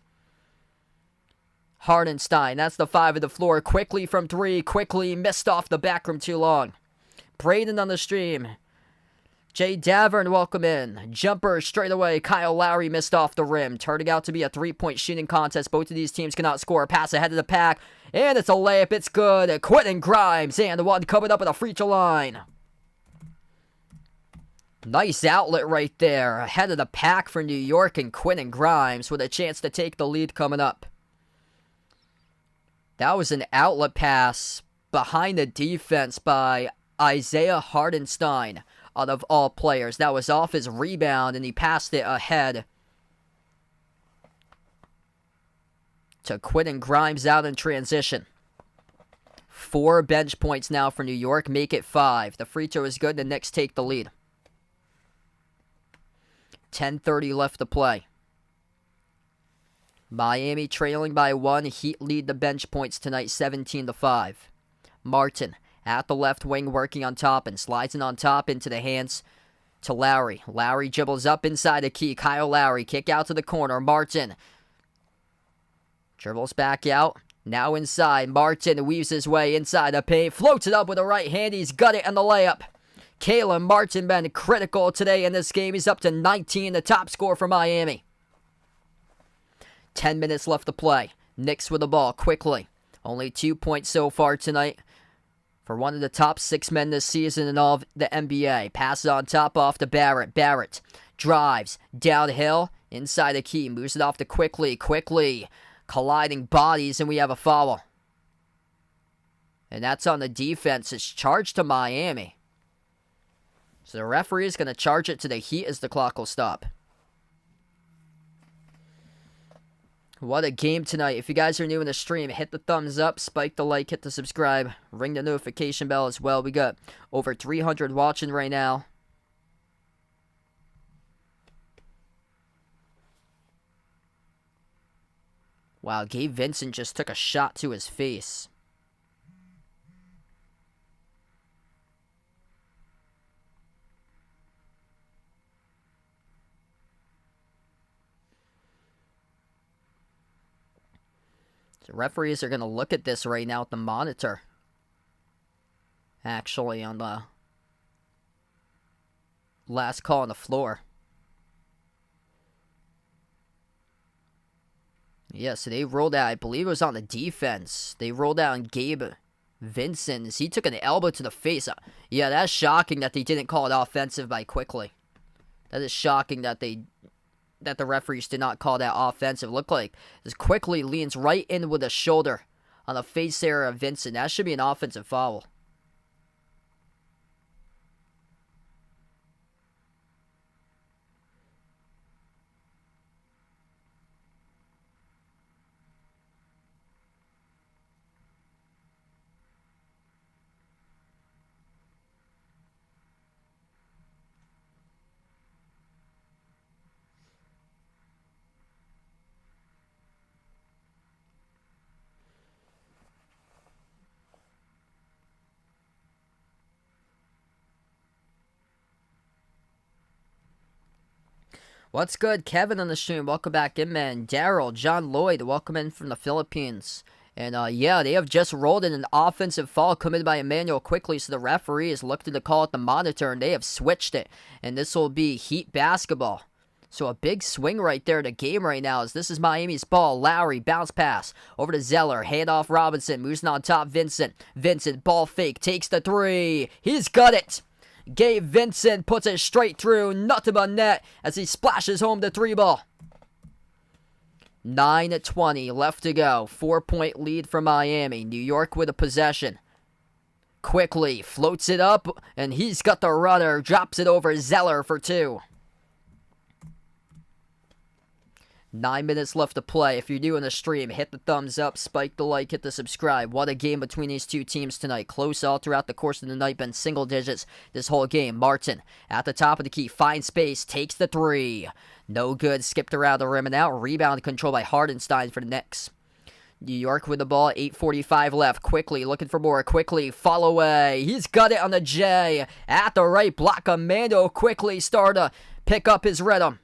Hardenstein, that's the 5 of the floor. Quickly from 3. Quickly, missed off the back rim too long. Braden on the stream. Jay Davern, welcome in. Jumper straight away. Kyle Lowry missed off the rim. Turning out to be a 3-point shooting contest. Both of these teams cannot score. Pass ahead of the pack. And it's a layup. It's good. Quentin Grimes. And the one coming up at the free throw line. Nice outlet right there. Ahead of the pack for New York, and Quentin Grimes with a chance to take the lead coming up. That was an outlet pass behind the defense by Isaiah Hardenstein. Out of all players. That was off his rebound, and he passed it ahead to Quentin Grimes out in transition. 4 bench points now for New York. Make it 5. The free throw is good. The Knicks take the lead. 10:30 left to play. Miami trailing by 1. Heat lead the bench points tonight, 17-5. Martin at the left wing, working on top and slides it on top into the hands to Lowry. Lowry dribbles up inside the key. Kyle Lowry, kick out to the corner. Martin dribbles back out. Now inside. Martin weaves his way inside the paint. Floats it up with the right hand. He's got it on the layup. Caleb Martin been critical today in this game. He's up to 19, the top scorer for Miami. 10 minutes left to play. Knicks with the ball quickly. Only 2 points so far tonight for one of the top 6 men this season in all of the NBA. Passes on top off to Barrett. Barrett drives downhill inside the key. Moves it off to Quickly. Colliding bodies, and we have a foul. And that's on the defense. It's charged to Miami. So the referee is going to charge it to the Heat as the clock will stop. What a game tonight. If you guys are new in the stream, hit the thumbs up, spike the like, hit the subscribe, ring the notification bell as well. We got over 300 watching right now. Wow, Gabe Vincent just took a shot to his face. The referees are going to look at this right now at the monitor. Actually, on the last call on the floor. Yeah, so they rolled out, I believe it was on the defense. They rolled out on Gabe Vincent as he took an elbow to the face. Yeah, that's shocking that they didn't call it offensive by Quickly. That is shocking that the referees did not call that offensive. Looked like as Quickly leans right in with a shoulder on the face area of Vincent. That should be an offensive foul. What's good, Kevin on the stream? Welcome back in, man. Daryl, John Lloyd, welcome in from the Philippines. And, yeah, they have just rolled in an offensive foul committed by Emmanuel Quickly, so the referee is looking to call it the monitor, and they have switched it. And this will be Heat basketball. So a big swing right there to game right now as this is Miami's ball. Lowry, bounce pass over to Zeller. Handoff Robinson, moves on top Vincent. Vincent, ball fake, takes the three. He's got it. Gabe Vincent puts it straight through. Nothing but net as he splashes home the three ball. 9:20 left to go. 4-point lead for Miami. New York with a possession. Quickly floats it up, and he's got the runner. Drops it over Zeller for two. 9 minutes left to play. If you're doing the stream, hit the thumbs up, spike the like, hit the subscribe. What a game between these two teams tonight. Close all throughout the course of the night, been single digits this whole game. Martin at the top of the key, finds space, takes the three. No good, skipped around the rim and out. Rebound controlled by Hardenstein for the Knicks. New York with the ball, 8:45 left. Quickly, looking for more. Quickly, fall away. He's got it on the J. At the right block, Amando quickly start to pick up his rhythm.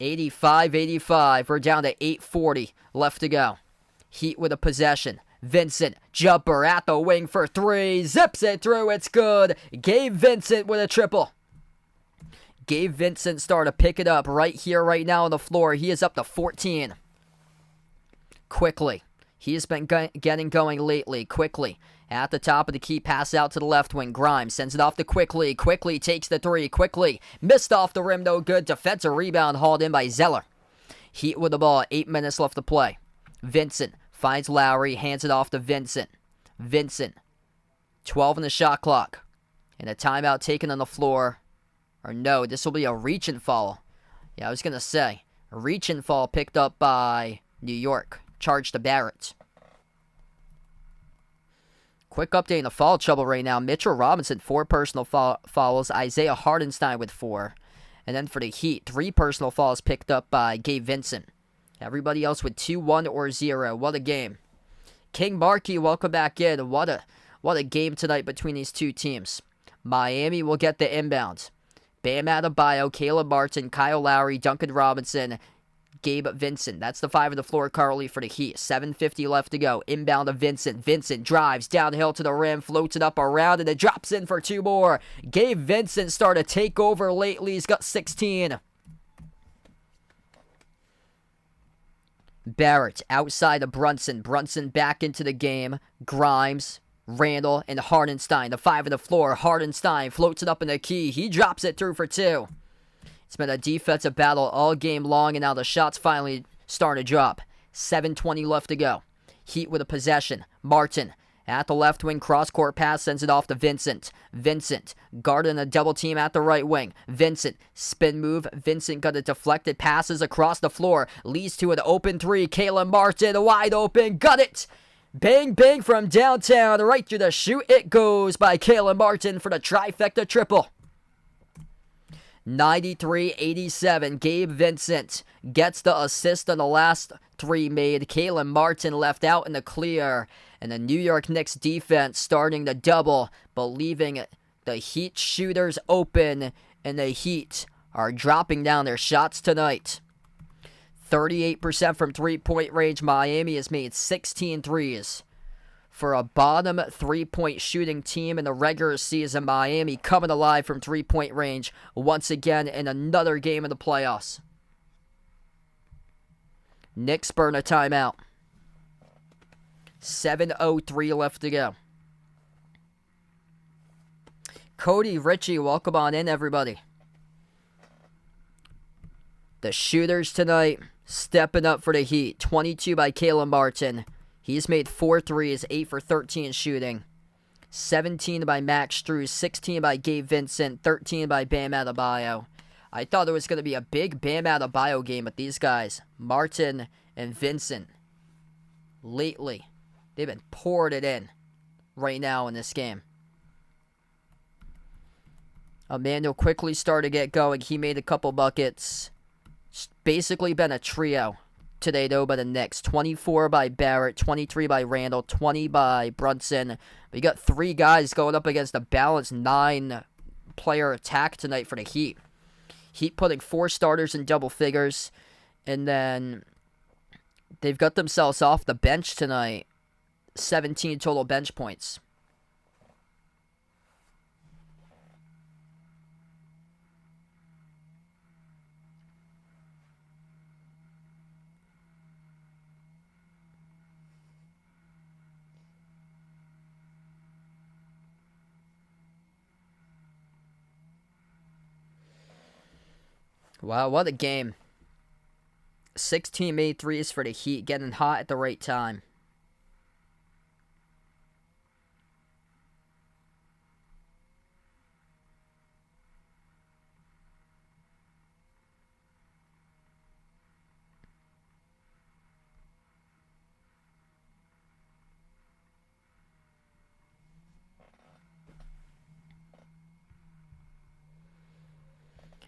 85-85. We're down to 8:40 left to go. Heat with a possession. Vincent, jumper at the wing for three. Zips it through. It's good. Gabe Vincent with a triple. Gabe Vincent started to pick it up right here, right now on the floor. He is up to 14. Quickly. He has been getting going lately. Quickly. At the top of the key, pass out to the left wing. Grimes sends it off to Quickly. Quickly takes the three. Quickly. Missed off the rim, no good. Defensive rebound hauled in by Zeller. Heat with the ball. 8 minutes left to play. Vincent finds Lowry. Hands it off to Vincent. Vincent. 12 on the shot clock. And a timeout taken on the floor. Or no, this will be a reach and fall. Yeah, I was going to say. A reach and fall picked up by New York. Charge to Barrett. Quick update in the foul trouble right now. Mitchell Robinson, 4 personal fouls. Isaiah Hardenstein with 4. And then for the Heat, 3 personal fouls picked up by Gabe Vincent. Everybody else with 2, 1, or 0. What a game. King Markey, welcome back in. What a game tonight between these two teams. Miami will get the inbound. Bam Adebayo, Caleb Martin, Kyle Lowry, Duncan Robinson, Gabe Vincent. That's the 5 of the floor currently for the Heat. 7:50 left to go. Inbound to Vincent. Vincent drives downhill to the rim, floats it up around, and it drops in for 2 more. Gabe Vincent started to take over lately. He's got 16. Barrett outside of Brunson. Brunson back into the game. Grimes, Randall, and Hardenstein. The 5 of the floor. Hardenstein floats it up in the key. He drops it through for 2. It's been a defensive battle all game long, and now the shots finally starting to drop. 7:20 left to go. Heat with a possession. Martin at the left wing, cross-court pass, sends it off to Vincent. Vincent guarding a double team at the right wing. Vincent, spin move. Vincent got a deflected, passes across the floor, leads to an open 3. Caleb Martin wide open, got it! Bang, bang from downtown, right through the shoot it goes by Caleb Martin for the trifecta triple. 93-87. Gabe Vincent gets the assist on the last 3 made. Caleb Martin left out in the clear. And the New York Knicks defense starting to double, but leaving the Heat shooters open. And the Heat are dropping down their shots tonight. 38% from three-point range. Miami has made 16 threes. For a bottom 3-point shooting team in the regular season, Miami coming alive from 3-point range once again in another game of the playoffs. Knicks burn a timeout. 7:03 left to go. Cody Ritchie, welcome on in, everybody. The shooters tonight stepping up for the Heat. 22 by Caleb Martin. He's made 4 threes, 8 for 13 shooting. 17 by Max Strus, 16 by Gabe Vincent, 13 by Bam Adebayo. I thought it was going to be a big Bam Adebayo game, but these guys, Martin and Vincent, lately, they've been pouring it in right now in this game. Emmanuel quickly started to get going. He made a couple buckets. It's basically been a trio today, though, by the Knicks. 24 by Barrett, 23 by Randall, 20 by Brunson. We got 3 guys going up against a balanced 9-player attack tonight for the Heat. Heat putting 4 starters in double figures. And then they've got themselves off the bench tonight. 17 total bench points. Wow, what a game. 16 made threes for the Heat, getting hot at the right time.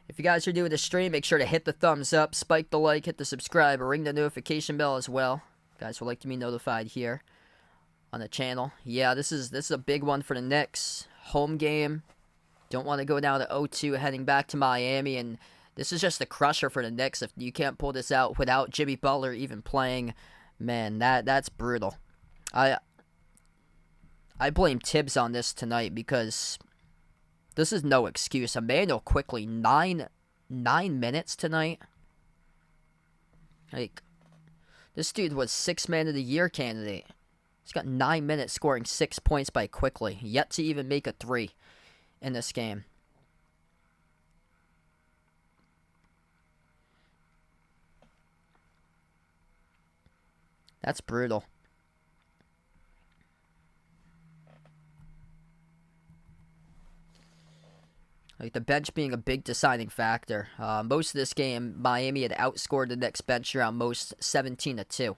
If you guys are doing the stream, make sure to hit the thumbs up, spike the like, hit the subscribe, or ring the notification bell as well. You guys would like to be notified here on the channel. Yeah, this is a big one for the Knicks. Home game. Don't want to go down to 0-2 heading back to Miami, and this is just a crusher for the Knicks. If you can't pull this out without Jimmy Butler even playing, man, that's brutal. I blame Tibbs on this tonight because this is no excuse. Emmanuel quickly, 9 minutes tonight. Like, this dude was 6th man of the year candidate. He's got 9 minutes scoring 6 points by quickly. Yet to even make a 3 in this game. That's brutal. Like, the bench being a big deciding factor. Most of this game, Miami had outscored the Knicks bench around most 17-2.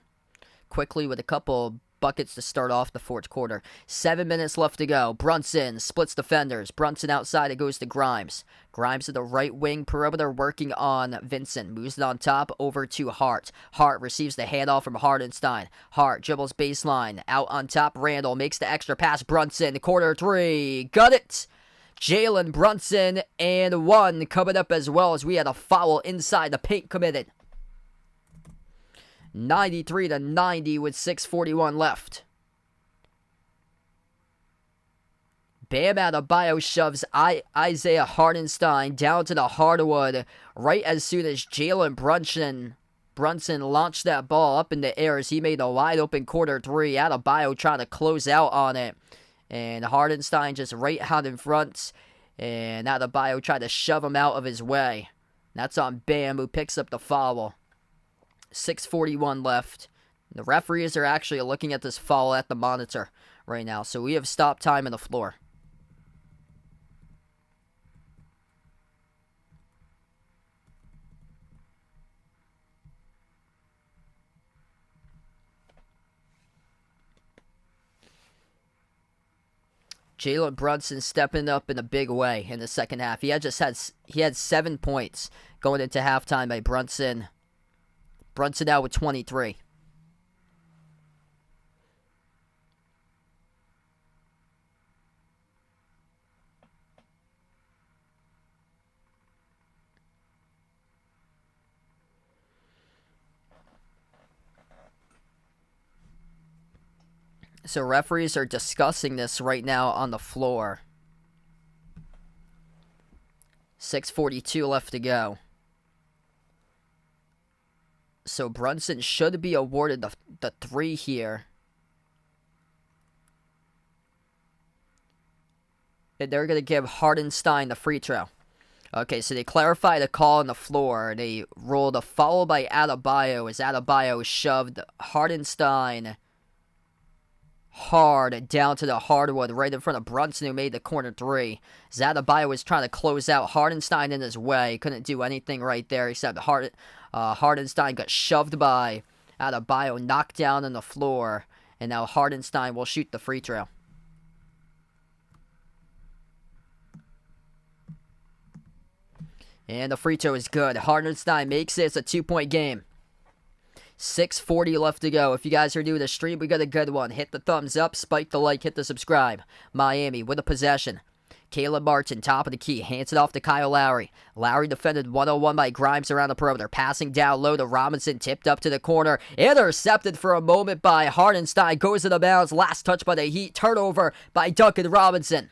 Quickly with a couple buckets to start off the fourth quarter. 7 minutes left to go. Brunson splits defenders. Brunson outside, it goes to Grimes. Grimes to the right wing perimeter working on Vincent. Moves it on top over to Hart. Hart receives the handoff from Hartenstein. Hart dribbles baseline. Out on top, Randall makes the extra pass. Brunson, corner 3. Got it! Jalen Brunson and 1 coming up as well as we had a foul inside the paint committed. 93-90 with 6:41 left. Bam Adebayo shoves Isaiah Hartenstein down to the hardwood right as soon as Jalen Brunson launched that ball up in the air as he made a wide open corner 3. Adebayo trying to close out on it. And Hartenstein just right out in front. And Adebayo tried to shove him out of his way. That's on Bam, who picks up the foul. 6:41 left. The referees are actually looking at this foul at the monitor right now. So we have stop time on the floor. Jalen Brunson stepping up in a big way in the second half. He had 7 points going into halftime by Brunson. Brunson out with 23. So referees are discussing this right now on the floor. 6:42 left to go. So Brunson should be awarded the 3 here. And they're going to give Hartenstein the free throw. Okay, so they clarified the call on the floor. They ruled a foul by Adebayo as Adebayo shoved Hartenstein hard down to the hardwood right in front of Brunson, who made the corner 3. Adebayo was trying to close out Hartenstein in his way. Couldn't do anything right there except Hartenstein got shoved by Adebayo, knocked down on the floor, and now Hartenstein will shoot the free throw. And the free throw is good. Hartenstein makes it. It's a 2-point game. 6:40 left to go. If you guys are new to the stream, we got a good one. Hit the thumbs up, spike the like, hit the subscribe. Miami with a possession. Caleb Martin, top of the key, hands it off to Kyle Lowry. Lowry defended 1-on-1 by Grimes around the perimeter. Passing down low to Robinson, tipped up to the corner. Intercepted for a moment by Hartenstein. Goes into bounds. Last touch by the Heat. Turnover by Duncan Robinson.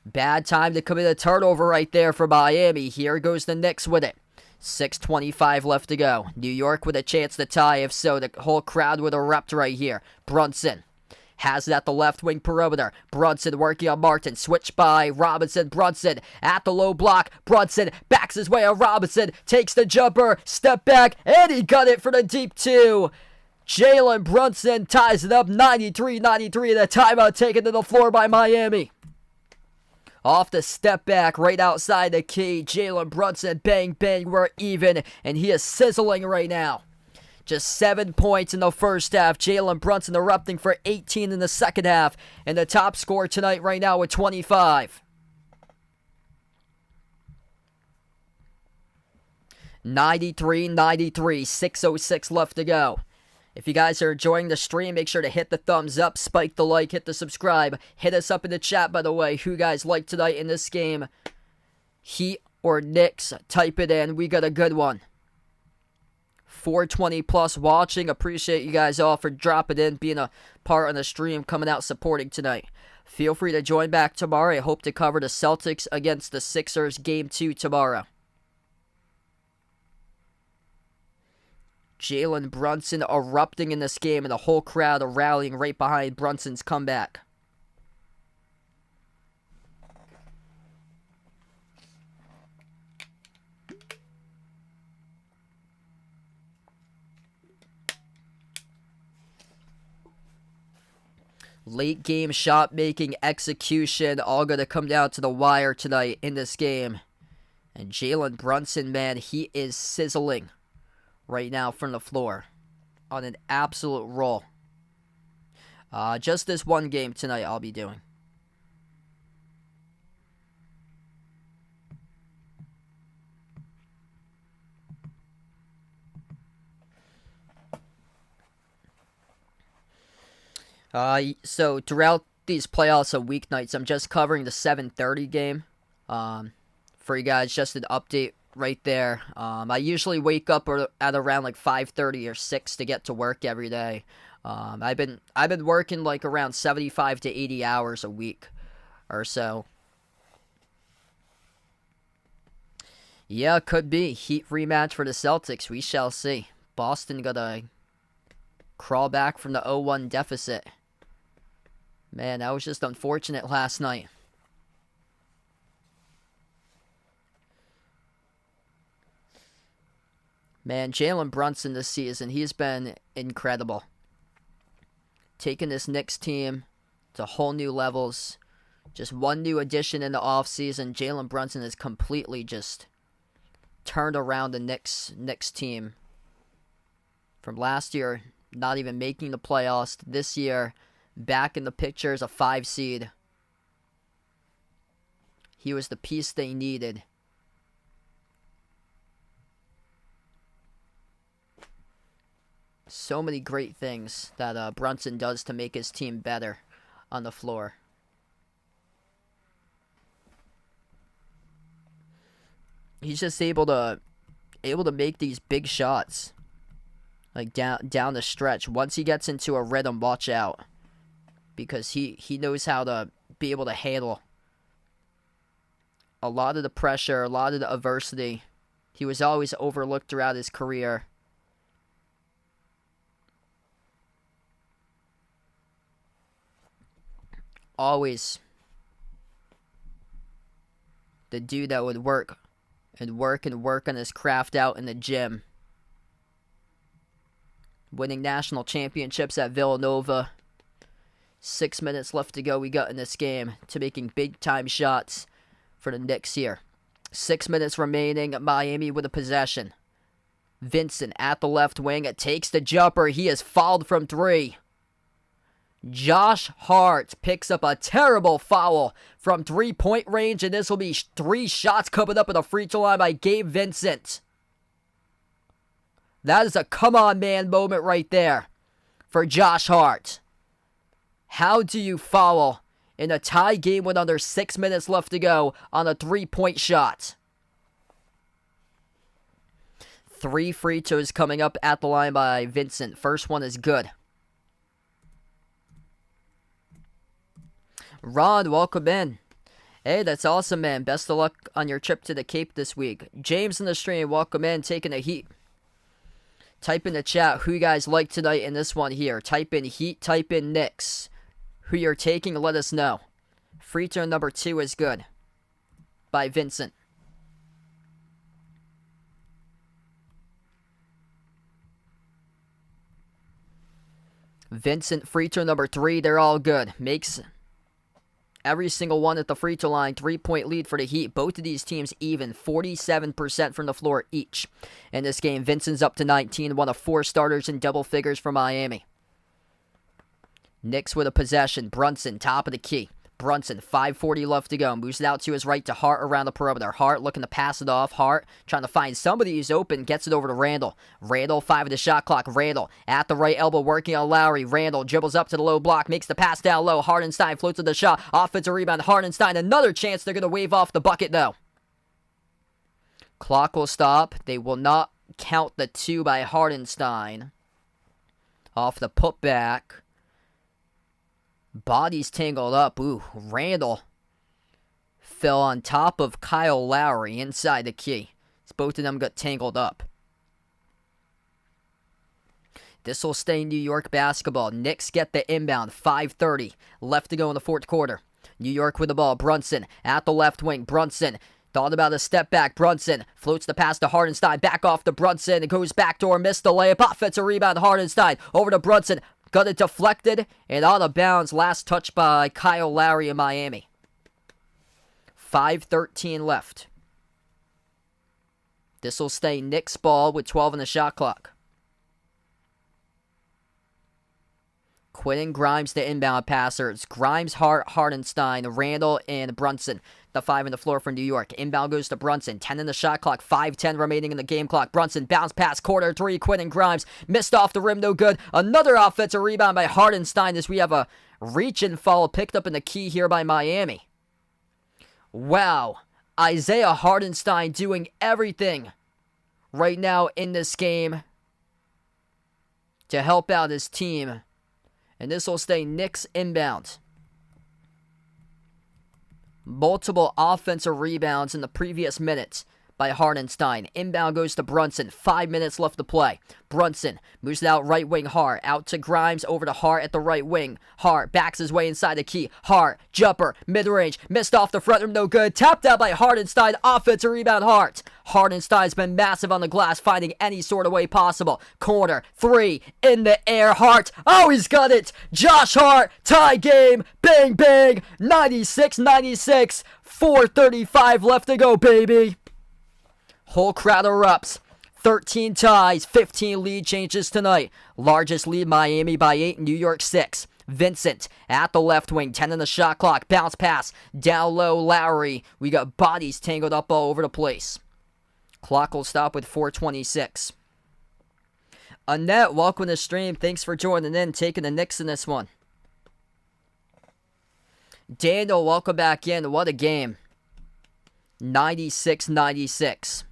Bad time to commit a turnover right there for Miami. Here goes the Knicks with it. 6:25 left to go. New York with a chance to tie. If so, the whole crowd would erupt right here. Brunson Has it at the left wing perimeter. Brunson working on Martin. Switch by Robinson. Brunson at the low block. Brunson backs his way on Robinson. Takes the jumper. Step back. And he got it for the deep 2. Jalen Brunson ties it up 93-93. The timeout taken to the floor by Miami. Off the step back, right outside the key. Jalen Brunson, bang, bang, we're even. And he is sizzling right now. Just 7 points in the first half. Jalen Brunson erupting for 18 in the second half. And the top scorer tonight right now with 25. 93-93, 6:06 left to go. If you guys are enjoying the stream, make sure to hit the thumbs up, spike the like, hit the subscribe. Hit us up in the chat, by the way, who you guys like tonight in this game. Heat or Knicks, type it in. We got a good one. 420 plus watching. Appreciate you guys all for dropping in, being a part on the stream, coming out supporting tonight. Feel free to join back tomorrow. I hope to cover the Celtics against the Sixers game 2 tomorrow. Jalen Brunson erupting in this game, and the whole crowd are rallying right behind Brunson's comeback. Late game shot making, execution, all going to come down to the wire tonight in this game. And Jalen Brunson, man, he is sizzling right now from the floor on an absolute roll. Just this one game tonight I'll be doing. So throughout these playoffs of weeknights, I'm just covering the 7:30 game. For you guys, just an update right there. I usually wake up at around like 5:30 or 6 to get to work every day. I've been working like around 75 to 80 hours a week or so. Yeah, could be. Heat rematch for the Celtics. We shall see. Boston gotta crawl back from the 0-1 deficit. Man, that was just unfortunate last night. Man, Jalen Brunson this season, he's been incredible. Taking this Knicks team to whole new levels. Just one new addition in the offseason. Jalen Brunson has completely just turned around the Knicks team. From last year, not even making the playoffs. This year, back in the picture as a 5 seed. He was the piece they needed. So many great things that Brunson does to make his team better on the floor. He's just able to make these big shots, like down the stretch. Once he gets into a rhythm, watch out, because he knows how to be able to handle a lot of the pressure, a lot of the adversity. He was always overlooked throughout his career. Always the dude that would work on his craft out in the gym. Winning national championships at Villanova. 6 minutes left to go we got in this game to making big time shots for the Knicks here. 6 minutes remaining. Miami with a possession. Vincent at the left wing. It takes the jumper. He is fouled from 3. Josh Hart picks up a terrible foul from 3-point range, and this will be 3 shots coming up at the free throw line by Gabe Vincent. That is a come on man moment right there for Josh Hart. How do you foul in a tie game with under 6 minutes left to go on a 3-point shot? 3 free throws coming up at the line by Vincent. First one is good. Ron, welcome in. Hey, that's awesome, man. Best of luck on your trip to the Cape this week. James in the stream, welcome in, taking a Heat. Type in the chat who you guys like tonight in this one here. Type in Heat, type in Knicks. who you're taking, let us know. Free throw number 2 is good. By Vincent. Vincent, free throw number 3, they're all good. Makes every single one at the free throw line. 3-point lead for the Heat. Both of these teams even. 47% from the floor each. In this game, Vincent's up to 19. One of 4 starters in double figures for Miami. Knicks with a possession. Brunson, top of the key. Brunson, 5:40 left to go. Moves it out to his right to Hart around the perimeter. Hart looking to pass it off. Hart trying to find somebody who's open. Gets it over to Randall. Randall, 5 of the shot clock. Randall at the right elbow working on Lowry. Randall dribbles up to the low block. Makes the pass down low. Hardenstein floats to the shot. Offensive rebound. Hardenstein, another chance. They're going to wave off the bucket though. Clock will stop. They will not count the 2 by Hardenstein. Off the putback. Bodies tangled up. Ooh, Randall fell on top of Kyle Lowry inside the key. Both of them got tangled up. This will stay New York basketball. Knicks get the inbound. 5:30 left to go in the fourth quarter. New York with the ball. Brunson at the left wing. Brunson thought about a step back. Brunson floats the pass to Hardenstein. Back off to Brunson. It goes backdoor. Missed the layup. Offensive rebound. Hardenstein over to Brunson. Got it deflected and out of bounds. Last touch by Kyle Lowry in Miami. 5:13 left. This will stay Knicks ball with 12 on the shot clock. Quentin Grimes the inbound passer. It's Grimes, Hart, Hardenstein, Randall, and Brunson. The 5 on the floor for New York. Inbound goes to Brunson. 10 in the shot clock. 5:10 remaining in the game clock. Brunson bounce pass. Corner 3. Quentin Grimes missed off the rim. No good. Another offensive rebound by Hardenstein as we have a reach and fall picked up in the key here by Miami. Wow. Isaiah Hardenstein doing everything right now in this game to help out his team. And this will stay Knicks inbound. Multiple offensive rebounds in the previous minutes by Hardenstein. Inbound goes to Brunson. 5 minutes left to play. Brunson moves it out right wing. Hart out to Grimes. Over to Hart at the right wing. Hart backs his way inside the key. Hart, jumper, mid-range. Missed off the front rim. No good. Tapped out by Hardenstein. Offensive rebound Hart. Hardenstein's been massive on the glass, finding any sort of way possible. Corner, 3, in the air. Hart. Oh, he's got it. Josh Hart. Tie game. Bang, bang. 96-96. 4:35 left to go, baby. Whole crowd erupts. 13 ties, 15 lead changes tonight. Largest lead, Miami by 8, New York 6. Vincent at the left wing, 10 in the shot clock. Bounce pass, down low, Lowry. We got bodies tangled up all over the place. Clock will stop with 4:26. Annette, welcome to the stream. Thanks for joining in, taking the Knicks in this one. Daniel, welcome back in. What a game. 96-96.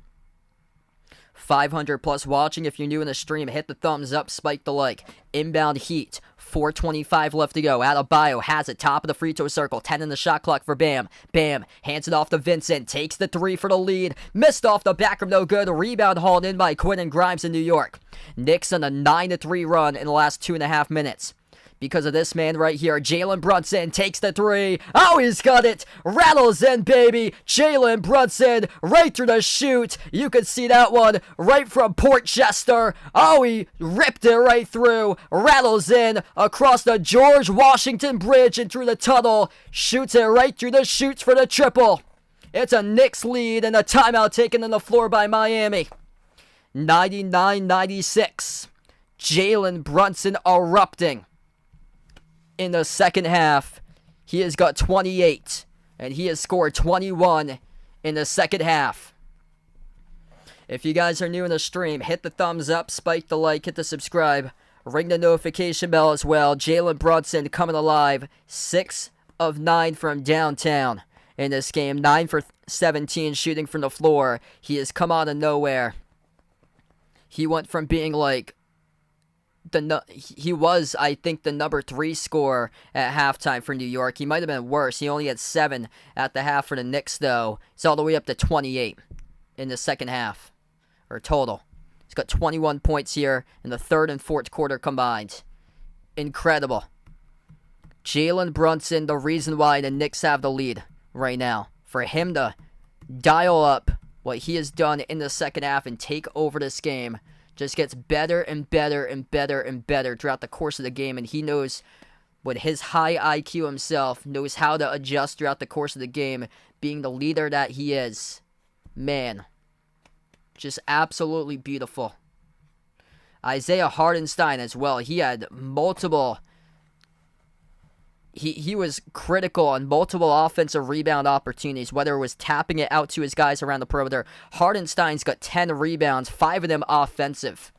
500 plus watching. If you're new in the stream, hit the thumbs up, spike the like. Inbound Heat. 4:25 left to go. Adebayo has it. Top of the free throw circle. 10 in the shot clock for Bam. Bam hands it off to Vincent. Takes the 3 for the lead. Missed off the back rim. No good. Rebound hauled in by Quentin Grimes in New York. Knicks on a 9-3 run in the last 2.5 minutes. Because of this man right here, Jalen Brunson takes the 3. Oh, he's got it. Rattles in, baby. Jalen Brunson right through the chute. You can see that one right from Portchester. Oh, he ripped it right through. Rattles in across the George Washington Bridge and through the tunnel. Shoots it right through the chutes for the triple. It's a Knicks lead and a timeout taken on the floor by Miami. 99-96. Jalen Brunson erupting. In the second half, he has got 28, and he has scored 21 in the second half. If you guys are new in the stream, hit the thumbs up, spike the like, hit the subscribe, ring the notification bell as well. Jalen Brunson coming alive, 6 of 9 from downtown in this game, 9 for 17 shooting from the floor. He has come out of nowhere. He went from being like he was, I think, the number 3 scorer at halftime for New York. He might have been worse. He only had 7 at the half for the Knicks, though. He's all the way up to 28 in the second half, or total. He's got 21 points here in the third and fourth quarter combined. Incredible. Jalen Brunson, the reason why the Knicks have the lead right now. For him to dial up what he has done in the second half and take over this game just gets better and better and better and better throughout the course of the game, and he knows, with his high IQ himself, knows how to adjust throughout the course of the game, being the leader that he is. Man, just absolutely beautiful. Isaiah Hartenstein as well. He had multiple... He was critical on multiple offensive rebound opportunities, whether it was tapping it out to his guys around the perimeter. Hartenstein's got 10 rebounds, 5 of them offensive.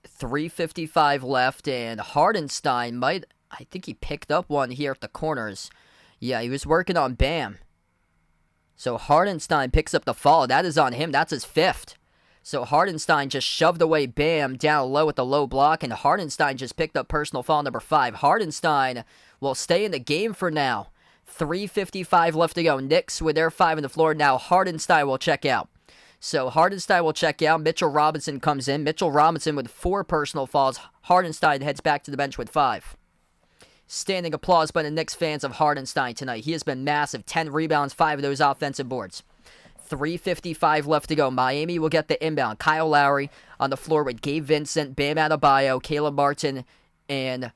3:55 left, and Hartenstein I think he picked up one here at the corners. Yeah, he was working on Bam. So Hartenstein picks up the foul. That is on him. That's his 5th. So Hartenstein just shoved away Bam down low with the low block, and Hartenstein just picked up personal foul number 5. Hartenstein will stay in the game for now. 3:55 left to go. Knicks with their 5 on the floor. Now Hartenstein will check out. So Hartenstein will check out. Mitchell Robinson comes in. Mitchell Robinson with 4 personal fouls. Hartenstein heads back to the bench with 5. Standing applause by the Knicks fans of Hartenstein tonight. He has been massive. 10 rebounds, 5 of those offensive boards. 3:55 left to go. Miami will get the inbound. Kyle Lowry on the floor with Gabe Vincent, Bam Adebayo, Caleb Martin, and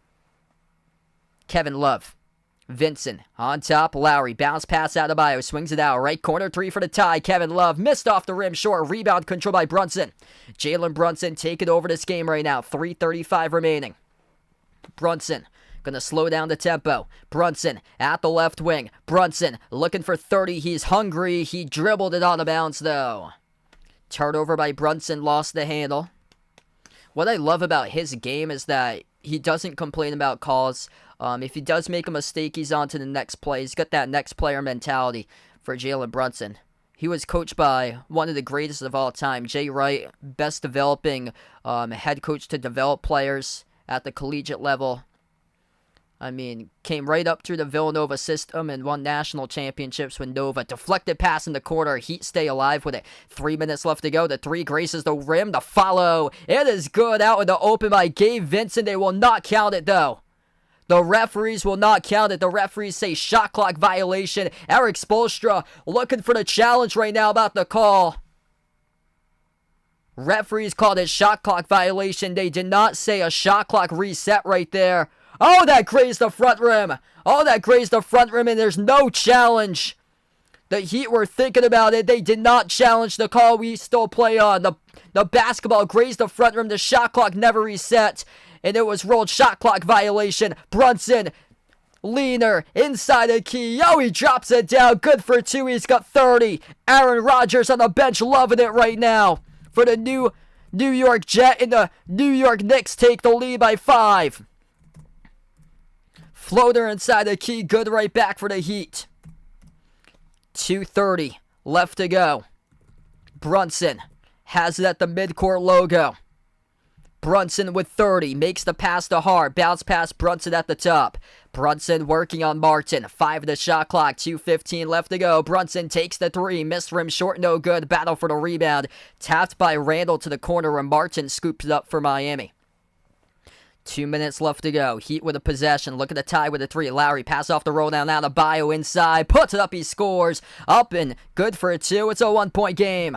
Kevin Love. Vincent on top. Lowry. Bounce pass Adebayo. Swings it out. Right corner 3 for the tie. Kevin Love missed off the rim. Short. Rebound control by Brunson. Jalen Brunson taking over this game right now. 3:35 remaining. Brunson gonna slow down the tempo. Brunson at the left wing. Brunson looking for 30. He's hungry. He dribbled it out of bounds though. Turnover by Brunson. Lost the handle. What I love about his game is that he doesn't complain about calls. If he does make a mistake, he's on to the next play. He's got that next player mentality for Jalen Brunson. He was coached by one of the greatest of all time, Jay Wright, best developing head coach to develop players at the collegiate level. I mean, came right up through the Villanova system and won national championships with Nova. Deflected pass in the corner. Heat stay alive with it. 3 minutes left to go. The 3 graces the rim. The follow. It is good out in the open by Gabe Vincent. They will not count it, though. The referees will not count it. The referees say shot clock violation. Eric Spoelstra looking for the challenge right now about the call. Referees called it shot clock violation. They did not say a shot clock reset right there. Oh, that grazed the front rim. Oh, that grazed the front rim, and there's no challenge. The Heat were thinking about it. They did not challenge the call we still play on. The basketball grazed the front rim. The shot clock never reset, and it was rolled shot clock violation. Brunson, leaner, inside the key. Oh, he drops it down. Good for 2. He's got 30. Aaron Rodgers on the bench loving it right now for the New York Jet, and the New York Knicks take the lead by 5. Floater inside the key. Good right back for the Heat. 2:30 left to go. Brunson has it at the midcourt logo. Brunson with 30. Makes the pass to Hart. Bounce pass Brunson at the top. Brunson working on Martin. 5 of the shot clock. 2:15 left to go. Brunson takes the 3. Missed rim short. No good. Battle for the rebound. Tapped by Randall to the corner where Martin scoops it up for Miami. 2 minutes left to go. Heat with a possession. Look at the tie with a 3. Lowry pass off the roll down. Now to Bio inside. Puts it up. He scores. Up and good for a 2. It's a 1-point game.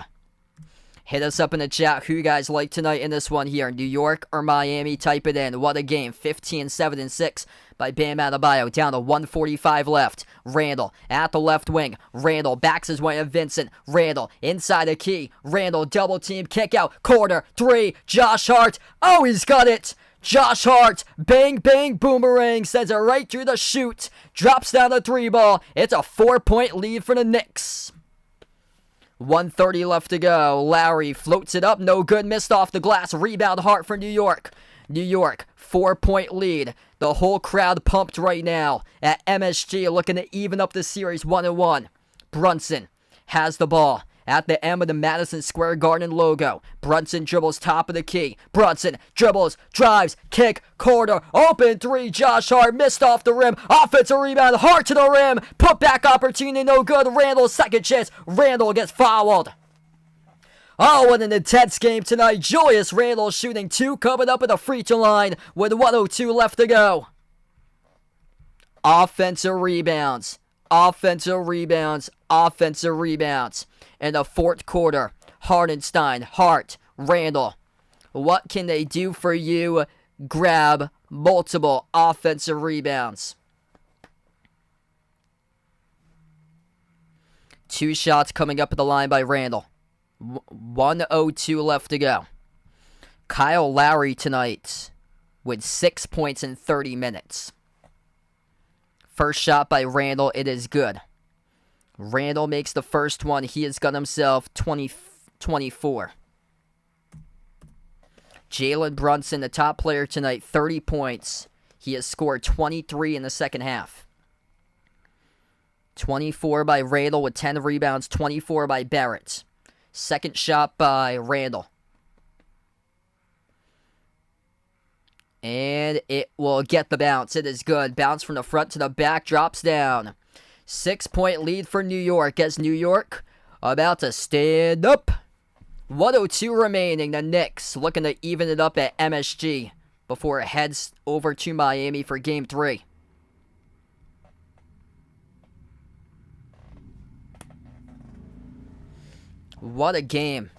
Hit us up in the chat who you guys like tonight in this one here. New York or Miami? Type it in. What a game. 15, 7, and 6 by Bam Adebayo. Down to 1:45 left. Randall at the left wing. Randall backs his way to Vincent. Randall inside the key. Randall double team. Kick out. Corner. 3. Josh Hart. Oh, he's got it. Josh Hart, bang, bang, boomerang, sends it right through the chute, drops down the 3 ball. It's a 4-point lead for the Knicks. 1:30 left to go. Lowry floats it up, no good, missed off the glass. Rebound Hart for New York. New York, 4-point lead. The whole crowd pumped right now at MSG, looking to even up the series 1-1. Brunson has the ball. At the end of the Madison Square Garden logo. Brunson dribbles top of the key. Brunson dribbles, drives, kick, corner, open 3. Josh Hart missed off the rim. Offensive rebound, Hart to the rim. Put back opportunity, no good. Randall second chance. Randall gets fouled. Oh, what an intense game tonight. Julius Randle shooting 2, coming up at the free throw line with 1:02 left to go. Offensive rebounds. Offensive rebounds. Offensive rebounds. In the fourth quarter, Hartenstein, Hart, Randle. What can they do for you? Grab multiple offensive rebounds. 2 shots coming up at the line by Randle. 1:02 left to go. Kyle Lowry tonight with 6 points in 30 minutes. First shot by Randle, it is good. Randle makes the first one. He has got himself 24. Jalen Brunson, the top player tonight, 30 points. He has scored 23 in the second half. 24 by Randle with 10 rebounds, 24 by Barrett. Second shot by Randle. And it will get the bounce. It is good. Bounce from the front to the back, drops down. 6-point lead for New York as New York about to stand up. 1:02 remaining. The Knicks looking to even it up at MSG before it heads over to Miami for Game 3. What a game.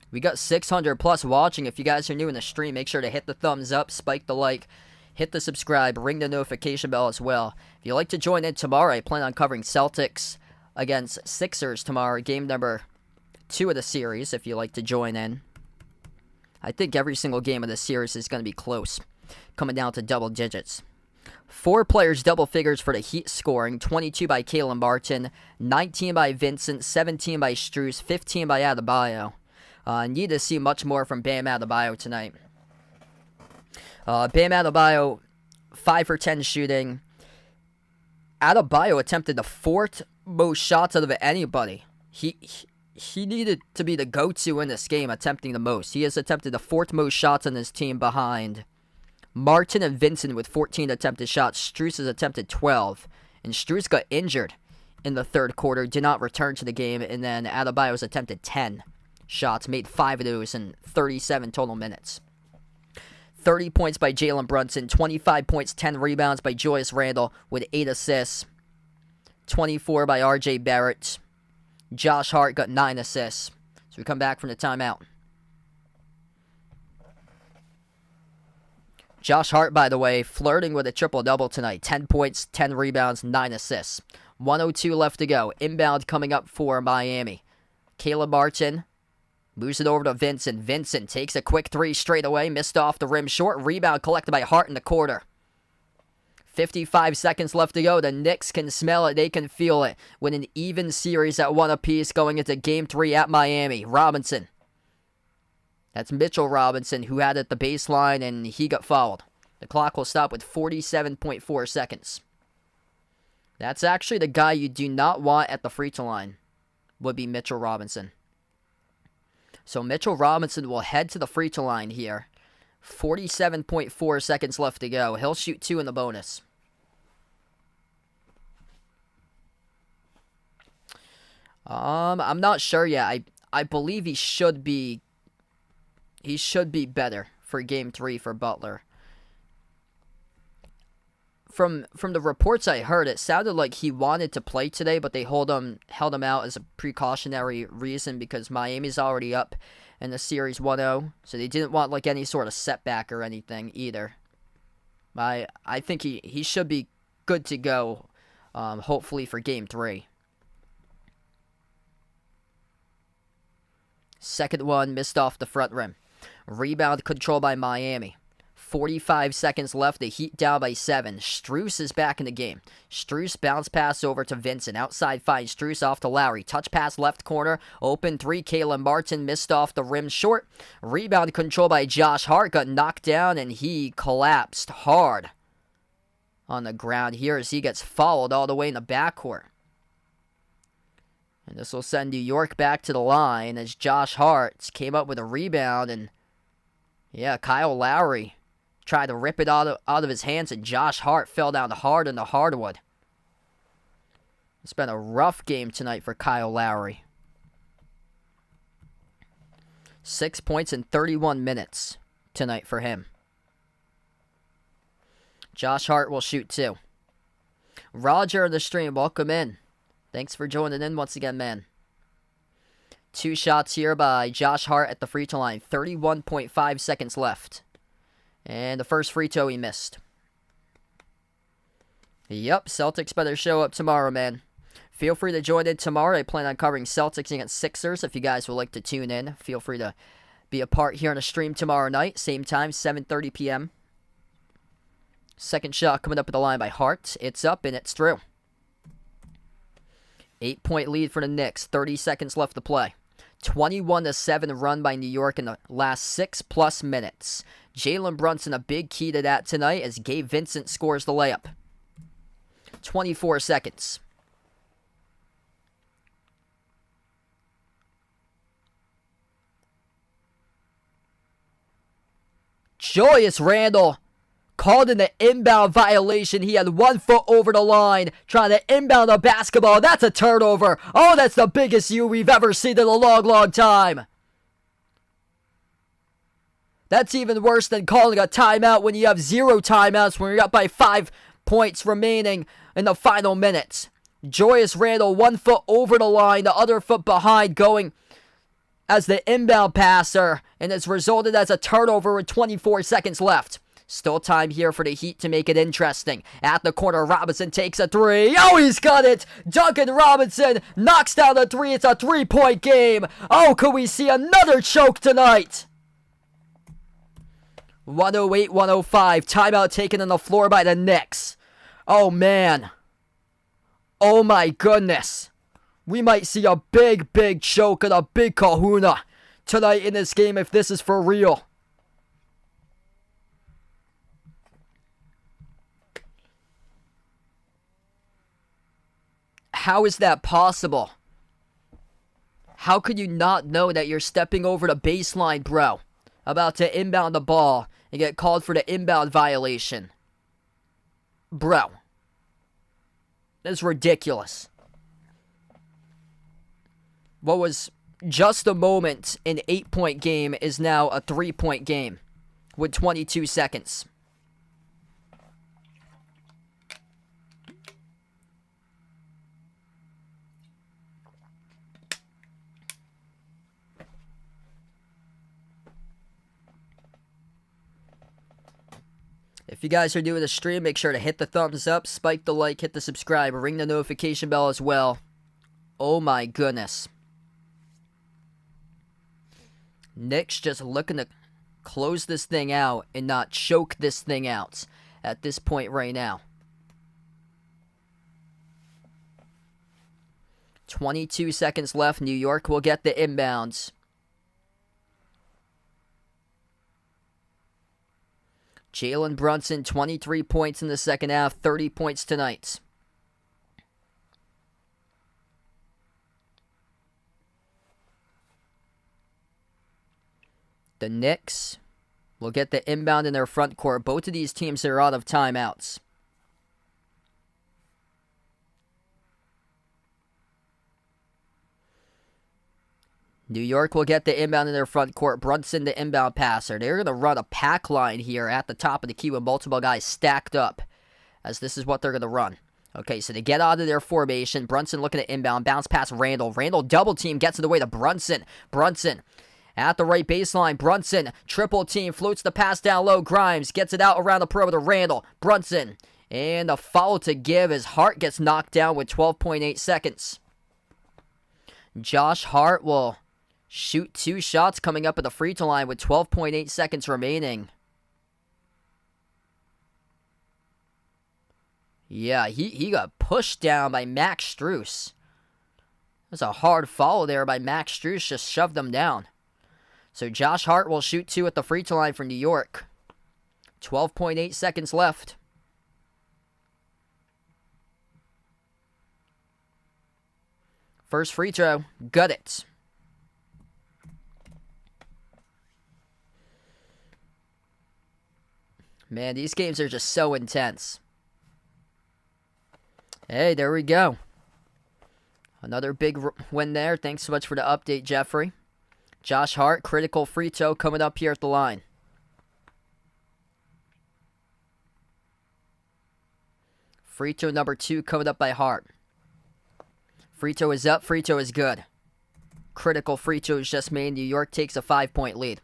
We got 600 plus watching. If you guys are new in the stream, make sure to hit the thumbs up, spike the like, hit the subscribe, ring the notification bell as well. If you'd like to join in tomorrow, I plan on covering Celtics against Sixers tomorrow, game number 2 of the series, if you'd like to join in. I think every single game of the series is going to be close, coming down to double digits. 4 players double figures for the Heat scoring, 22 by Caleb Martin, 19 by Vincent, 17 by Strus, 15 by Adebayo. Need to see much more from Bam Adebayo tonight. Bam Adebayo, 5 for 10 shooting. Adebayo attempted the 4th most shots out of anybody. He needed to be the go-to in this game, attempting the most. He has attempted the 4th most shots on his team behind Martin and Vincent with 14 attempted shots. Strus has attempted 12. And Strus got injured in the third quarter, did not return to the game, and then Adebayo's attempted 10 shots, made 5 of those in 37 total minutes. 30 points by Jalen Brunson, 25 points, 10 rebounds by Julius Randle with 8 assists, 24 by RJ Barrett. Josh Hart got 9 assists. So we come back from the timeout. Josh Hart, by the way, flirting with a triple-double tonight. 10 points, 10 rebounds, 9 assists. 1:02 left to go. Inbound coming up for Miami. Caleb Martin moves it over to Vincent. Vincent takes a quick 3 straight away. Missed off the rim short. Rebound collected by Hart in the quarter. 55 seconds left to go. The Knicks can smell it. They can feel it. With an even series at 1 apiece going into Game 3 at Miami. Robinson. That's Mitchell Robinson, who had it at the baseline, and he got fouled. The clock will stop with 47.4 seconds. That's actually the guy you do not want at the free throw line, would be Mitchell Robinson. So Mitchell Robinson will head to the free throw line here. 47.4 seconds left to go. He'll shoot 2 in the bonus. I'm not sure yet. I believe he should be better for Game 3 for Butler. From the reports I heard, it sounded like he wanted to play today, but they held him out as a precautionary reason because Miami's already up in the series 1-0, so they didn't want like any sort of setback or anything either. I think he should be good to go, hopefully for Game 3. Second one missed off the front rim. Rebound control by Miami. 45 seconds left. The Heat down by 7. Strus is back in the game. Strus bounce pass over to Vincent. Outside finds Strus off to Lowry. Touch pass left corner. Open 3. Caleb Martin missed off the rim short. Rebound control by Josh Hart. Got knocked down and he collapsed hard on the ground here as he gets fouled all the way in the backcourt. And this will send New York back to the line as Josh Hart came up with a rebound. And yeah, Kyle Lowry tried to rip it out of his hands, and Josh Hart fell down hard in the hardwood. It's been a rough game tonight for Kyle Lowry. 6 points in 31 minutes tonight for him. Josh Hart will shoot 2. Roger on the stream, welcome in. Thanks for joining in once again, man. 2 shots here by Josh Hart at the free throw line. 31.5 seconds left. And the first free throw he missed. Yep, Celtics better show up tomorrow, man. Feel free to join in tomorrow. I plan on covering Celtics against Sixers. If you guys would like to tune in, feel free to be a part here on the stream tomorrow night. Same time, 7:30 p.m. Second shot coming up at the line by Hart. It's up and it's through. 8-point lead for the Knicks. 30 seconds left to play. 21-7 run by New York in the last 6+ minutes. Jalen Brunson a big key to that tonight as Gabe Vincent scores the layup. 24 seconds. Julius Randle called in the inbound violation. He had 1 foot over the line trying to inbound the basketball. That's a turnover. Oh, that's the biggest U we've ever seen in a long, long time. That's even worse than calling a timeout when you have 0 timeouts when you're up by 5 points remaining in the final minutes. Julius Randle 1 foot over the line, the other foot behind going as the inbound passer, and it's resulted as a turnover with 24 seconds left. Still time here for the Heat to make it interesting. At the corner, Robinson takes a 3. Oh, he's got it! Duncan Robinson knocks down the 3. It's a 3-point game. Oh, could we see another choke tonight? 108-105. Timeout taken on the floor by the Knicks. Oh, man. Oh, my goodness. We might see a big, big choke and a big kahuna tonight in this game if this is for real. How is that possible? How could you not know that you're stepping over the baseline, bro? About to inbound the ball and get called for the inbound violation. Bro. That's ridiculous. What was just a moment an 8-point game is now a 3-point game with 22 seconds. If you guys are doing the stream, make sure to hit the thumbs up, spike the like, hit the subscribe, ring the notification bell as well. Oh my goodness. Knicks just looking to close this thing out and not choke this thing out at this point right now. 22 seconds left. New York will get the inbounds. Jalen Brunson, 23 points in the second half, 30 points tonight. The Knicks will get the inbound in their front court. Both of these teams are out of timeouts. New York will get the inbound in their front court. Brunson, the inbound passer. They're going to run a pack line here at the top of the key with multiple guys stacked up, as this is what they're going to run. Okay, so they get out of their formation. Brunson looking at inbound. Bounce pass Randle. Randle double team gets it away to Brunson. Brunson at the right baseline. Brunson triple team. Floats the pass down low. Grimes gets it out around the perimeter. Randle. Brunson. And a foul to give as Hart gets knocked down with 12.8 seconds. Josh Hart will shoot 2 shots coming up at the free throw line with 12.8 seconds remaining. Yeah, he got pushed down by Max Strus. That's a hard follow there by Max Strus, just shoved him down. So Josh Hart will shoot 2 at the free throw line for New York. 12.8 seconds left. First free throw, got it. Man, these games are just so intense. Hey, there we go. Another big win there. Thanks so much for the update, Jeffrey. Josh Hart, critical free throw coming up here at the line. Free throw number 2 coming up by Hart. Free throw is up. Free throw is good. Critical free throw is just made. New York takes a 5-point lead.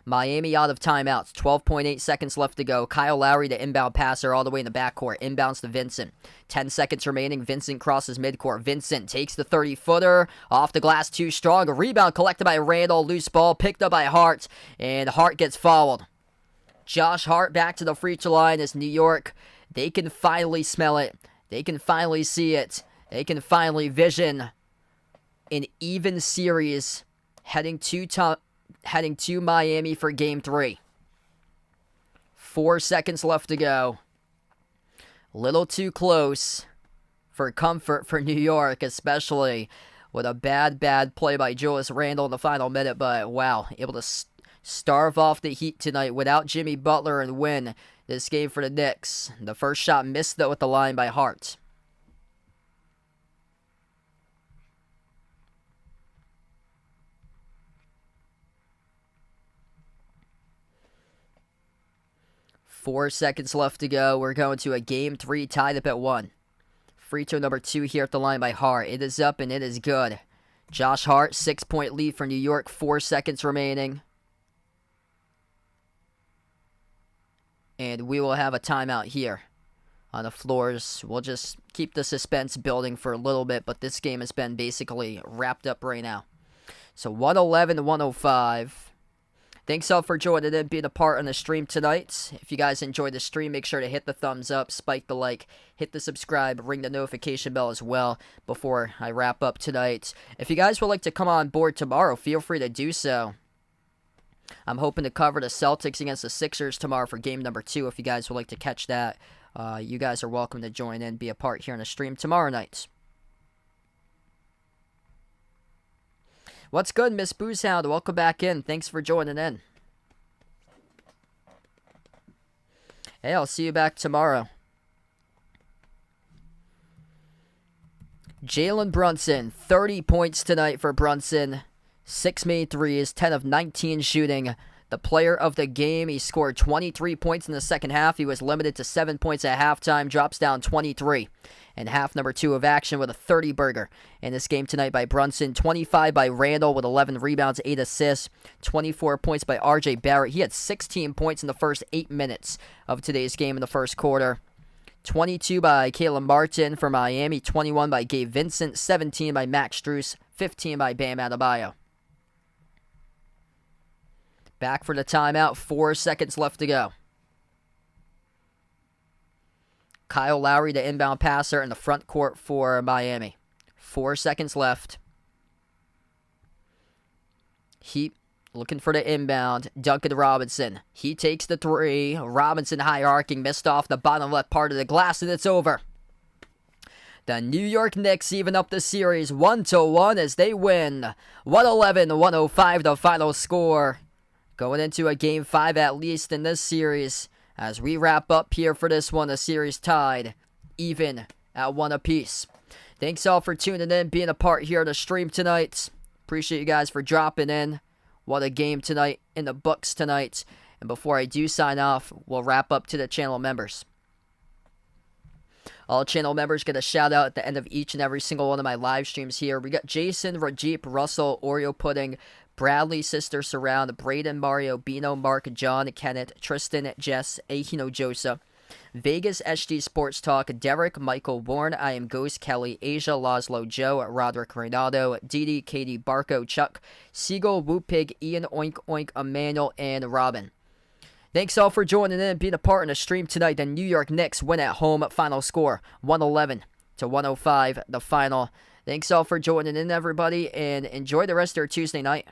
Miami out of timeouts. 12.8 seconds left to go. Kyle Lowry, the inbound passer, all the way in the backcourt. Inbounds to Vincent. 10 seconds remaining. Vincent crosses midcourt. Vincent takes the 30-footer. Off the glass, too strong. A rebound collected by Randall. Loose ball picked up by Hart. And Hart gets fouled. Josh Hart back to the free throw line as New York, they can finally smell it. They can finally see it. They can finally vision an even series heading to Miami for Game 3. 4 seconds left to go. Little too close for comfort for New York, especially with a bad play by Julius Randle in the final minute. But wow, able to starve off the Heat tonight without Jimmy Butler and win this game for the Knicks. The first shot missed, though, at the line by Hart. Four seconds left to go. We're going to a Game 3 tied up at 1. Free throw number 2 here at the line by Hart. It is up and it is good. Josh Hart, 6-point lead for New York. 4 seconds remaining. And we will have a timeout here on the floors. We'll just keep the suspense building for a little bit, but this game has been basically wrapped up right now. So 111-105. Thanks all for joining in, being a part on the stream tonight. If you guys enjoyed the stream, make sure to hit the thumbs up, spike the like, hit the subscribe, ring the notification bell as well before I wrap up tonight. If you guys would like to come on board tomorrow, feel free to do so. I'm hoping to cover the Celtics against the Sixers tomorrow for game number 2. If you guys would like to catch that, you guys are welcome to join in, be a part here on the stream tomorrow night. What's good, Miss Boozehound? Welcome back in. Thanks for joining in. Hey, I'll see you back tomorrow. Jalen Brunson, 30 points tonight for Brunson. 6 made threes, 10 of 19 shooting. The player of the game, he scored 23 points in the second half. He was limited to 7 points at halftime, drops down 23. And half number 2 of action with a 30-burger in this game tonight by Brunson. 25 by Randall with 11 rebounds, 8 assists. 24 points by R.J. Barrett. He had 16 points in the first 8 minutes of today's game in the first quarter. 22 by Caleb Martin for Miami. 21 by Gabe Vincent. 17 by Max Strus. 15 by Bam Adebayo. Back for the timeout. 4 seconds left to go. Kyle Lowry, the inbound passer in the front court for Miami. 4 seconds left. Heat looking for the inbound. Duncan Robinson. He takes the 3. Robinson high arcing, missed off the bottom left part of the glass, and it's over. The New York Knicks even up the series 1-1 as they win. 111-105 the final score. Going into a Game 5 at least in this series. As we wrap up here for this one, the series tied even at 1 apiece. Thanks all for tuning in, being a part here of the stream tonight. Appreciate you guys for dropping in. What a game tonight in the books tonight. And before I do sign off, we'll wrap up to the channel members. All channel members get a shout out at the end of each and every single one of my live streams here. We got Jason, Rajip, Russell, Oreo Pudding, Bradley, Sister Surround, Braden, Mario, Bino, Mark, John, Kenneth, Tristan, Jess, Ahino, Joseph, Vegas, SG Sports Talk, Derek, Michael, Warren, I Am Ghost, Kelly, Asia, Laszlo, Joe, Roderick, Renato, Didi, Katie, Barco, Chuck, Siegel, Woo Pig, Ian, Oink Oink, Emmanuel, and Robin. Thanks all for joining in and being a part in the stream tonight. The New York Knicks win at home. Final score 111-105, the final. Thanks all for joining in, everybody, and enjoy the rest of your Tuesday night.